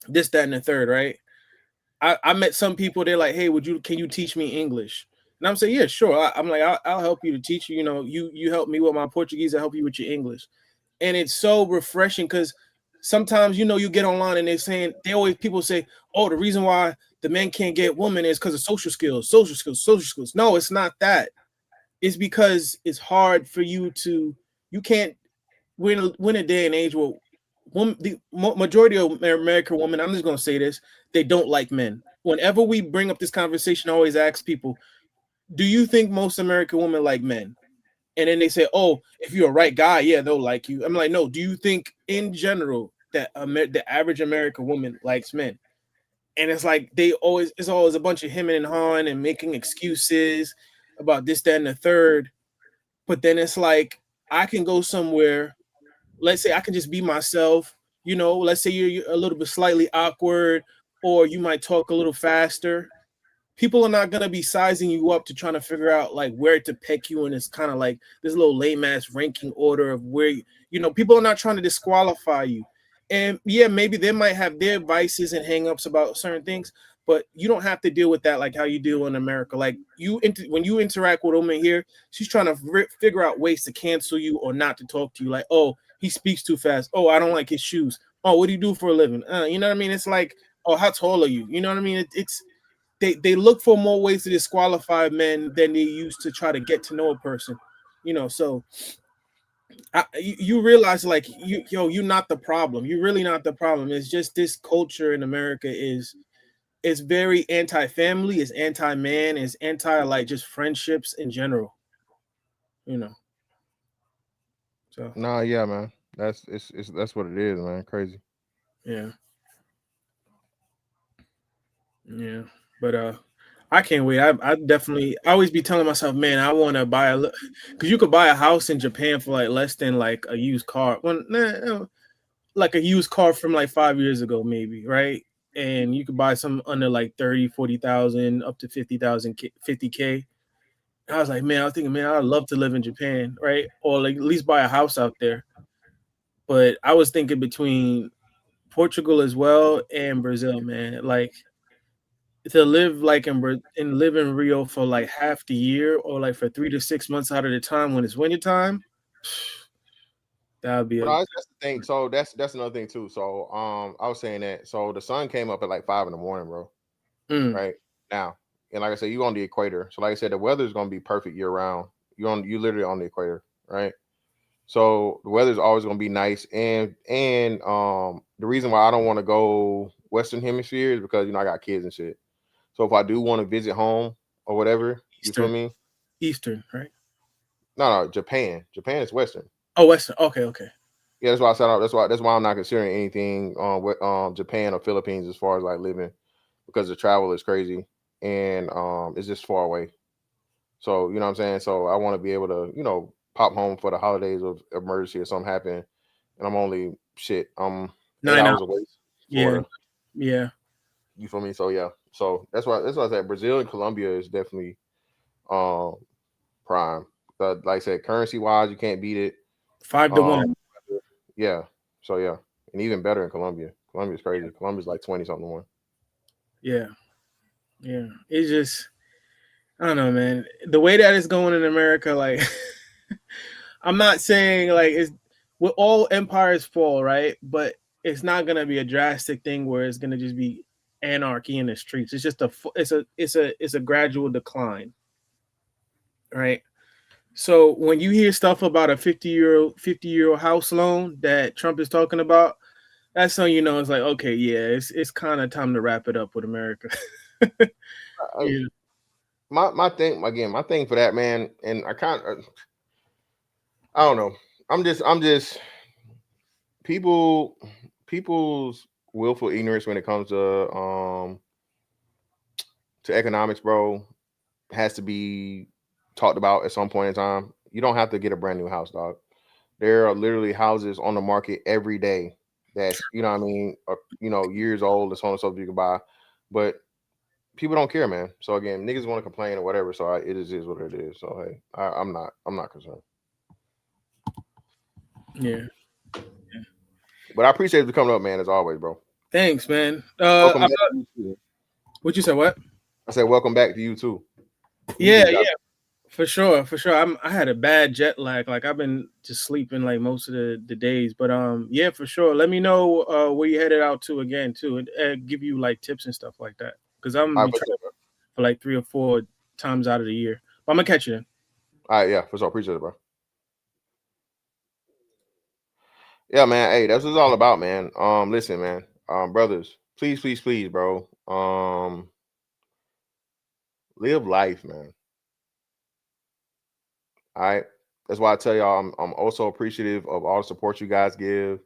This, that, and the third, right? I met some people. They're like, hey, can you teach me English? And I'm saying, yeah, sure. I'm like, I'll help you to teach you. You know, you help me with my Portuguese. I help you with your English. And it's so refreshing because sometimes, you know, you get online and people say, oh, the reason why the men can't get women is because of social skills. No, it's not that. It's because it's hard for you can't, we're in a day and age where the majority of American women, I'm just going to say this, they don't like men. Whenever we bring up this conversation, I always ask people, do you think most American women like men? And then they say, oh, if you're a right guy, yeah, they'll like you. I'm like, no, do you think in general that the average American woman likes men? And it's like it's always a bunch of him and hawing and making excuses about this, that, and the third. But then it's like, I can go somewhere, let's say I can just be myself, you know, let's say you're a little bit slightly awkward, or you might talk a little faster. People are not gonna be sizing you up to trying to figure out like where to pick you, and it's kind of like this little lame ass ranking order of where you know, people are not trying to disqualify you. And yeah, maybe they might have their vices and hangups about certain things, but you don't have to deal with that like how you deal in America. Like when you interact with a woman here, she's trying to figure out ways to cancel you or not to talk to you. Like, oh, he speaks too fast. Oh, I don't like his shoes. Oh, what do you do for a living? You know what I mean? It's like, oh, how tall are you? You know what I mean? It's they look for more ways to disqualify men than they use to try to get to know a person, you know. So you realize like you're not the problem. You're really not the problem. It's just this culture in America is very anti-family, is anti-man, is anti like just friendships in general, you know. So Nah, yeah, man, that's what it is, man. Crazy. Yeah, but I can't wait. I definitely, I always be telling myself, man, I want to buy because you could buy a house in Japan for like less than like a used car. Like a used car from like 5 years ago, maybe, right? and you could buy some under like 30, 40,000 up to 50,000, 50K. I was like, man, I was thinking, man, I'd love to live in Japan, right? Or like at least buy a house out there. But I was thinking between Portugal as well and Brazil, man. Like to live like live in Rio for like half the year or like for 3 to 6 months out of the time when it's winter time, that would be But that's the thing. So that's another thing too. So I was saying that. So the sun came up at like 5 a.m, bro. Right now, and like I said, you on the equator. So like I said, the weather is gonna be perfect year round. You literally on the equator, right? So the weather is always gonna be nice. And the reason why I don't want to go Western Hemisphere is because I got kids and shit. So if I do want to visit home or whatever, you feel me? Eastern, right? No, Japan. Japan is Western. Oh, Western. Okay. Yeah, that's why I said that's why I'm not considering anything with Japan or Philippines as far as like living, because the travel is crazy and it's just far away. So you know what I'm saying. So I want to be able to pop home for the holidays of emergency or something happen, and I'm only 8 hours away, Florida. Yeah. You feel me? So yeah. So that's why I said Brazil and Colombia is definitely prime. But like I said, currency wise, you can't beat it. 5 to 1. Yeah. So yeah, and even better in Colombia. Colombia's crazy. Colombia's like 20 something to 1. Yeah. It's just, I don't know, man. The way that it's going in America, like, I'm not saying like it's with all empires fall, right? But it's not gonna be a drastic thing where it's gonna just be anarchy in the streets. It's just it's a gradual decline, right? So when you hear stuff about a 50-year-old house loan that Trump is talking about, that's how you know it's like, okay, yeah, it's kind of time to wrap it up with America. Yeah. My thing for that, man, and I don't know. I'm just people's willful ignorance when it comes to economics, bro, has to be talked about at some point in time. You don't have to get a brand new house, dog. There are literally houses on the market every day that's what I mean, years old and so on and so forth you can buy, but people don't care, man. So again, niggas want to complain or whatever. So it is what it is. So hey, I'm not concerned. Yeah. But I appreciate you coming up, man, as always, bro. Thanks, man. Welcome back to you too. What you said? What? I said welcome back to you too. Yeah, for sure. I had a bad jet lag. Like I've been just sleeping like most of the days. But yeah, for sure. Let me know where you headed out to again too, and give you like tips and stuff like that. Because I'm gonna be traveling for like 3 or 4 times out of the year. But I'm gonna catch you then. All right, yeah, for sure. Appreciate it, bro. Yeah, man. Hey, that's what it's all about, man. Listen, man. Brothers, please, bro. Live life, man. All right. That's why I tell y'all I'm also appreciative of all the support you guys give.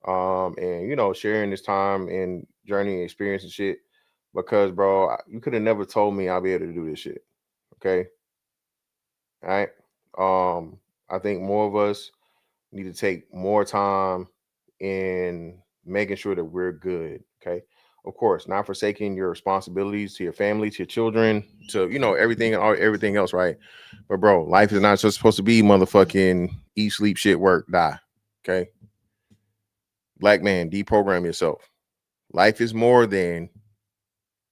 And sharing this time and journey and experience and shit. Because, bro, you could have never told me I'll be able to do this shit. Okay. All right. I think more of us need to take more time in making sure that we're good. Okay. Of course, not forsaking your responsibilities to your family, to your children, to everything and everything else, right? But bro, life is not just supposed to be motherfucking eat, sleep, shit, work, die. Okay. Black man, deprogram yourself. Life is more than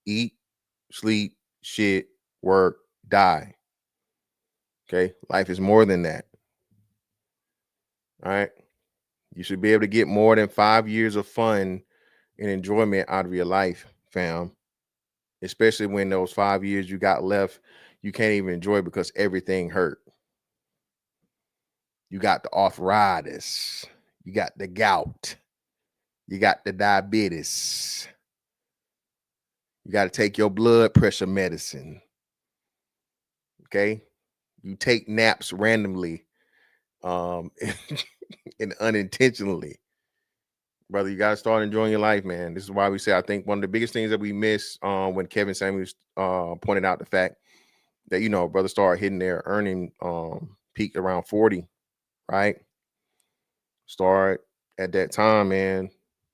eat, sleep, shit, work, die. Okay. Life is more than that. All right. You should be able to get more than 5 years of fun and enjoyment out of your life, fam. Especially when those 5 years you got left, you can't even enjoy because everything hurt. You got the arthritis, you got the gout, you got the diabetes. You got to take your blood pressure medicine. Okay? You take naps randomly and unintentionally. Brother, you got to start enjoying your life, man. This is why we say I think one of the biggest things that we miss when Kevin Samuels pointed out the fact that brothers start hitting their earning peak around 40, right? Start at that time, man,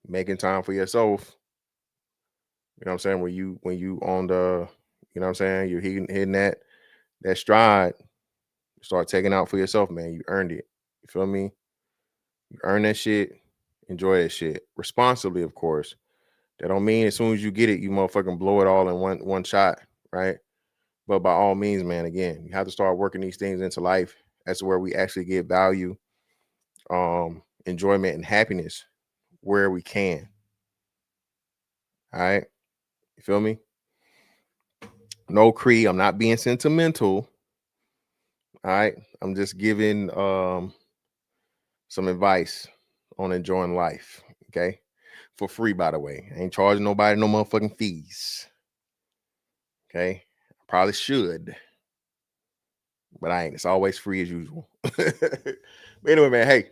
making time for yourself. You know what I'm saying? When you on the, you know what I'm saying, you're hitting that stride, start taking out for yourself, man. You earned it. You feel me? You earn that shit. Enjoy that shit responsibly, of course. That don't mean as soon as you get it, you motherfucking blow it all in one shot, right? But by all means, man, again, you have to start working these things into life. That's where we actually get value, enjoyment, and happiness where we can. All right. You feel me? No, Cree, I'm not being sentimental. All right. I'm just giving some advice on enjoying life. Okay. For free, by the way. I ain't charging nobody no motherfucking fees. Okay. I probably should, but I ain't. It's always free as usual. But anyway, man, hey.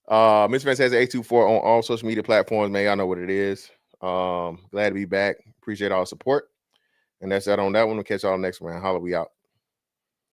Mr. Fantastic 824 on all social media platforms, man. Y'all know what it is. Glad to be back. Appreciate all the support. And that's that on that one. We'll catch y'all next round. Holla, we out.